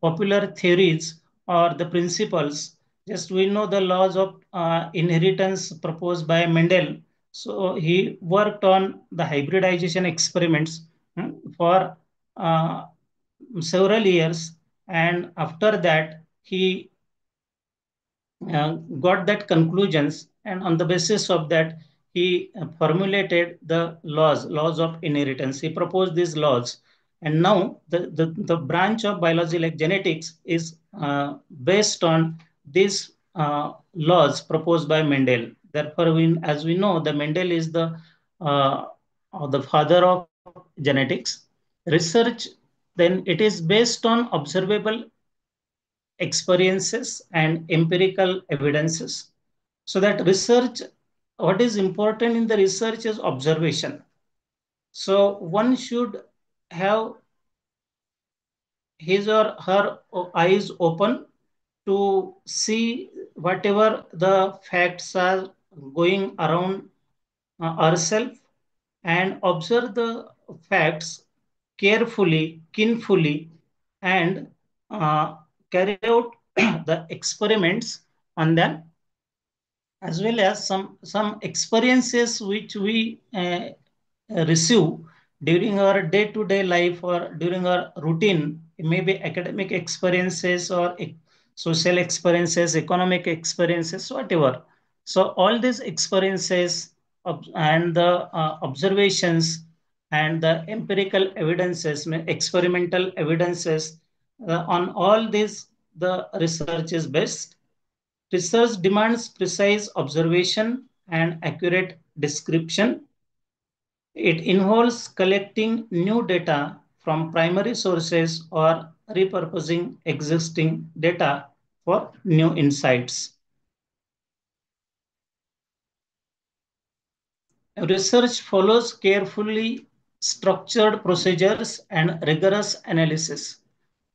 popular theories or the principles. Just we know the laws of inheritance proposed by Mendel. So he worked on the hybridization experiments for several years, and after that he got that conclusions, and on the basis of that he formulated the laws of inheritance. He proposed these laws, and now the branch of biology like genetics is based on these laws proposed by Mendel. Therefore, as we know, the Mendel is the father of genetics research. Then it is based on observable experiences and empirical evidences. So that research, what is important in the research is observation. So one should have his or her eyes open to see whatever the facts are going around ourselves, and observe the facts carefully, keenly, and carry out the experiments on them, as well as some experiences which we receive during our day-to-day life or during our routine. It may be academic experiences or social experiences, economic experiences, whatever. So all these experiences and the observations and the empirical evidences, experimental evidences, on all this, the research is based. Research demands precise observation and accurate description. It involves collecting new data from primary sources or repurposing existing data for new insights. Research follows carefully structured procedures and rigorous analysis.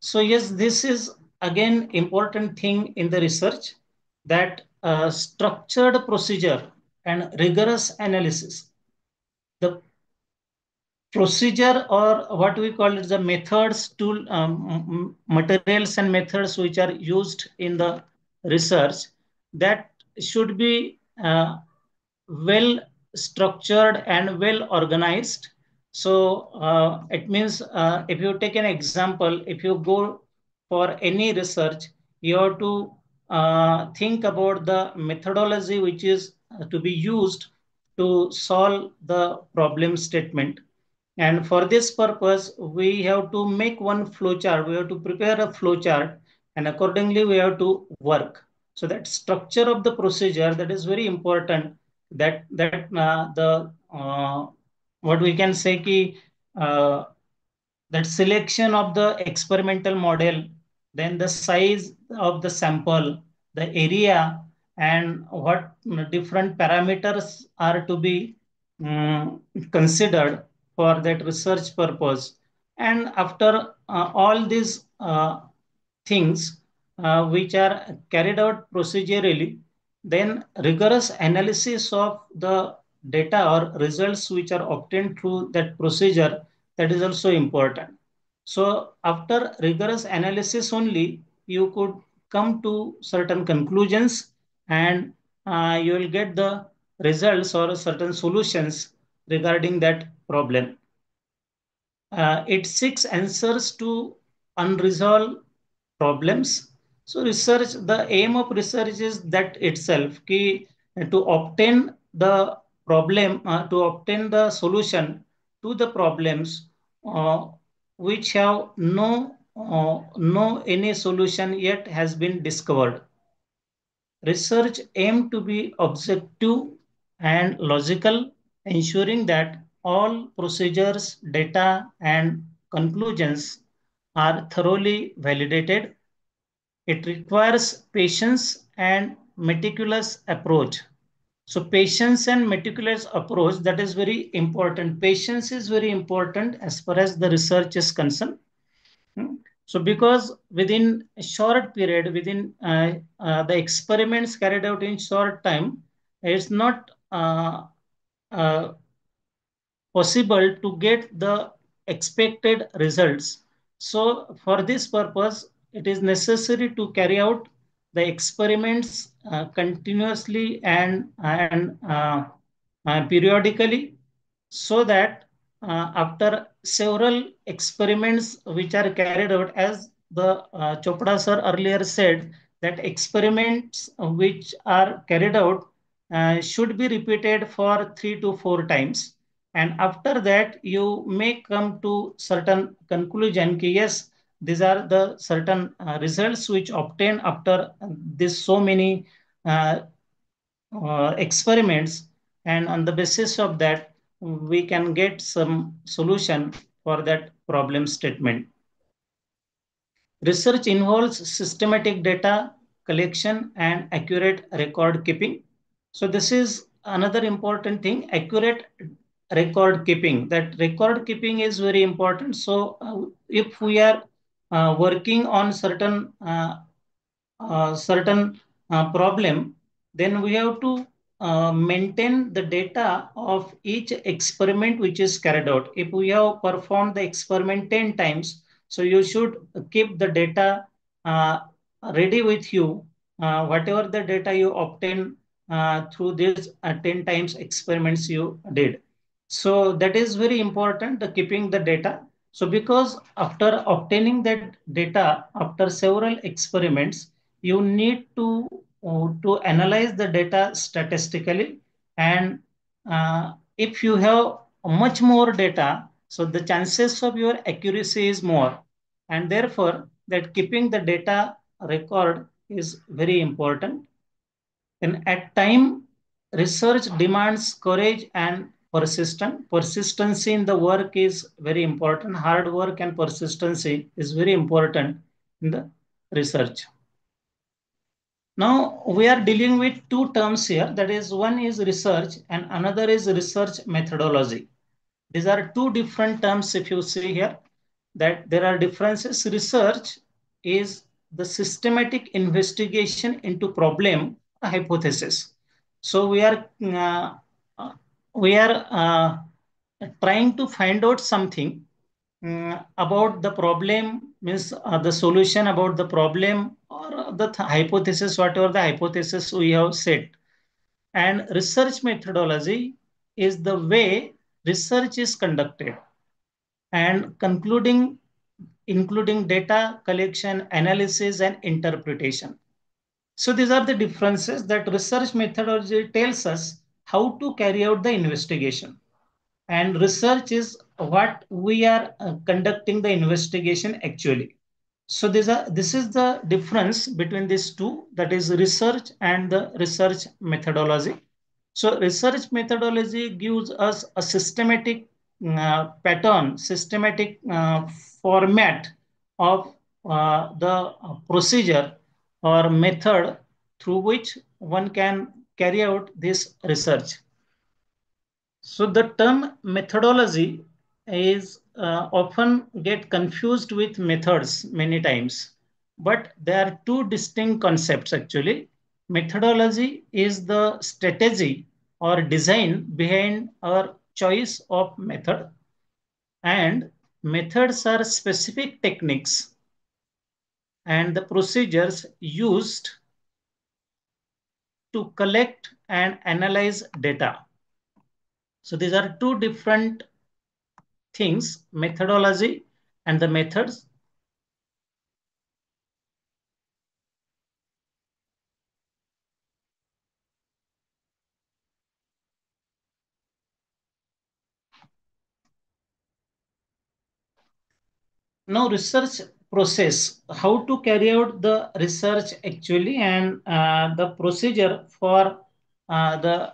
So yes, this is again important thing in the research, that structured procedure and rigorous analysis. The procedure, or what we call it, the methods, materials and methods which are used in the research, that should be well structured and well organized. So it means if you take an example, if you go for any research, you have to think about the methodology which is to be used to solve the problem statement. And for this purpose, we have to make one flowchart. We have to prepare a flowchart, and accordingly we have to work. So that structure of the procedure, that is very important. That the what we can say ki that selection of the experimental model, then the size of the sample, the area, and what different parameters are to be considered for that research purpose. And after all these things which are carried out procedurally, then rigorous analysis of the data or results which are obtained through that procedure, that is also important. So after rigorous analysis only, you could come to certain conclusions, and you will get the results or certain solutions regarding that problem. It seeks answers to unresolved problems. So research, the aim of research is that itself, to obtain the problem, to obtain the solution to the problems which have no any solution yet has been discovered. Research aim to be objective and logical, ensuring that all procedures, data, and conclusions are thoroughly validated. It requires patience and meticulous approach. So patience and meticulous approach, that is very important. Patience is very important as far as the research is concerned. So because within a short period, within the experiments carried out in short time, it's not uh, possible to get the expected results. So for this purpose, it is necessary to carry out the experiments continuously and periodically, so that after several experiments which are carried out, as the Chopra sir earlier said, that experiments which are carried out should be repeated for 3 to 4 times, and after that you may come to certain conclusion ki yes, these are the certain results which obtained after this so many uh, experiments, and on the basis of that we can get some solution for that problem statement. Research involves systematic data collection and accurate record keeping. So this is another important thing, accurate record keeping. That record keeping is very important. So if we are working on certain problem, then we have to maintain the data of each experiment which is carried out. If we have performed the experiment 10 times, so you should keep the data uh, ready with you, whatever the data you obtain through these 10 times experiments you did. So that is very important, the keeping the data. So because after obtaining that data, after several experiments, you need to analyze the data statistically, and if you have much more data, so the chances of your accuracy is more, and therefore that keeping the data record is very important. And at time, research demands courage and persistency in the work is very important. Hard work and persistency is very important in the research. Now we are dealing with two terms here. That is, one is research and another is research methodology. These are two different terms. If you see here, that there are differences. Research is the systematic investigation into problem hypothesis. So uh, we are trying to find out something about the problem, means the solution about the problem, or the hypothesis, whatever the hypothesis we have set. And research methodology is the way research is conducted, and including data collection, analysis, and interpretation. So these are the differences, that research methodology tells us how to carry out the investigation, and research is what we are conducting the investigation actually. So this is the difference between these two, that is research and the research methodology. So research methodology gives us a systematic pattern, systematic format of the procedure or method through which one can carry out this research. So the term methodology is often get confused with methods many times, but there are two distinct concepts actually. Methodology is the strategy or design behind our choice of method, and methods are specific techniques and the procedures used to collect and analyze data. So these are two different things, methodology and the methods. now research process, how to carry out the research actually, and the procedure for the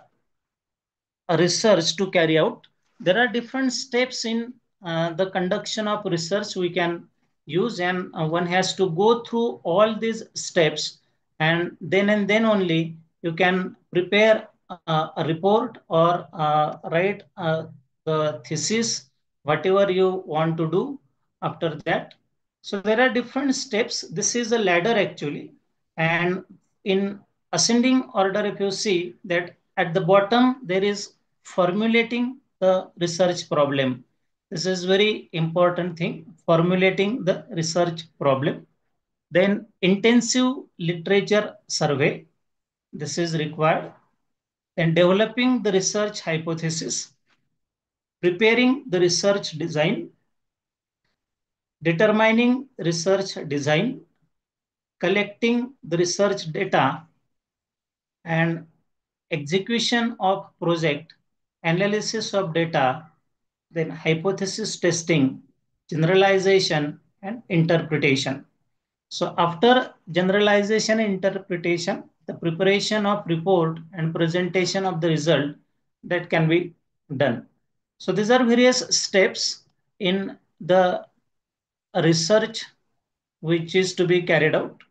research to carry out. There are different steps in the conduction of research we can use, and one has to go through all these steps, and then only you can prepare a report or write the thesis, whatever you want to do after that. So there are different steps. This is a ladder actually, and in ascending order, if you see that at the bottom there is formulating the research problem. This is very important thing, formulating the research problem. Then intensive literature survey, this is required. Then developing the research hypothesis, preparing the research design, determining research design, collecting the research data, and execution of project, analysis of data, then hypothesis testing, generalization, and interpretation. So after generalization and interpretation, the preparation of report and presentation of the result that can be done. So these are various steps in the research which is to be carried out.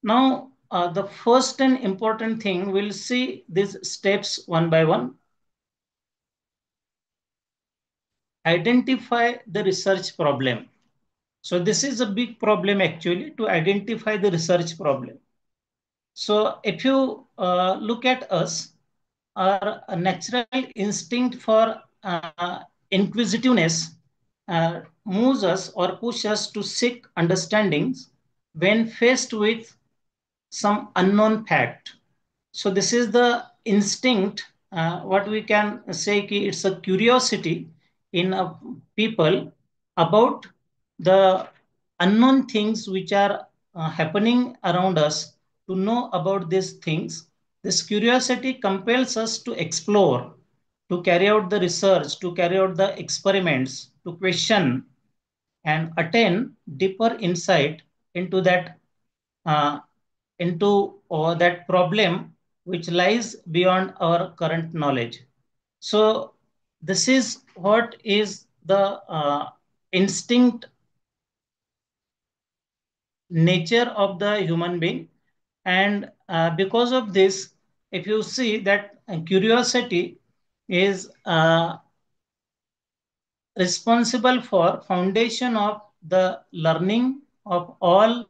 Now, the first and important thing, we'll see these steps one by one. Identify the research problem. So this is a big problem actually, to identify the research problem. So if you look at us, our natural instinct for inquisitiveness moves us or pushes us to seek understandings when faced with some unknown fact. So this is the instinct, what we can say, it's a curiosity in people about the unknown things which are happening around us. To know about these things, this curiosity compels us to explore, to carry out the research, to carry out the experiments, to question and attain deeper insight into that that problem which lies beyond our current knowledge. So this is what is the instinct nature of the human being. And because of this, if you see that curiosity is responsible for foundation of the learning of all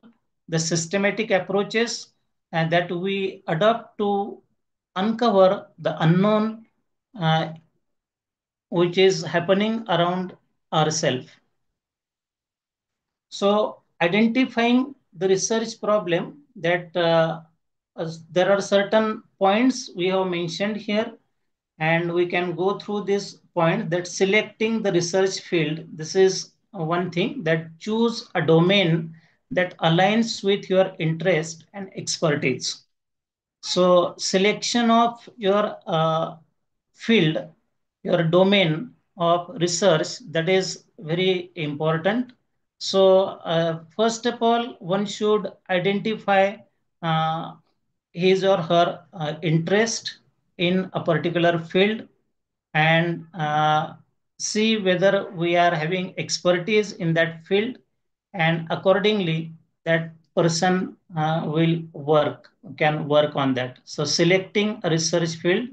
the systematic approaches and that we adopt to uncover the unknown which is happening around ourselves. So identifying the research problem, that there are certain points we have mentioned here, and we can go through this point, that selecting the research field. This is one thing, that choose a domain that aligns with your interest and expertise. So selection of your field, your domain of research, that is very important. So first of all, one should identify his or her interest in a particular field, and see whether we are having expertise in that field, and accordingly that person can work on that. So selecting a research field,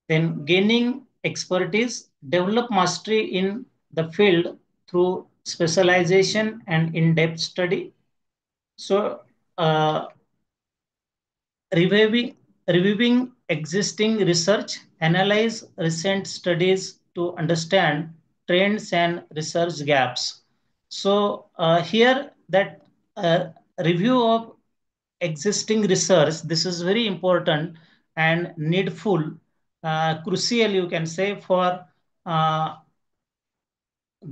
then gaining expertise, develop mastery in the field through specialization and in-depth study. So reviewing existing research, analyze recent studies to understand trends and research gaps. So here that review of existing research, this is very important and needful, crucial, you can say, for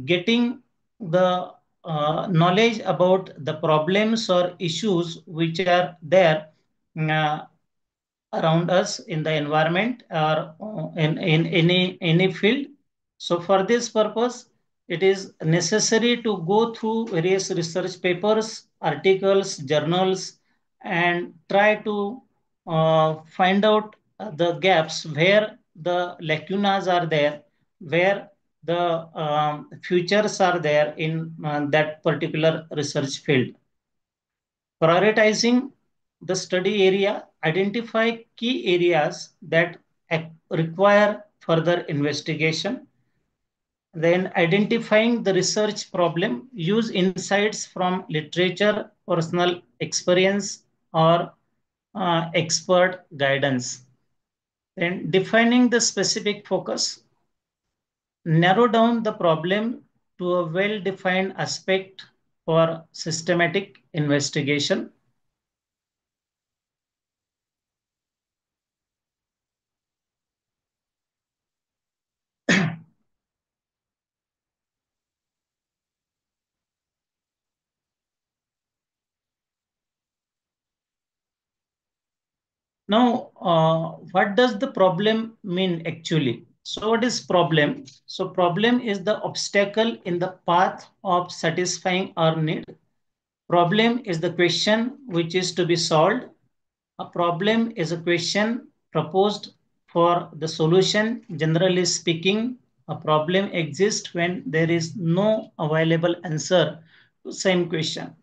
getting the knowledge about the problems or issues which are there around us in the environment or in any field. So for this purpose, it is necessary to go through various research papers, articles, journals, and try to find out the gaps where the lacunas are there, where the futures are there in that particular research field. Prioritizing the study area, identify key areas that require further investigation. Then identifying the research problem, use insights from literature, personal experience, or expert guidance. Then defining the specific focus, narrow down the problem to a well-defined aspect for systematic investigation. Now, what does the problem mean actually? So what is problem? So problem is the obstacle in the path of satisfying our need. Problem is the question which is to be solved. A problem is a question proposed for the solution. Generally speaking, a problem exists when there is no available answer to same question.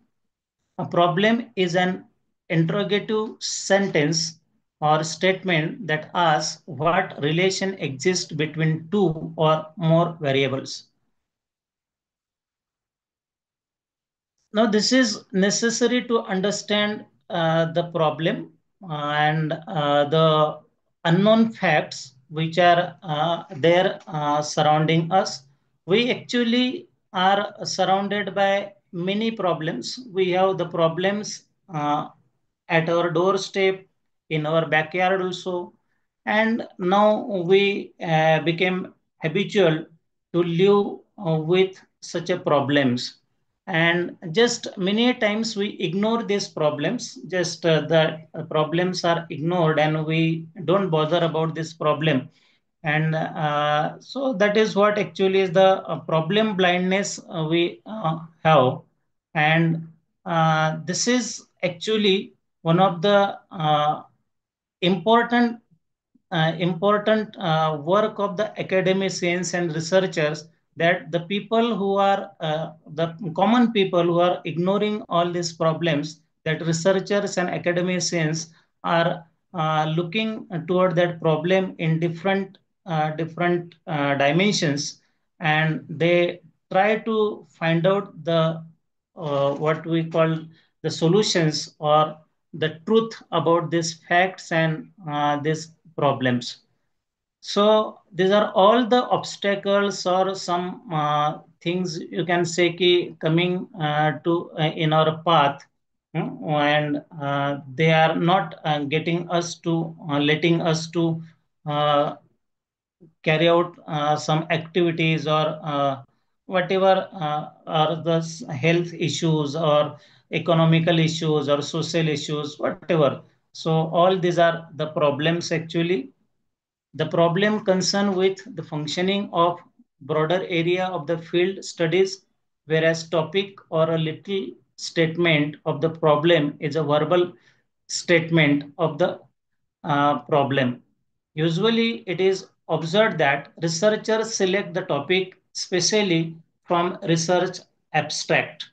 A problem is an interrogative sentence or statement that asks what relation exists between two or more variables. Now, this is necessary to understand the problem and the unknown facts which are there surrounding us. We actually are surrounded by many problems. We have the problems at our doorstep, in our backyard also. And now we became habitual to live with such a problems. And just many times we ignore these problems, just the problems are ignored and we don't bother about this problem. And so that is what actually is the problem blindness we have. And this is actually one of the important work of the academicians and researchers, that the people who are the common people who are ignoring all these problems, that researchers and academicians are looking toward that problem in different dimensions, and they try to find out the what we call the solutions or the truth about these facts and these problems. So these are all the obstacles or some things you can say coming to in our path, and they are not getting us to letting us to carry out some activities or whatever are the health issues or economical issues or social issues, whatever. So all these are the problems actually. The problem concern with the functioning of broader area of the field studies, whereas topic or a little statement of the problem is a verbal statement of the problem. Usually it is observed that researchers select the topic specially from research abstract,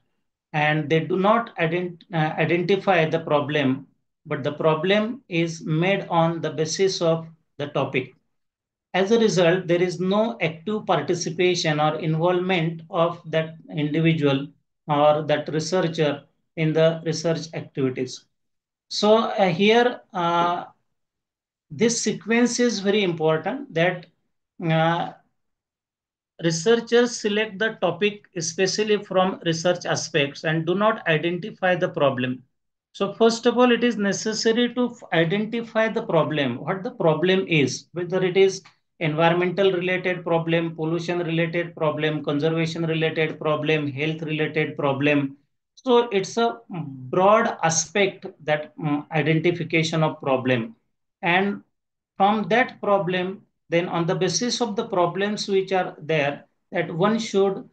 and they do not identify the problem, but the problem is made on the basis of the topic. As a result, there is no active participation or involvement of that individual or that researcher in the research activities. So here, this sequence is very important, that researchers select the topic especially from research aspects and do not identify the problem. So first of all, it is necessary to identify the problem, what the problem is, whether it is environmental related problem, pollution related problem, conservation related problem, health related problem. So it's a broad aspect, that identification of problem. And from that problem, then on the basis of the problems which are there, that one should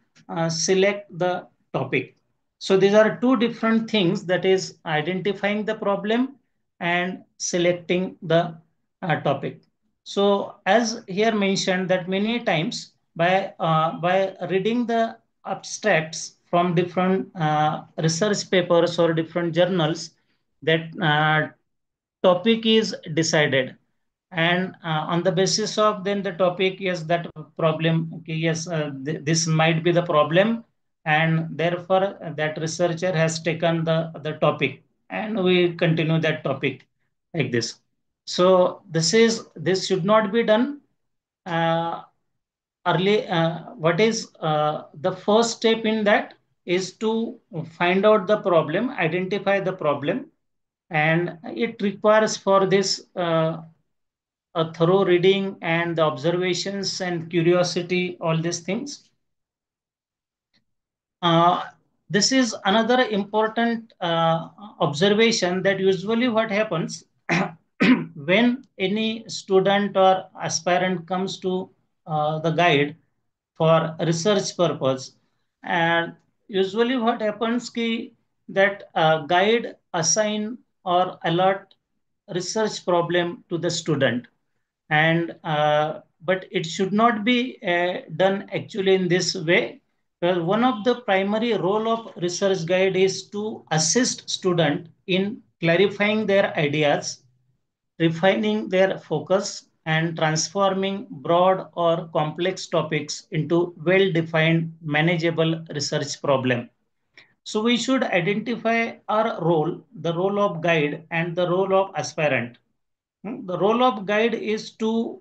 select the topic. So these are two different things, that is identifying the problem and selecting the topic. So as here mentioned that many times by reading the abstracts from different research papers or different journals, that topic is decided, and on the basis of then the topic, yes, that problem, okay, yes, this might be the problem, and therefore that researcher has taken the topic, and we continue that topic like this. So this should not be done uh, early. What is the first step in that is to find out the problem, identify the problem, and it requires for this a thorough reading and the observations and curiosity, all these things. Uh, this is another important observation, that usually what happens when any student or aspirant comes to the guide for research purpose, and usually what happens ki, that guide assign or allot research problem to the student, and but it should not be done actually in this way. Well, one of the primary role of research guide is to assist student in clarifying their ideas, refining their focus, and transforming broad or complex topics into well-defined, manageable research problem. So we should identify our role, the role of guide and the role of aspirant. The role of guide is to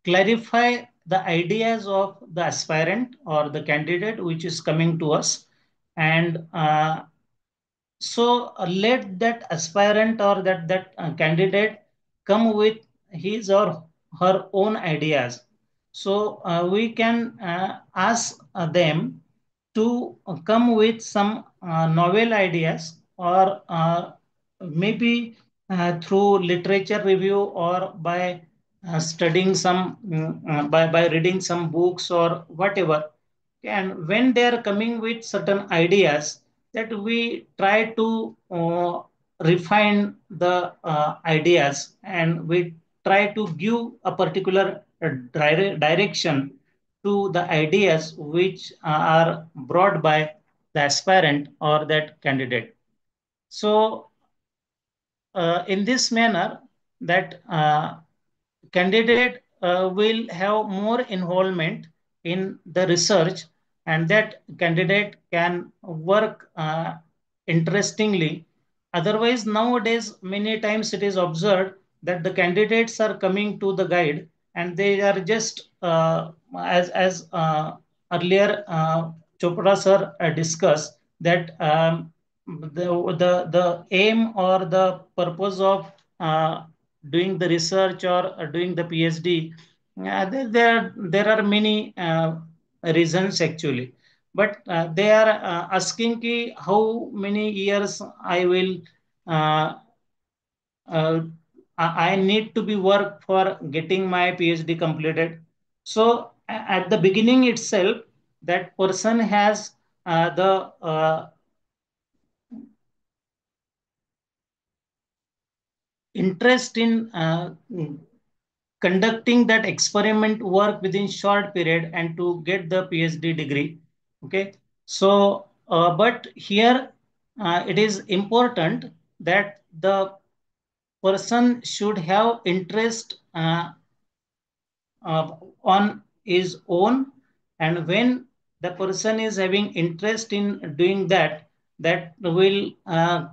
clarify the ideas of the aspirant or the candidate which is coming to us, and so let that aspirant or that candidate come with his or her own ideas. So we can ask them to come with some novel ideas, or maybe through literature review, or by studying some by reading some books or whatever. And when they are coming with certain ideas, that we try to refine the ideas, and we try to give a particular direction to the ideas which are brought by the aspirant or that candidate. So in this manner, that candidate will have more involvement in the research, and that candidate can work interestingly. Otherwise, nowadays, many times it is observed that the candidates are coming to the guide, and they are just, as earlier Chopra sir discussed, that the aim or the purpose of doing the research or doing the PhD, there are many reasons actually, but they are asking ki how many years I will uh, uh, I need to be work for getting my PhD completed. So at the beginning itself, that person has the interest in conducting that experiment work within short period and to get the PhD degree. Okay, so but here it is important that the person should have interest on his own, and when the person is having interest in doing that, that will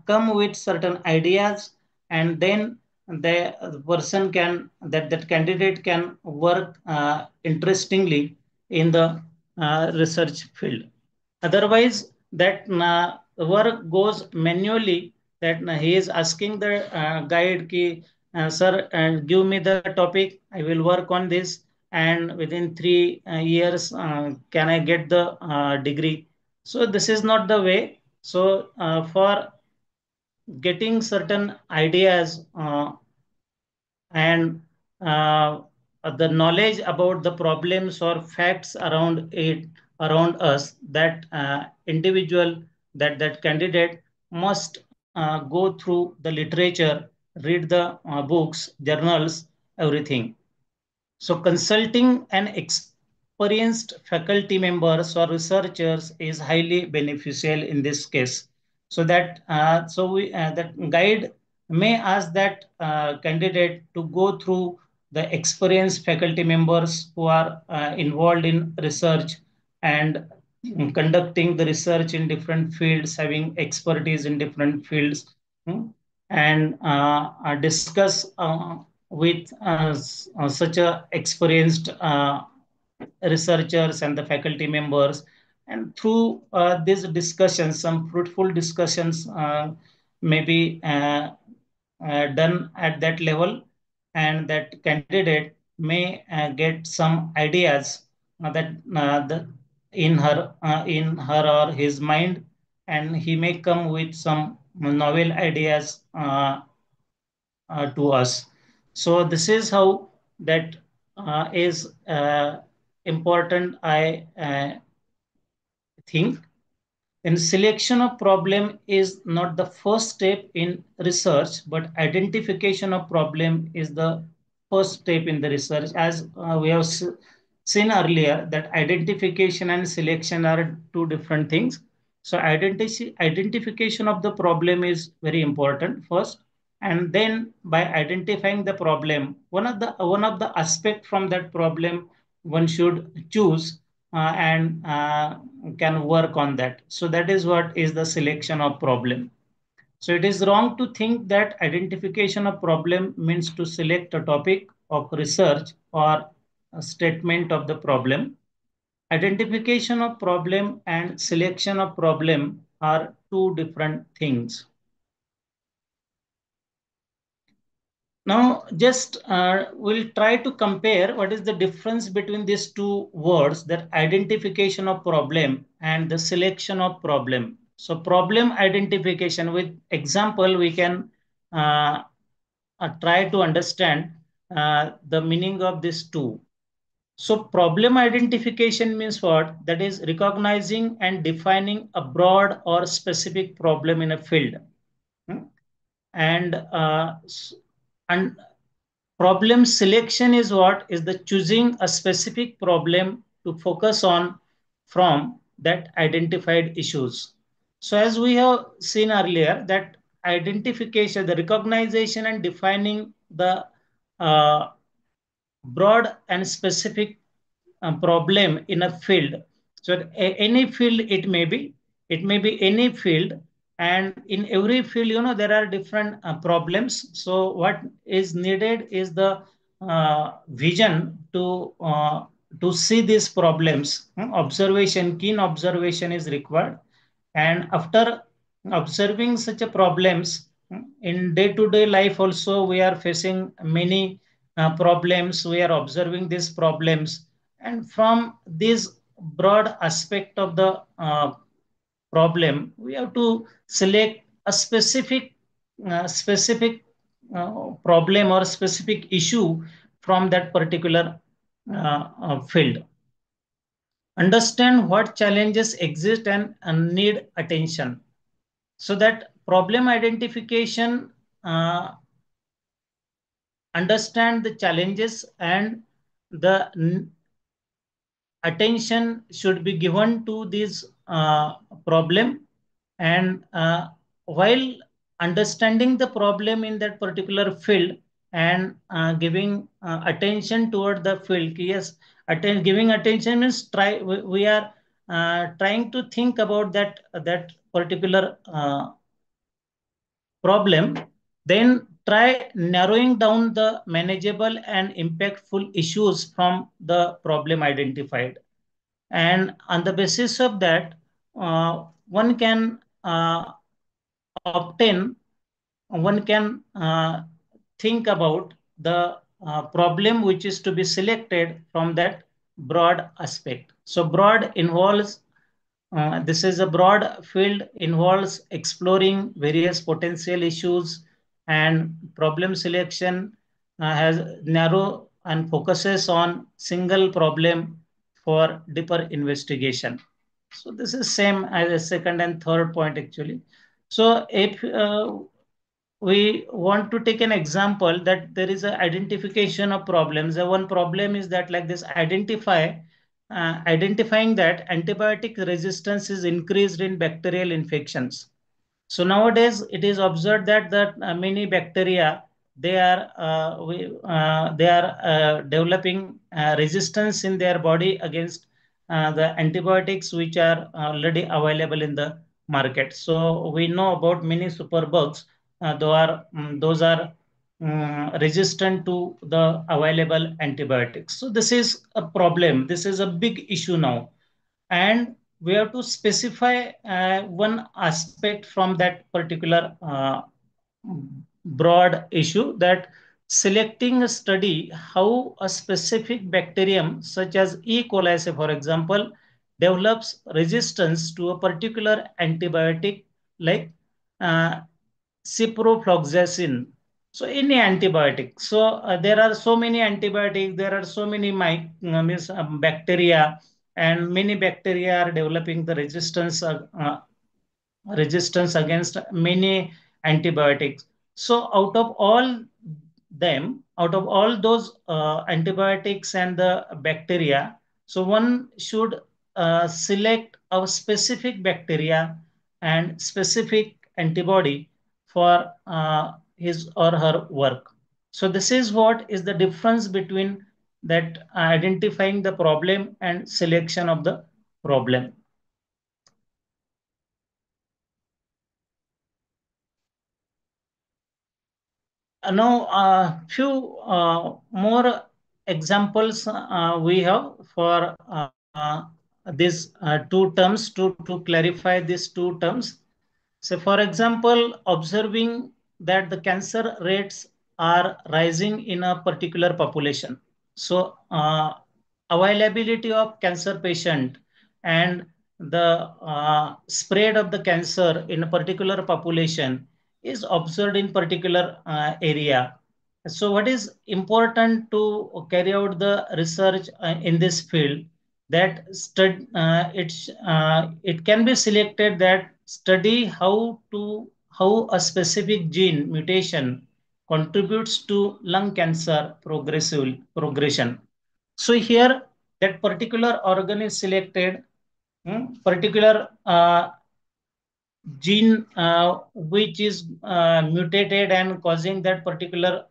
come with certain ideas, and then the person can, that candidate can work interestingly in the research field. Otherwise, that work goes manually, that he is asking the guide ki, sir, give me the topic, I will work on this, and within 3 years, can I get the degree? So this is not the way. So for getting certain ideas and the knowledge about the problems or facts around it, around us, that individual, that candidate must go through the literature, read the books, journals, everything. So consulting an experienced faculty members or researchers is highly beneficial in this case. So that that guide may ask that candidate to go through the experienced faculty members who are involved in research and conducting the research in different fields, having expertise in different fields, and discuss with such a experienced researchers and the faculty members, and through these discussions, some fruitful discussions may be done at that level, and that candidate may get some ideas in her or his mind, and he may come with some novel ideas to us. So this is how that is important, I think. And selection of problem is not the first step in research, but identification of problem is the first step in the research. As we have seen earlier, that identification and selection are two different things. So identification of the problem is very important first, and then by identifying the problem, one of the aspect from that problem one should choose and can work on that. So that is what is the selection of problem. So it is wrong to think that identification of problem means to select a topic of research or a statement of the problem. Identification of problem and selection of problem are two different things. Now, just we'll try to compare what is the difference between these two words, that identification of problem and the selection of problem. So problem identification, with example, we can try to understand the meaning of these two. So problem identification means what? That is recognizing and defining a broad or specific problem in a field. And problem selection is what? Is the choosing a specific problem to focus on from that identified issues. So as we have seen earlier, that identification, the recognition and defining the broad and specific problem in a field. So any field it may be any field, and in every field, you know, there are different problems. So what is needed is the vision to see these problems. Observation, keen observation is required, and after observing such a problems in day-to-day life also, we are facing many problems. We are observing these problems, and from this broad aspect of the problem, we have to select a specific problem or specific issue from that particular field. Understand what challenges exist and need attention. So that problem identification, understand the challenges, and the attention should be given to this problem. And while understanding the problem in that particular field and giving attention toward the field, yes, giving attention means we are trying to think about that particular problem, then try narrowing down the manageable and impactful issues from the problem identified. And on the basis of that, one can think about the problem which is to be selected from that broad aspect. So broad involves, this is a broad field, involves exploring various potential issues, and problem selection has narrow and focuses on single problem for deeper investigation. So this is same as a second and third point actually. So if we want to take an example that there is an identification of problems. The one problem is that like this identifying that antibiotic resistance is increased in bacterial infections. So nowadays it is observed that many bacteria they are developing resistance in their body against the antibiotics which are already available in the market. So we know about many superbugs. Those are resistant to the available antibiotics. So this is a problem. This is a big issue now, and we have to specify one aspect from that particular broad issue, that selecting a study how a specific bacterium such as E. coli, say for example, develops resistance to a particular antibiotic like uh, ciprofloxacin. So any antibiotic. So there are so many antibiotics, there are so many bacteria, and many bacteria are developing the resistance against many antibiotics. So out of all those antibiotics and the bacteria, so one should select a specific bacteria and specific antibody for his or her work. So this is what is the difference between that identifying the problem and selection of the problem. Now, few more examples we have for these two terms to clarify these two terms. So, for example, observing that the cancer rates are rising in a particular population. So, availability of cancer patient and the spread of the cancer in a particular population is observed in particular area. So what is important to carry out the research in this field, that it can be selected that study how a specific gene mutation contributes to lung cancer progression. So here that particular organ is selected, particular gene which is mutated and causing that particular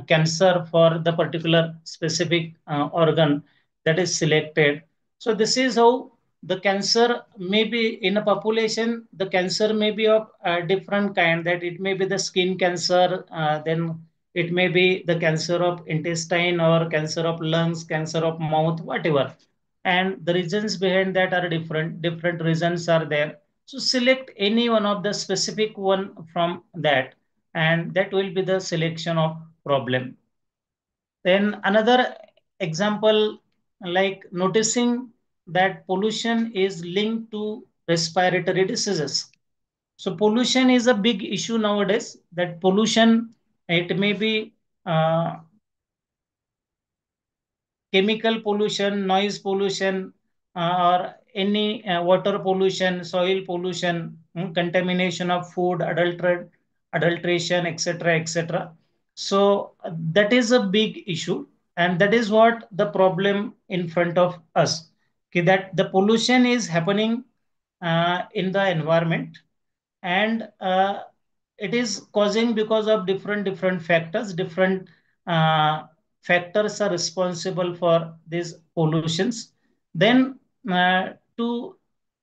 cancer for the particular specific organ that is selected. So this is how the cancer may be in a population. The cancer may be of a different kind, that it may be the skin cancer, then it may be the cancer of intestine or cancer of lungs, cancer of mouth, whatever. And the reasons behind that are different reasons are there. So select any one of the specific one from that, and that will be the selection of problem. Then another example, like noticing that pollution is linked to respiratory diseases. So pollution is a big issue nowadays. That pollution, it may be chemical pollution, noise pollution, or any water pollution, soil pollution, contamination of food, adulteration, etc., etc. So that is a big issue, and that is what the problem in front of us. Okay, that the pollution is happening in the environment, and it is causing because of different factors. Different factors are responsible for these pollutions. Then to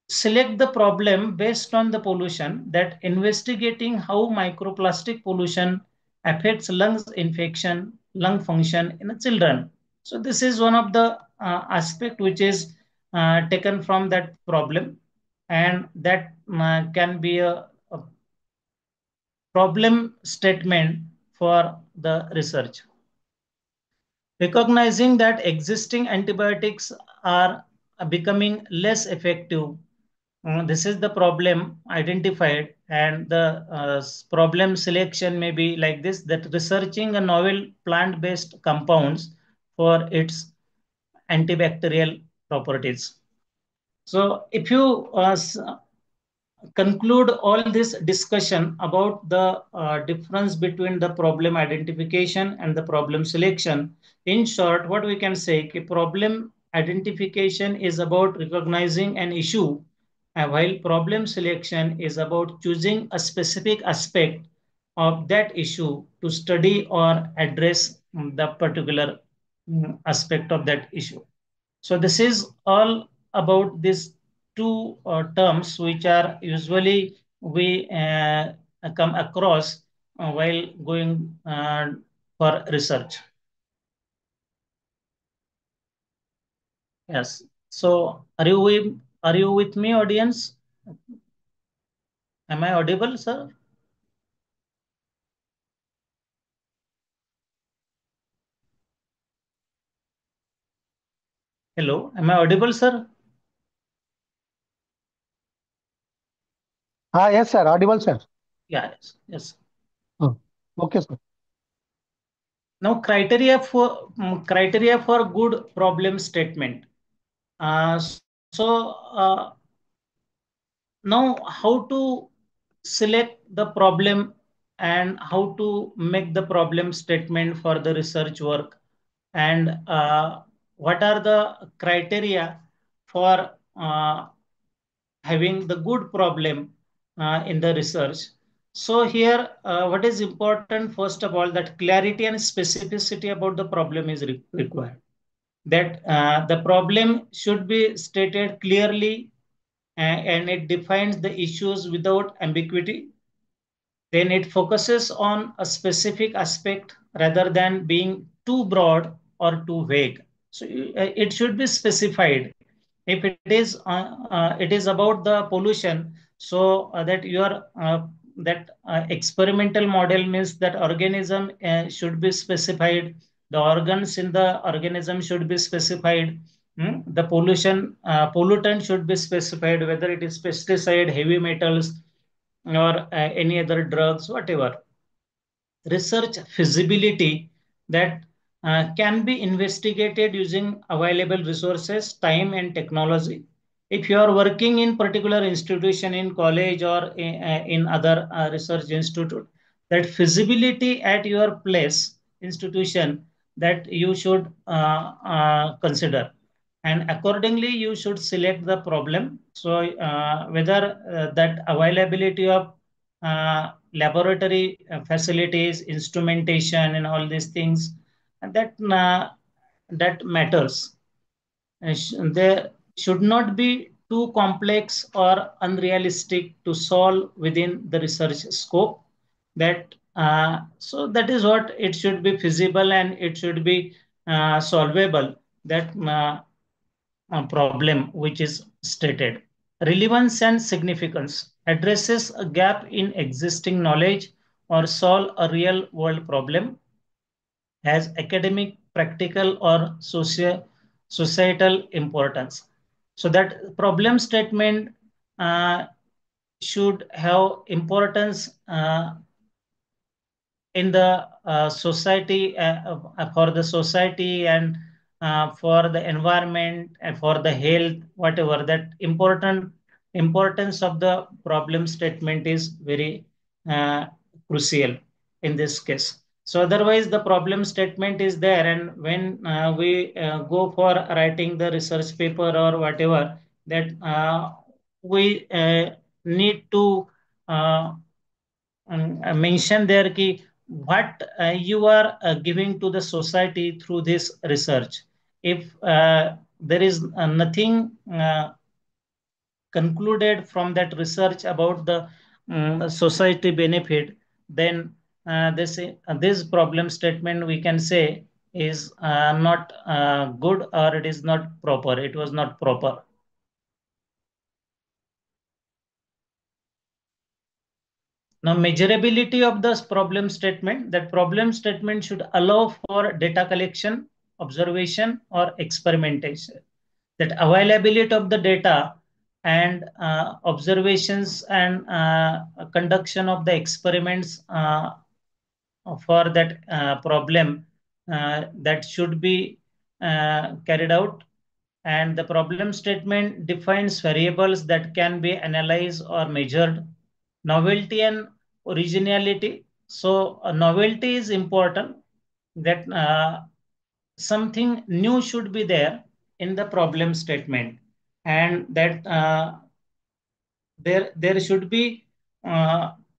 select the problem based on the pollution, that investigating how microplastic pollution affects lungs infection, lung function in children. So this is one of the aspect which is taken from that problem, and that can be a problem statement for the research. Recognizing that existing antibiotics are becoming less effective. This is the problem identified, and the problem selection may be like this, that researching a novel plant-based compounds for its antibacterial properties. So if you conclude all this discussion about the difference between the problem identification and the problem selection, in short, what we can say, problem identification is about recognizing an issue, while problem selection is about choosing a specific aspect of that issue to study or address the particular aspect of that issue. So this is all about these two terms which are usually we come across while going for research. Yes. So are you with me, audience? Am I audible, sir? Hello, am I audible, sir?
Yes, sir. Audible, sir.
Yeah, yes.
Okay, sir.
Now, criteria for good problem statement. Now how to select the problem and how to make the problem statement for the research work, and what are the criteria for having the good problem in the research. So here, what is important, first of all, that clarity and specificity about the problem is required. That the problem should be stated clearly and it defines the issues without ambiguity. Then it focuses on a specific aspect rather than being too broad or too vague. So it should be specified. If it is about the pollution, so that your experimental model means that organism should be specified. The organs in the organism should be specified. The pollutant should be specified, whether it is pesticide, heavy metals, or any other drugs, whatever. Research feasibility, that can be investigated using available resources, time, and technology. If you are working in particular institution, in college or in other research institute, that feasibility at your place, institution, that you should consider. And accordingly, you should select the problem. So whether that availability of laboratory facilities, instrumentation, and all these things, and that matters. They should not be too complex or unrealistic to solve within the research scope. That so that is what it should be feasible and it should be solvable. That problem which is stated. Relevance and significance addresses a gap in existing knowledge or solve a real world problem, has academic, practical, or societal importance. So that problem statement should have importance in the society, for the society, and for the environment, and for the health, whatever. That importance of the problem statement is very crucial in this case. So otherwise the problem statement is there, and when we go for writing the research paper or whatever, that we need to mention there ki what you are giving to the society through this research. If there is nothing concluded from that research about the society benefit, then this problem statement, we can say, is not good, or it is not proper. It was not proper. Now, measurability of this problem statement, that problem statement should allow for data collection, observation, or experimentation. That availability of the data and observations and conduction of the experiments for that problem that should be carried out. and the problem statement defines variables that can be analyzed or measured. Novelty and originality. So novelty is important, that something new should be there in the problem statement, and that there should be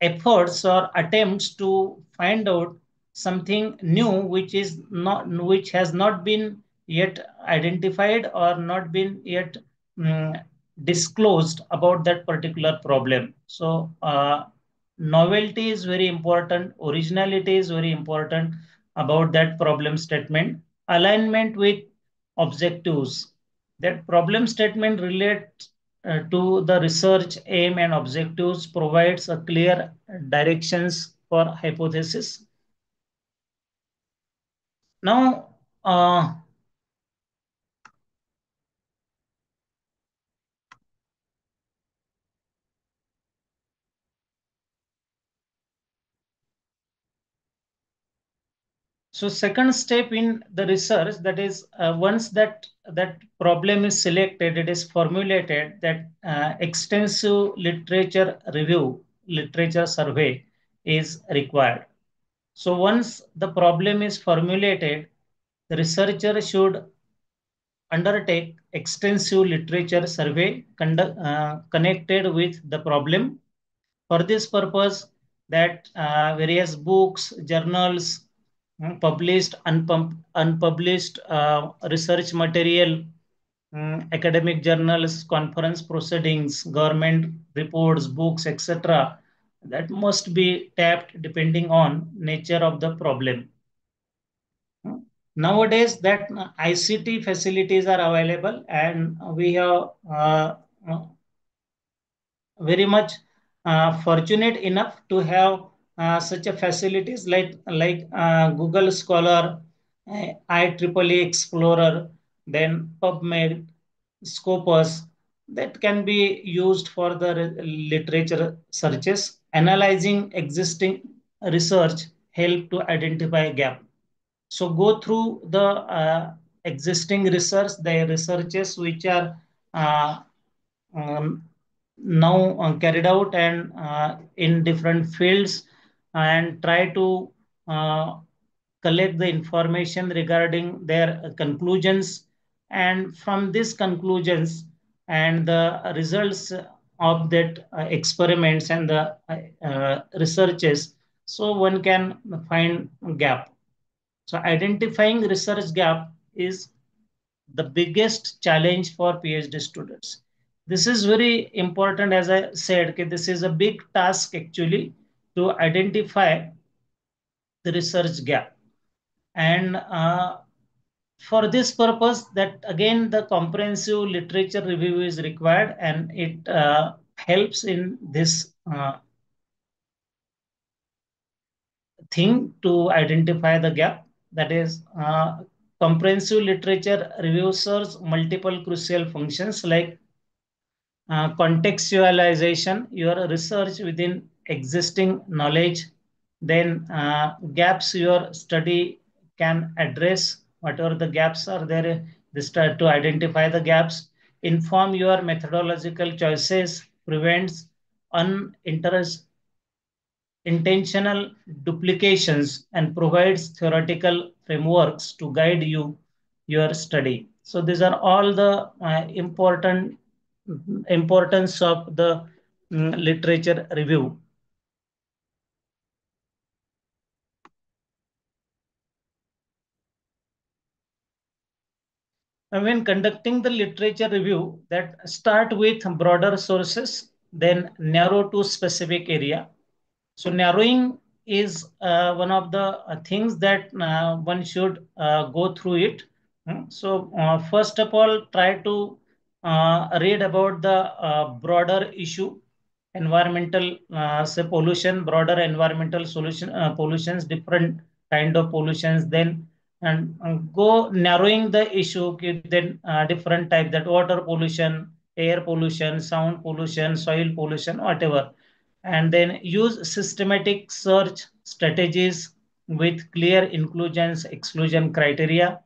efforts or attempts to find out something new which has not been yet identified or not been yet um, disclosed about that particular problem. So novelty is very important, originality is very important about that problem statement. Alignment with objectives, that problem statement relates to the research aim and objectives, provides a clear directions for hypothesis. Now, so second step in the research, that is once that problem is selected, it is formulated, that extensive literature review, literature survey is required. So once the problem is formulated, the researcher should undertake extensive literature survey connected with the problem. For this purpose, that various books, journals, published, unpublished research material, academic journals, conference proceedings, government reports, books, etc., that must be tapped depending on nature of the problem. Nowadays, that ICT facilities are available, and we have very much fortunate enough to have such a facilities like Google Scholar, IEEE Explorer, then PubMed, Scopus, that can be used for the literature searches. Analyzing existing research help to identify a gap. So go through the existing research, the researches which are um, now carried out and in different fields, and try to collect the information regarding their conclusions, and from these conclusions and the results of that experiments and the researches, so one can find gap. So identifying research gap is the biggest challenge for PhD students. This is very important, as I said, okay, this is a big task actually to identify the research gap. And for this purpose, that again, the comprehensive literature review is required, and it helps in this thing to identify the gap. That is, comprehensive literature review serves multiple crucial functions like contextualization, your research within existing knowledge, then gaps your study can address, whatever the gaps are there, this start to identify the gaps, inform your methodological choices, prevents intentional duplications, and provides theoretical frameworks to guide your study. So these are all the importance of the literature review. And when conducting the literature review, that start with broader sources, then narrow to specific area. So narrowing is one of the things that one should go through it. So first of all, try to read about the broader issue, environmental say pollution, broader environmental pollutions, different kind of pollutions. Then and go narrowing the issue. Okay, then different type, that water pollution, air pollution, sound pollution, soil pollution, whatever. And then use systematic search strategies with clear inclusions exclusion criteria.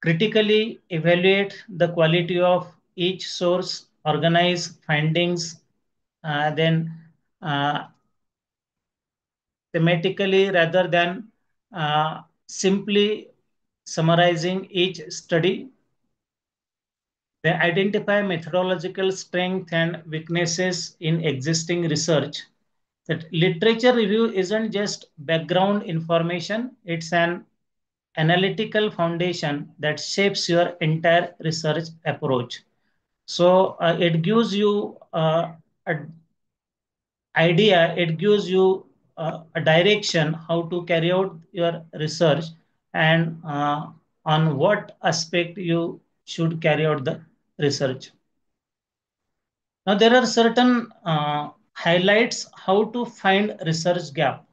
critically evaluate the quality of each source, organize findings, then thematically rather than simply summarizing each study. They identify methodological strength and weaknesses in existing research. That literature review isn't just background information, it's an analytical foundation that shapes your entire research approach. So it gives you an idea, it gives you a direction how to carry out your research and on what aspect you should carry out the research. Now there are certain highlights how to find research gap.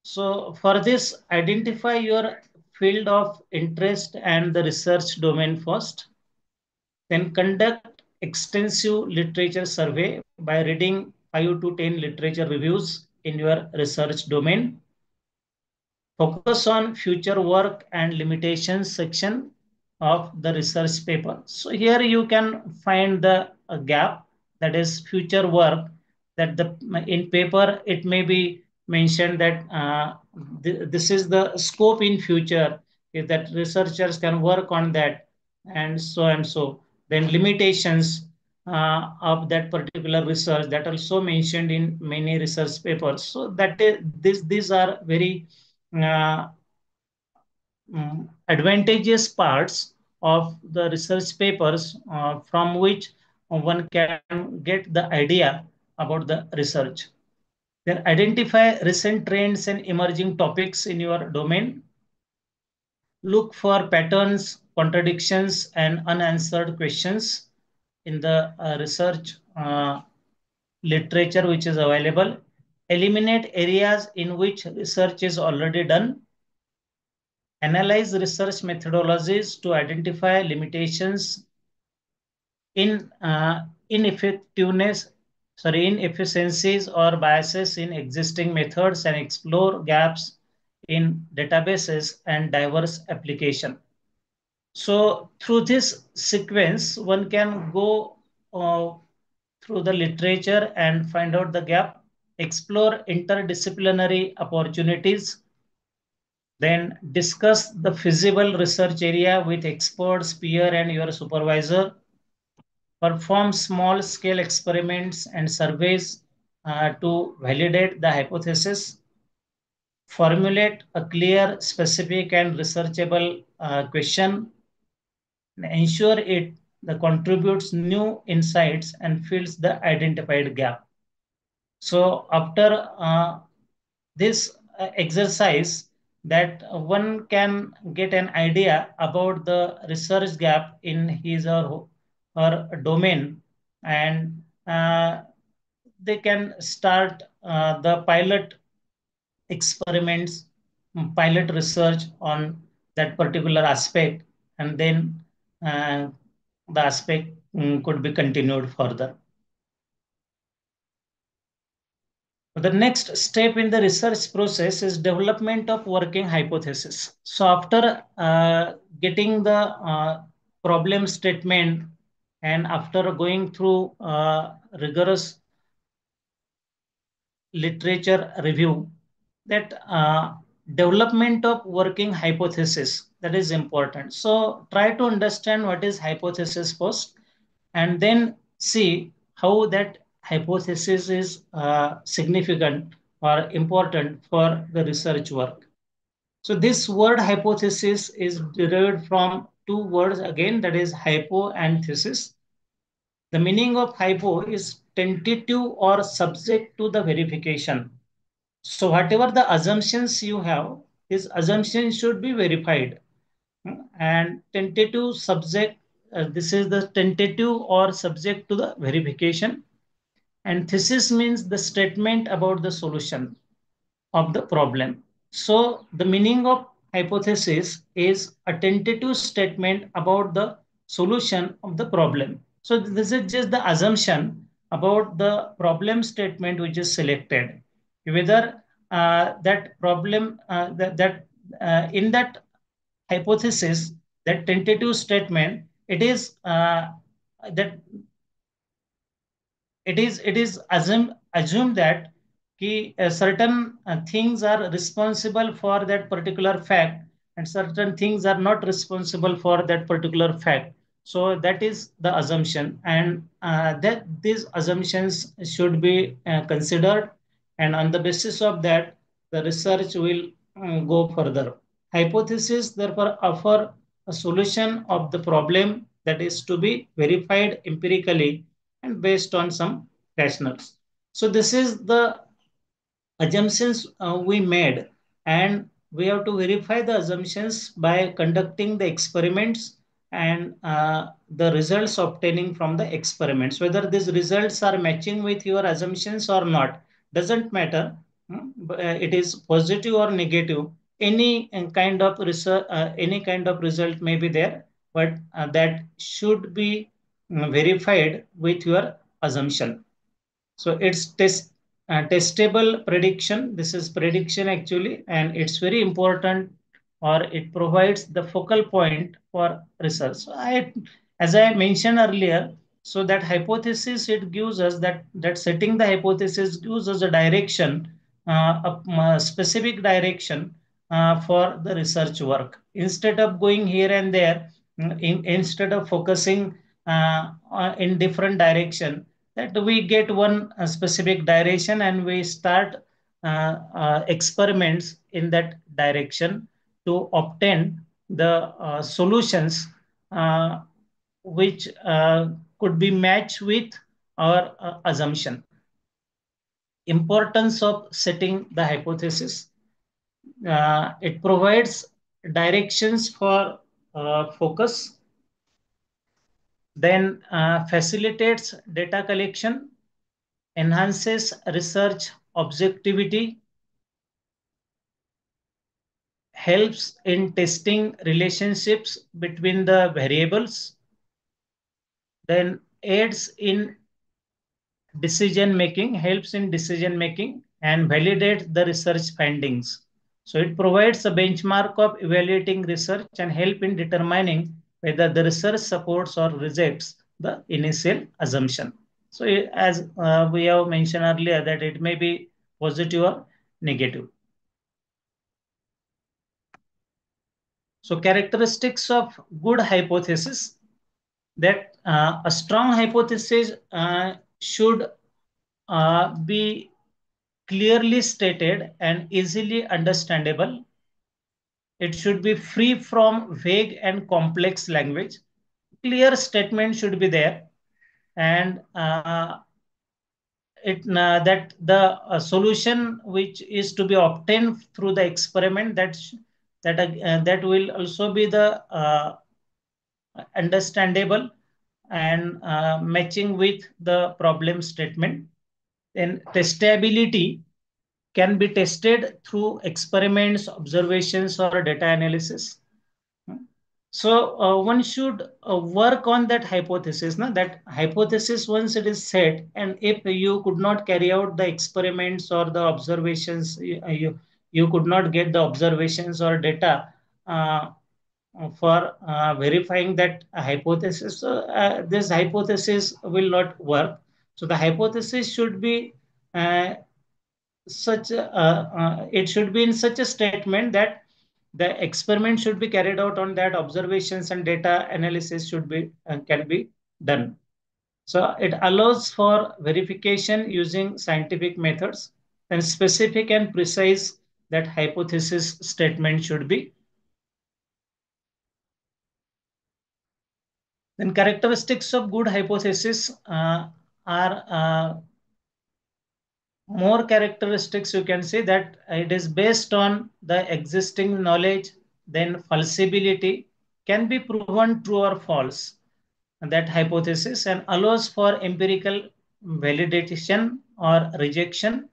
So for this, identify your field of interest and the research domain first. Then conduct extensive literature survey by reading 5 to 10 literature reviews in your research domain. Focus on future work and limitations section of the research paper. So here you can find the gap, that is future work, that the in paper it may be mentioned that this is the scope in future, if that researchers can work on that and so and so. Then limitations of that particular research that also mentioned in many research papers. So that is, these are very uh, advantageous parts of the research papers from which one can get the idea about the research. Then identify recent trends and emerging topics in your domain. Look for patterns, contradictions, and unanswered questions in the research literature which is available. Eliminate areas in which research is already done. Analyze research methodologies to identify limitations in inefficiencies or biases in existing methods and explore gaps in databases and diverse application. So through this sequence, one can go through the literature and find out the gap, explore interdisciplinary opportunities, then discuss the feasible research area with experts, peer, and your supervisor. Perform small scale experiments and surveys to validate the hypothesis. Formulate a clear, specific, and researchable question. Ensure it contributes new insights and fills the identified gap. So after this exercise, that one can get an idea about the research gap in his or her domain, and they can start the pilot experiments, pilot research on that particular aspect, and then the aspect could be continued further. The next step in the research process is development of working hypothesis. So after getting the problem statement and after going through rigorous literature review, that development of working hypothesis, that is important. So try to understand what is hypothesis first, and then see how that hypothesis is significant or important for the research work. So this word hypothesis is derived from two words again, that is hypo and thesis. The meaning of hypo is tentative or subject to the verification. So whatever the assumptions you have, these assumptions should be verified. And tentative subject, this is the tentative or subject to the verification. And thesis means the statement about the solution of the problem. So the meaning of hypothesis is a tentative statement about the solution of the problem. So this is just the assumption about the problem statement which is selected. Whether that problem in that hypothesis, that tentative statement, it is that it is assumed that certain things are responsible for that particular fact and certain things are not responsible for that particular fact. So that is the assumption, and that these assumptions should be considered, and on the basis of that the research will go further. Hypotheses therefore offer a solution of the problem that is to be verified empirically and based on some rationals. So this is the assumptions we made, and we have to verify the assumptions by conducting the experiments and the results obtaining from the experiments. Whether these results are matching with your assumptions or not doesn't matter. It is positive or negative. Any kind of research, any kind of result may be there, but that should be verified with your assumption. So it's testable prediction. This is prediction actually, and it's very important, or it provides the focal point for research. So as I mentioned earlier, so that hypothesis, it gives us that setting the hypothesis gives us a direction, a specific direction for the research work. Instead of going here and there, instead of focusing in different direction, that we get one specific direction and we start experiments in that direction to obtain the solutions which could be matched with our assumption. Importance of setting the hypothesis. It provides directions for focus, then facilitates data collection, enhances research objectivity, helps in testing relationships between the variables, then aids in decision making, helps in decision making, and validates the research findings. So it provides a benchmark of evaluating research and help in determining whether the research supports or rejects the initial assumption. So as we have mentioned earlier, that it may be positive or negative. So characteristics of good hypothesis, that a strong hypothesis should be clearly stated and easily understandable. It should be free from vague and complex language. Clear statement should be there, and that the solution which is to be obtained through the experiment, that will also be the understandable and matching with the problem statement. Then testability can be tested through experiments, observations, or data analysis. So one should work on that hypothesis. That hypothesis, once it is set, and if you could not carry out the experiments or the observations, you could not get the observations or data for verifying that hypothesis, this hypothesis will not work. So the hypothesis should be it should be in such a statement that the experiment should be carried out on that, observations and data analysis should be can be done. So it allows for verification using scientific methods, and specific and precise that hypothesis statement should be. Then characteristics of good hypothesis are more characteristics. You can say that it is based on the existing knowledge, then falsifiability can be proven true or false, that hypothesis, and allows for empirical validation or rejection.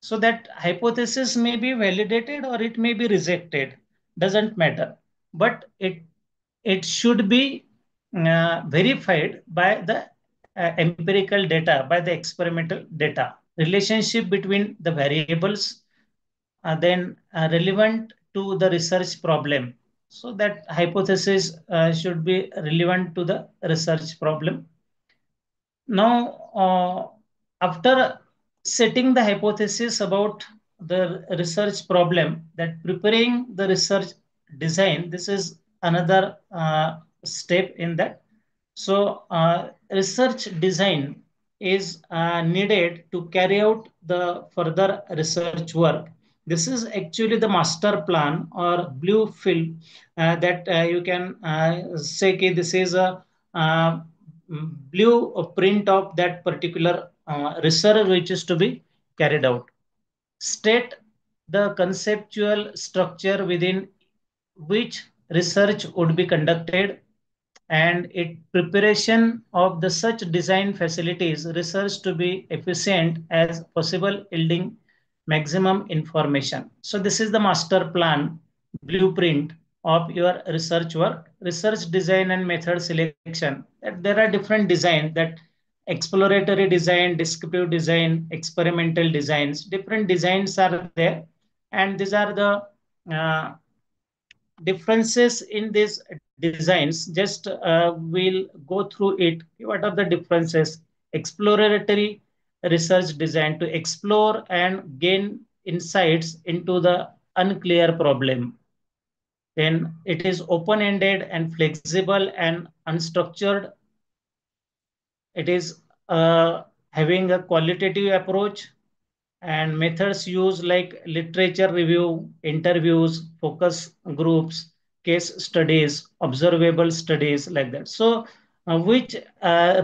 So that hypothesis may be validated or it may be rejected, doesn't matter, but it should be verified by the empirical data, by the experimental data. Relationship between the variables then relevant to the research problem. So that hypothesis should be relevant to the research problem. Now, after setting the hypothesis about the research problem, that preparing the research design, this is another step in that. So, research design is needed to carry out the further research work. This is actually the master plan or blue film that you can say okay, this is a blueprint of that particular research which is to be carried out. State the conceptual structure within which research would be conducted, and it preparation of the such design facilities research to be efficient as possible, yielding maximum information. So this is the master plan blueprint of your research work. Research design and method selection, that there are different design, that exploratory design, descriptive design, experimental designs, different designs are there, and these are the differences in these designs. Just we'll go through it. What are the differences? Exploratory research design to explore and gain insights into the unclear problem. Then it is open-ended and flexible and unstructured. It is having a qualitative approach, and methods used like literature review, interviews, focus groups, case studies, observable studies, like that. So, which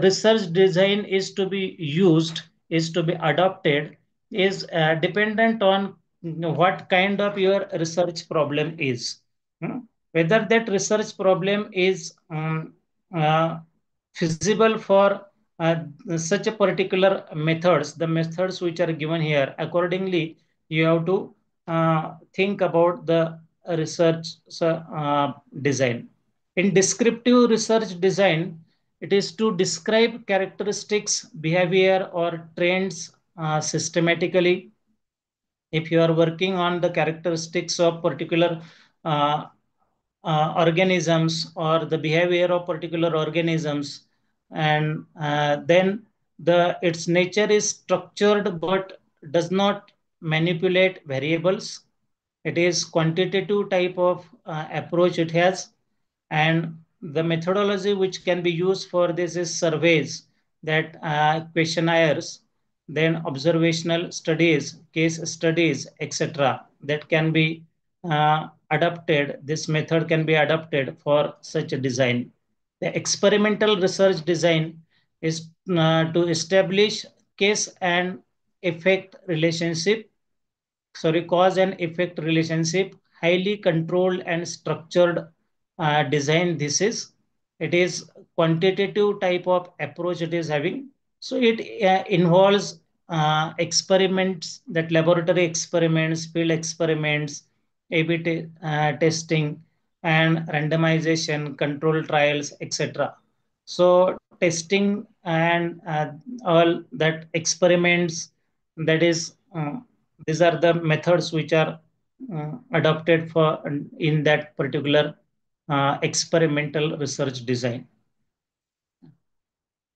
research design is to be used, is to be adopted, is dependent on what kind of your research problem is. Whether that research problem is feasible for such a particular methods, the methods which are given here, accordingly, you have to think about the research design. In descriptive research design, it is to describe characteristics, behavior, or trends systematically. If you are working on the characteristics of particular uh, organisms or the behavior of particular organisms, and then its nature is structured but does not manipulate variables. It is quantitative type of approach it has, and the methodology which can be used for this is surveys, that questionnaires, then observational studies, case studies, etc. That can be adapted. This method can be adapted for such a design. The experimental research design is to establish case and effect relationship, cause and effect relationship, highly controlled and structured design. It is quantitative type of approach it is having. So it involves experiments, that laboratory experiments, field experiments, A/B testing, and randomization, control trials, etc. So testing and all that experiments, that is these are the methods which are adopted for in that particular experimental research design.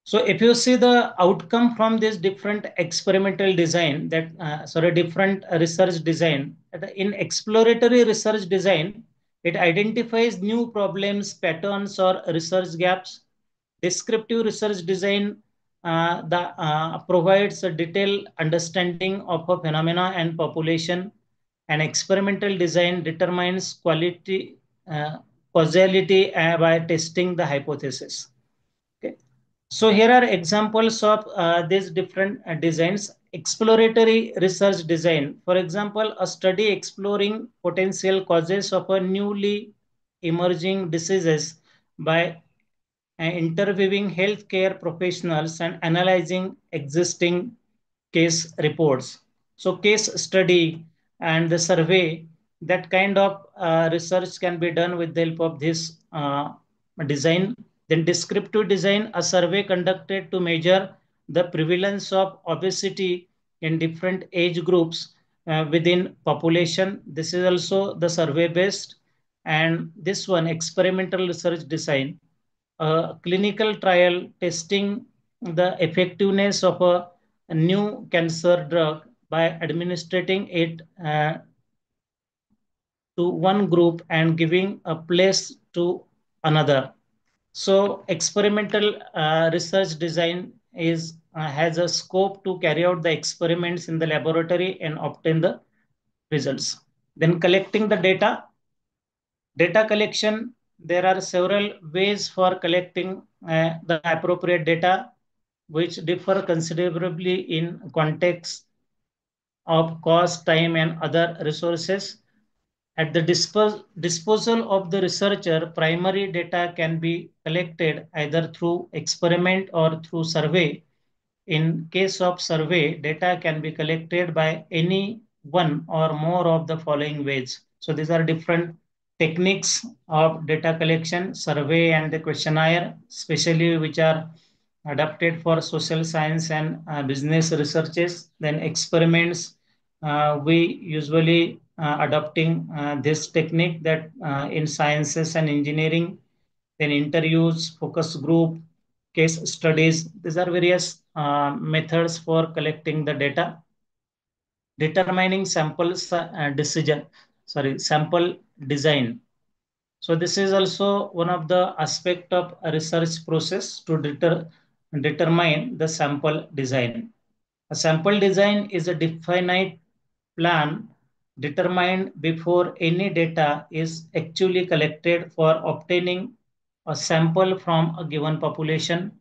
So if you see the outcome from this different experimental design, different research design, in exploratory research design, it identifies new problems, patterns, or research gaps. Descriptive research design provides a detailed understanding of a phenomena and population, and experimental design determines causality by testing the hypothesis. Okay. So here are examples of these different designs. Exploratory research design, for example, a study exploring potential causes of a newly emerging diseases by interviewing healthcare professionals and analyzing existing case reports. So case study and the survey, that kind of research can be done with the help of this design. Then descriptive design, a survey conducted to measure the prevalence of obesity in different age groups within population. This is also the survey based. and this one experimental research design, a clinical trial testing the effectiveness of a new cancer drug by administering it to one group and giving a place to another. So experimental research design is has a scope to carry out the experiments in the laboratory and obtain the results. Then collecting the data. Data collection, there are several ways for collecting the appropriate data, which differ considerably in context of cost, time, and other resources. At the disposal of the researcher, primary data can be collected either through experiment or through survey. In case of survey, data can be collected by any one or more of the following ways. So these are different techniques of data collection, survey, and the questionnaire, especially which are adapted for social science and business researches. Then experiments, we usually adopting this technique that in sciences and engineering. Then interviews, focus group, case studies. These are various methods for collecting the data. Determining sample sample design. So this is also one of the aspect of a research process to determine the sample design. A sample design is a definite plan determined before any data is actually collected for obtaining a sample from a given population.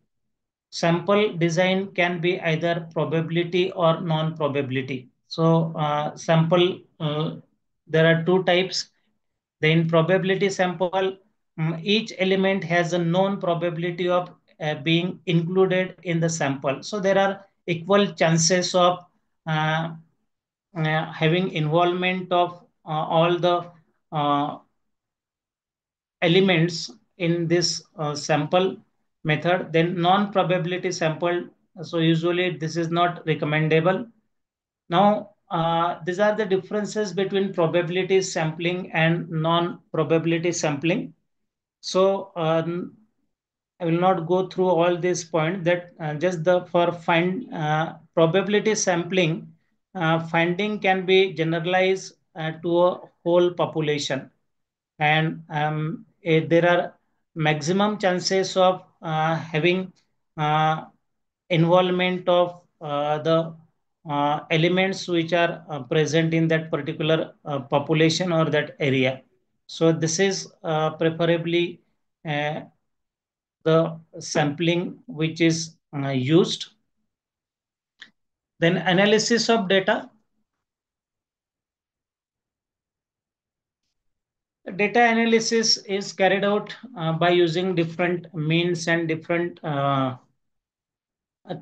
Sample design can be either probability or non-probability. So there are two types. In probability sample, each element has a known probability of being included in the sample. So there are equal chances of having involvement of all the elements in this sample method. Then non-probability sample, so usually this is not recommendable. Now, these are the differences between probability sampling and non-probability sampling. So I will not go through all these points. That just for probability sampling, finding can be generalized to a whole population, and there are maximum chances of having involvement of the elements which are present in that particular population or that area. So this is preferably the sampling which is used. Then analysis of data. Data analysis is carried out by using different means and different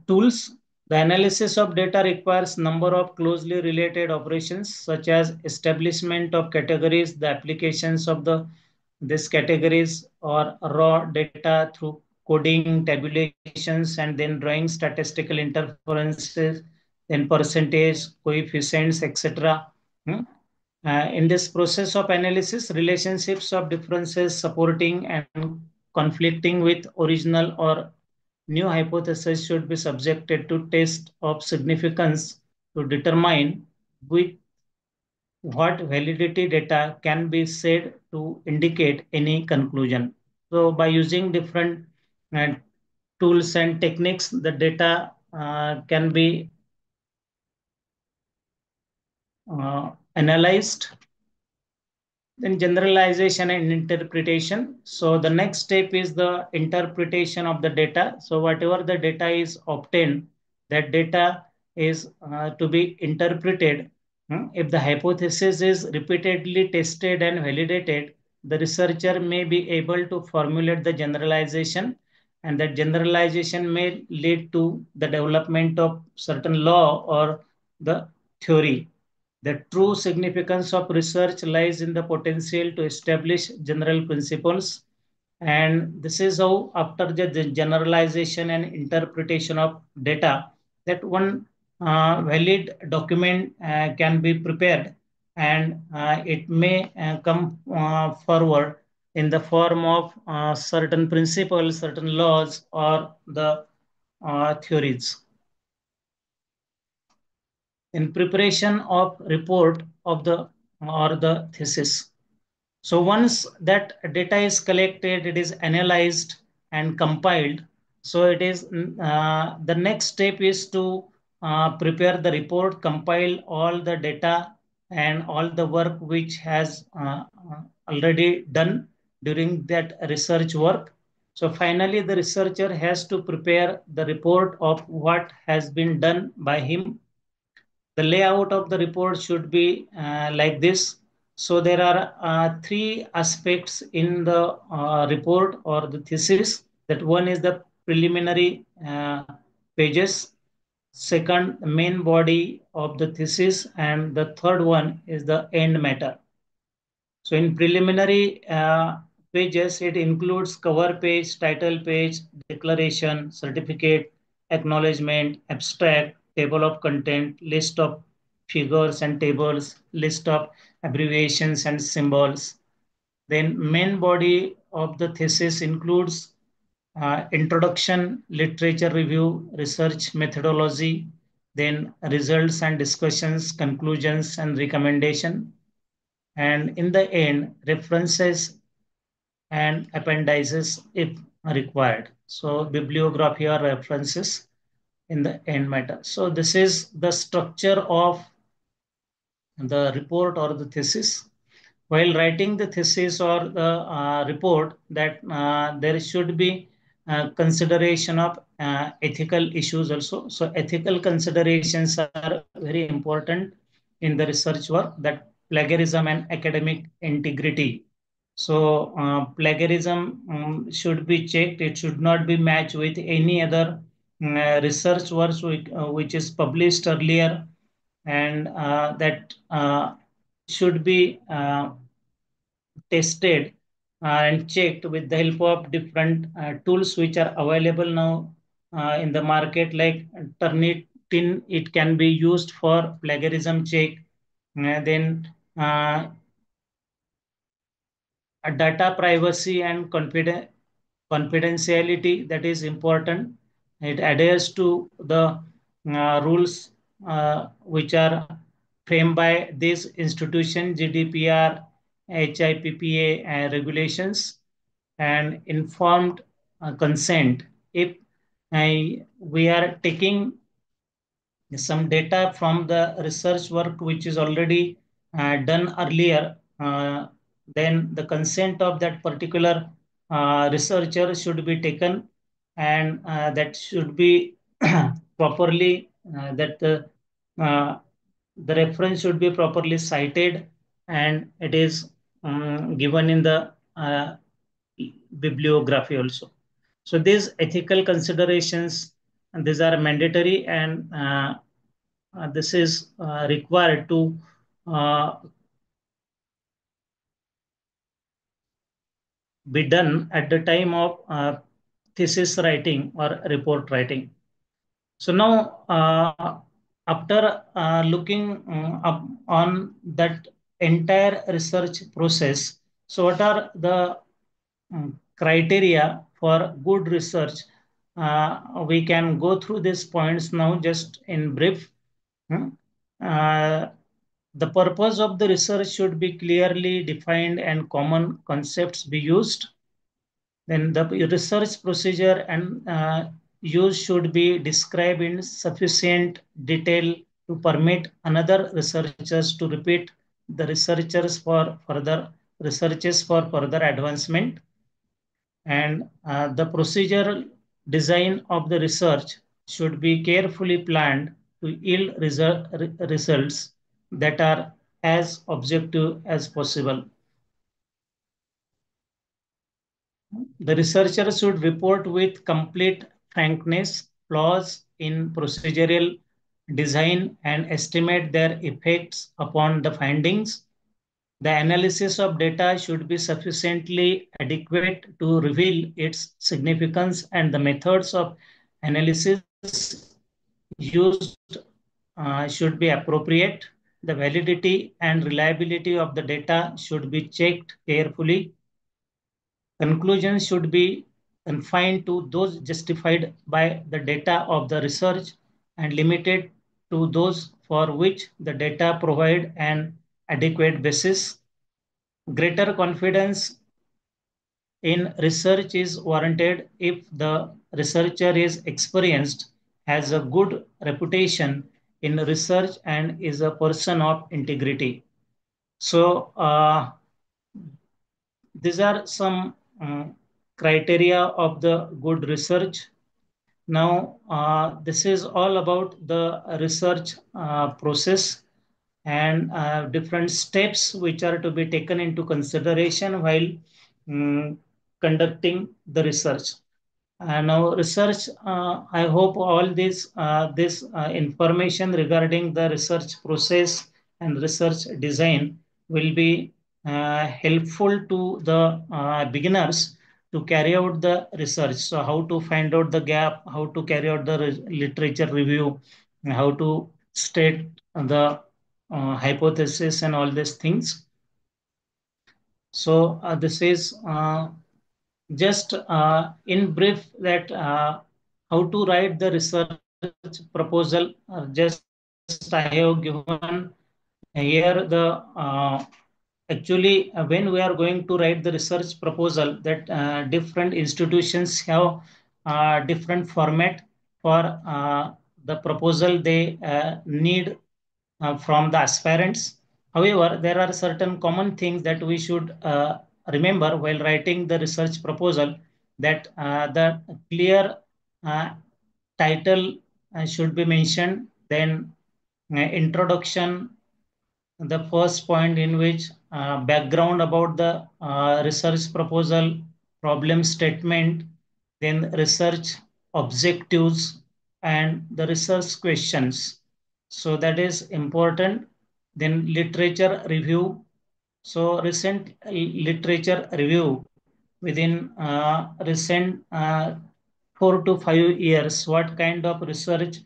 tools. The analysis of data requires number of closely related operations such as establishment of categories, the applications of these categories or raw data through coding, tabulations, and then drawing statistical inferences, then percentage, coefficients, etc. In this process of analysis, relationships of differences supporting and conflicting with original or new hypothesis should be subjected to test of significance to determine with what validity data can be said to indicate any conclusion. So by using different tools and techniques, the data can be analyzed. Then generalization and interpretation. So the next step is the interpretation of the data. So whatever the data is obtained, that data is to be interpreted. If the hypothesis is repeatedly tested and validated, the researcher may be able to formulate the generalization, and that generalization may lead to the development of certain law or the theory. The true significance of research lies in the potential to establish general principles. And this is how, after the generalization and interpretation of data, that one valid document can be prepared and it may come forward in the form of certain principles, certain laws, or the theories. In preparation of report of the or the thesis. So once that data is collected, it is analyzed and compiled. So it is the next step is to prepare the report, compile all the data and all the work which has already done during that research work. So finally, the researcher has to prepare the report of what has been done by him. The layout of the report should be like this. So there are three aspects in the report or the thesis. That one is the preliminary pages, second, the main body of the thesis, and the third one is the end matter. So in preliminary pages, it includes cover page, title page, declaration, certificate, acknowledgement, abstract, table of content, list of figures and tables, list of abbreviations and symbols. Then main body of the thesis includes introduction, literature review, research methodology, then results and discussions, conclusions and recommendation, and in the end, references and appendices if required. So bibliography or references in the end matter. So this is the structure of the report or the thesis. While writing the thesis or the report, that there should be consideration of ethical issues also. So ethical considerations are very important in the research work, that plagiarism and academic integrity. So plagiarism should be checked. It should not be matched with any other research work which is published earlier, and that should be tested and checked with the help of different tools which are available now in the market, like Turnitin. It can be used for plagiarism check. Then data privacy and confidentiality, that is important. It adheres to the rules which are framed by this institution, GDPR, HIPAA regulations, and informed consent. If we are taking some data from the research work which is already done earlier, then the consent of that particular researcher should be taken, and that should be properly, the reference should be properly cited, and it is given in the bibliography also. So these ethical considerations, and these are mandatory, and this is required to be done at the time of thesis writing or report writing. So now, after looking up on that entire research process, so what are the criteria for good research? We can go through these points now just in brief. The purpose of the research should be clearly defined and common concepts be used. Then the research procedure and use should be described in sufficient detail to permit another researchers to repeat the researchers for further researches for further advancement. And the procedural design of the research should be carefully planned to yield results that are as objective as possible. The researcher should report with complete frankness flaws in procedural design and estimate their effects upon the findings. The analysis of data should be sufficiently adequate to reveal its significance, and the methods of analysis used should be appropriate. the validity and reliability of the data should be checked carefully. Conclusions should be confined to those justified by the data of the research and limited to those for which the data provide an adequate basis. Greater confidence in research is warranted if the researcher is experienced, has a good reputation in research, and is a person of integrity. So these are some criteria of the good research. Now, this is all about the research process and different steps which are to be taken into consideration while conducting the research. Now, research, I hope all this information regarding the research process and research design will be helpful to the beginners to carry out the research. So how to find out the gap, how to carry out the literature review, how to state the hypothesis and all these things. So this is just in brief that how to write the research proposal. Just I have given here the actually when we are going to write the research proposal, that different institutions have different format for the proposal they need from the aspirants. However, there are certain common things that we should remember while writing the research proposal, that the clear title should be mentioned, then introduction, the first point in which background about the research proposal, problem statement, then research objectives, and the research questions. So that is important. Then literature review. So recent literature review within recent 4 to 5 years, what kind of research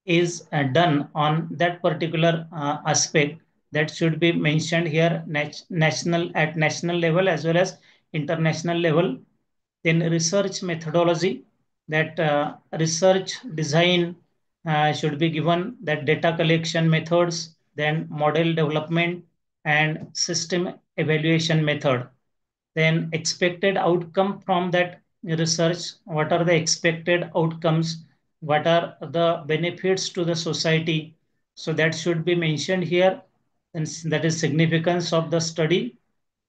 is done on that particular aspect, that should be mentioned here, at national level as well as international level. Then research methodology, that research design should be given, that data collection methods, then model development and system evaluation method. Then expected outcome from that research, what are the expected outcomes, what are the benefits to the society. So that should be mentioned here, and that is significance of the study,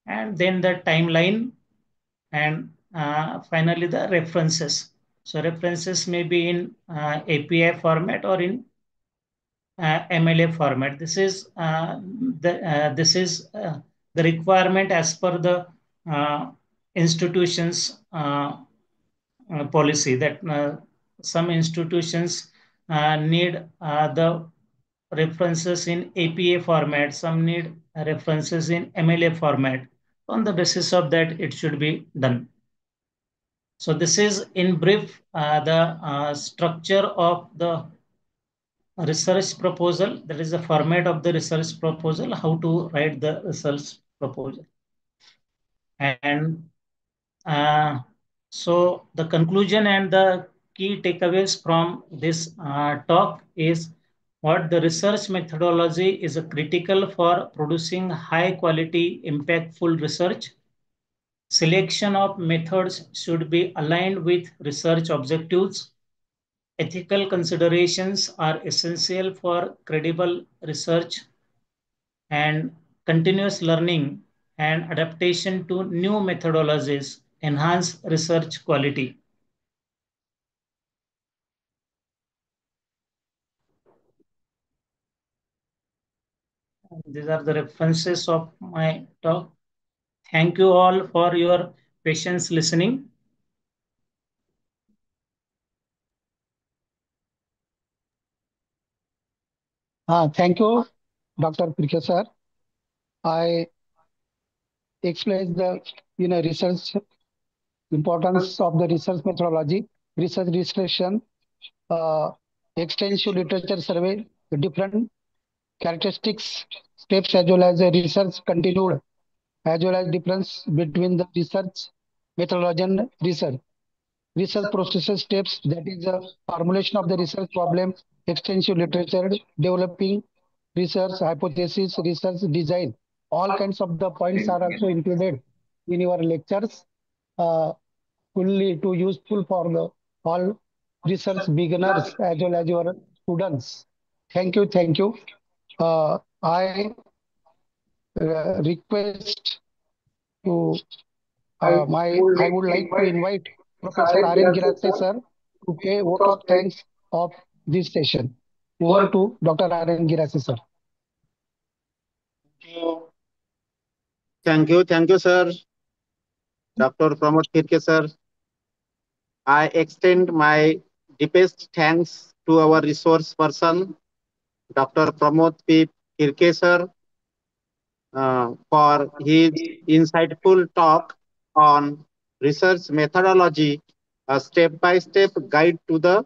and then the timeline, and finally the references. So references may be in API format or in MLA format. This is the requirement as per the institutions policy, that some institutions need the references in APA format, some need references in MLA format. On the basis of that, it should be done. So this is in brief the structure of the research proposal. That is the format of the research proposal, how to write the research proposal. And so the conclusion and the key takeaways from this talk is what the research methodology is critical for producing high quality, impactful research. Selection of methods should be aligned with research objectives. Ethical considerations are essential for credible research, and continuous learning and adaptation to new methodologies enhance research quality. These are the references of my talk. Thank you all for your patience listening.
Thank you, Dr. Pirke sir. I explained the research importance of the research methodology, research discussion, extensive literature survey, different characteristics, steps as well as research continued, as well as difference between the research methodology and research processes steps, that is a formulation of the research problem, extensive literature, developing research hypothesis, research design. All kinds of the points are also included in your lectures, uh, fully to useful for the all research beginners as well as your students. Thank you, thank you. I request to I would like to invite Professor R.N. Girase sir to pay vote of thanks of this session. Over to Dr. R.N. Girase sir.
Thank you, sir. Dr. Pramod Kirke, sir. I extend my deepest thanks to our resource person, Dr. Pramod P. Kirke, sir, for his insightful talk on research methodology, a step-by-step guide to the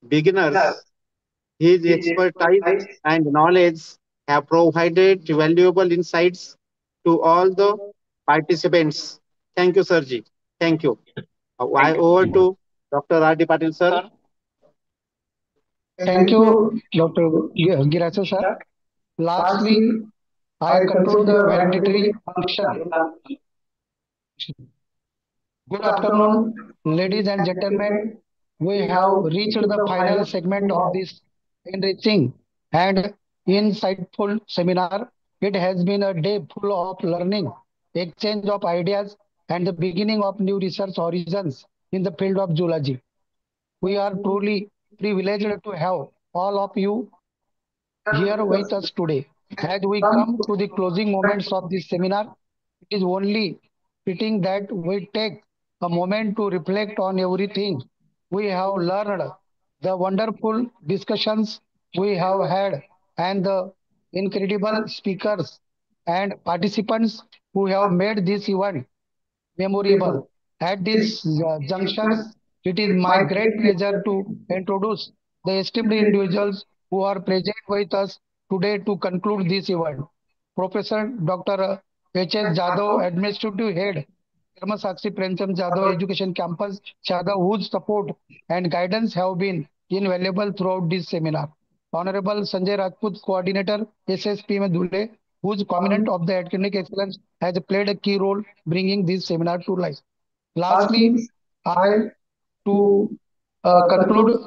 beginners. His expertise and knowledge have provided valuable insights to all the participants. Thank you, Sirji. Thank you. I over to Dr. R.D. Patil, sir.
Thank you, Dr. Girase sir. Lastly, I conclude the validatory function. Good afternoon, ladies and gentlemen. We have reached the final segment of this enriching and insightful seminar. It has been a day full of learning, exchange of ideas, and the beginning of new research horizons in the field of zoology. We are truly privileged to have all of you here with us today. As we come to the closing moments of this seminar, it is only fitting that we take a moment to reflect on everything we have learned, the wonderful discussions we have had, and the incredible speakers and participants who have made this event memorable. At this juncture, it is my great pleasure to introduce the esteemed individuals who are present with us today to conclude this event. Professor Dr. H.S. Jadhav, Administrative Head, Dharma Sakshi Premchand Jadhav Education Campus, Chada, whose support and guidance have been invaluable throughout this seminar. Honorable Sanjay Rajput, Coordinator, SSPM Dhule, whose commitment of the academic excellence has played a key role bringing this seminar to life. Lastly, I to conclude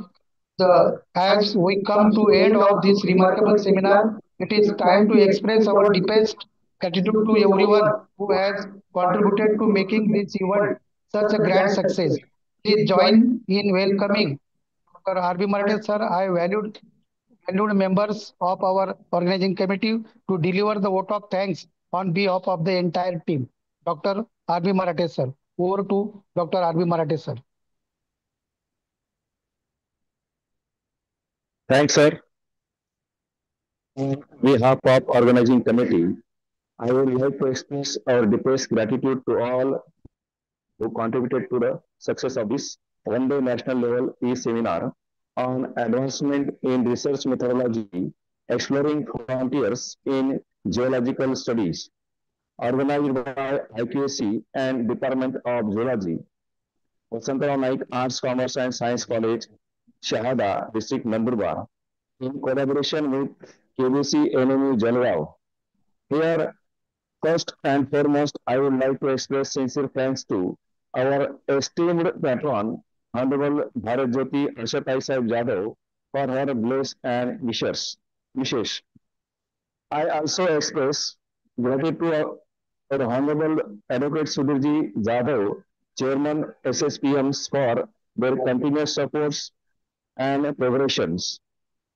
as we come to end of this remarkable seminar, it is time to express our deepest gratitude to everyone who has contributed to making this event such a grand success. Please join in welcoming Dr. R.B. Marathi sir. I valued members of our organizing committee to deliver the vote of thanks on behalf of the entire team. Dr. R.B. Marathi sir. Over to Dr. R.B. Marathi sir.
Thanks, sir. On behalf of organizing committee, I would like to express our deepest gratitude to all who contributed to the success of this one-day national level e-seminar on advancement in research methodology, exploring frontiers in geological studies, organized by IQAC and Department of Zoology, Vasantrao Naik Arts, Commerce and Science College, Shahada, District Nandurbar, in collaboration with KBC NMU Jalgaon. Here, first and foremost, I would like to express sincere thanks to our esteemed patron, Honorable Bharat Jyoti Ashatai Sahib Jadhav, for her bless and wishes. I also express gratitude to our Honorable Advocate Sudhirji Jadhav, Chairman SSPMs, for their continuous supports and preparations.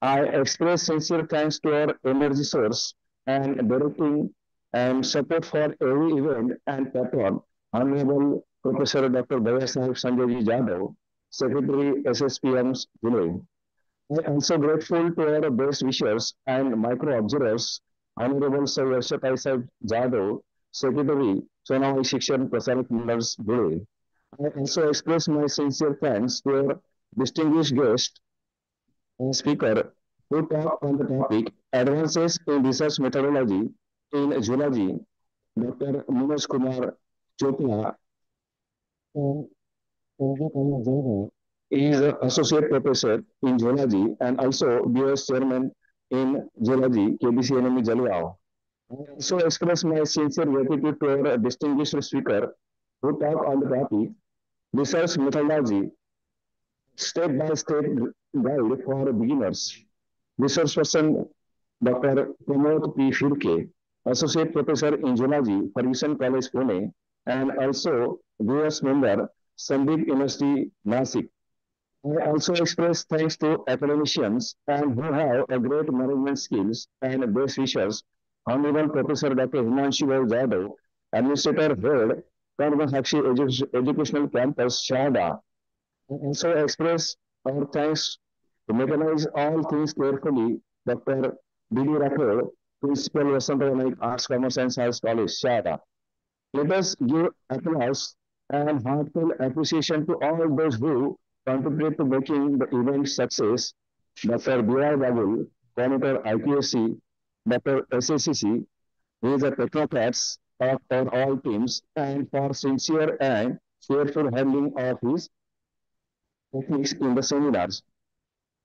I express sincere thanks to our energy source and directing and support for every event and patron, Honorable Professor Dr. Bhaiya Sahib Sanjay Jadhav, Secretary SSPMs, Dhule. I am also grateful to our best wishers and micro observers, Honorable Sir Yarshatai Sahib Jadhav, Secretary, Sonawai Shikshan Prasarak Mandals, Dhule. I also express my sincere thanks to our distinguished guest, speaker who talk on the topic Advances in Research Methodology in Zoology, Dr. Manoj Kumar Chopra, is an associate professor in zoology and also vice chairman in zoology, KBCNM Jalgaon. I also express my sincere gratitude to our distinguished speaker who talk on the topic research methodology, step-by-step guide for beginners. Research person Dr. Pramod P. Firke, Associate Professor in Zoology, Ferguson College, Pune, and also vice member, Sandeep University, Nasik. I also express thanks to academicians and who have a great management skills and best wishes. Honorable Professor Dr. Himanshu Jadhav, Administrator Head, Karmasakshi Educational Campus, Sharda. I also express our thanks to mechanize all things carefully, Dr. B.D. Rathod, Principal Vasanthanaik Arts, Commerce and Science College, Sharda. Let us give applause and heartfelt appreciation to all those who contributed to making the event success. Dr. B.R. Bagul, Coordinator IPSC, Dr. SACC, who is a technocrats of all teams, and for sincere and careful handling of his techniques in the seminars.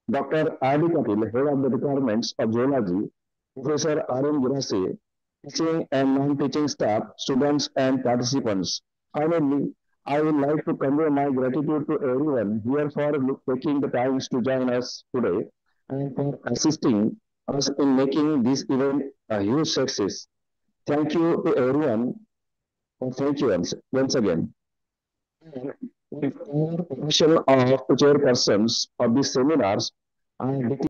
Dr. R.D. Kapil, Head of the Departments of Zoology, Professor R.M. Girase, teaching and non-teaching staff, students and participants. Finally, I would like to convey my gratitude to everyone here for taking the time to join us today and for assisting us in making this event a huge success. Thank you to everyone. Thank you once again. With our permission of chairpersons of these seminars, I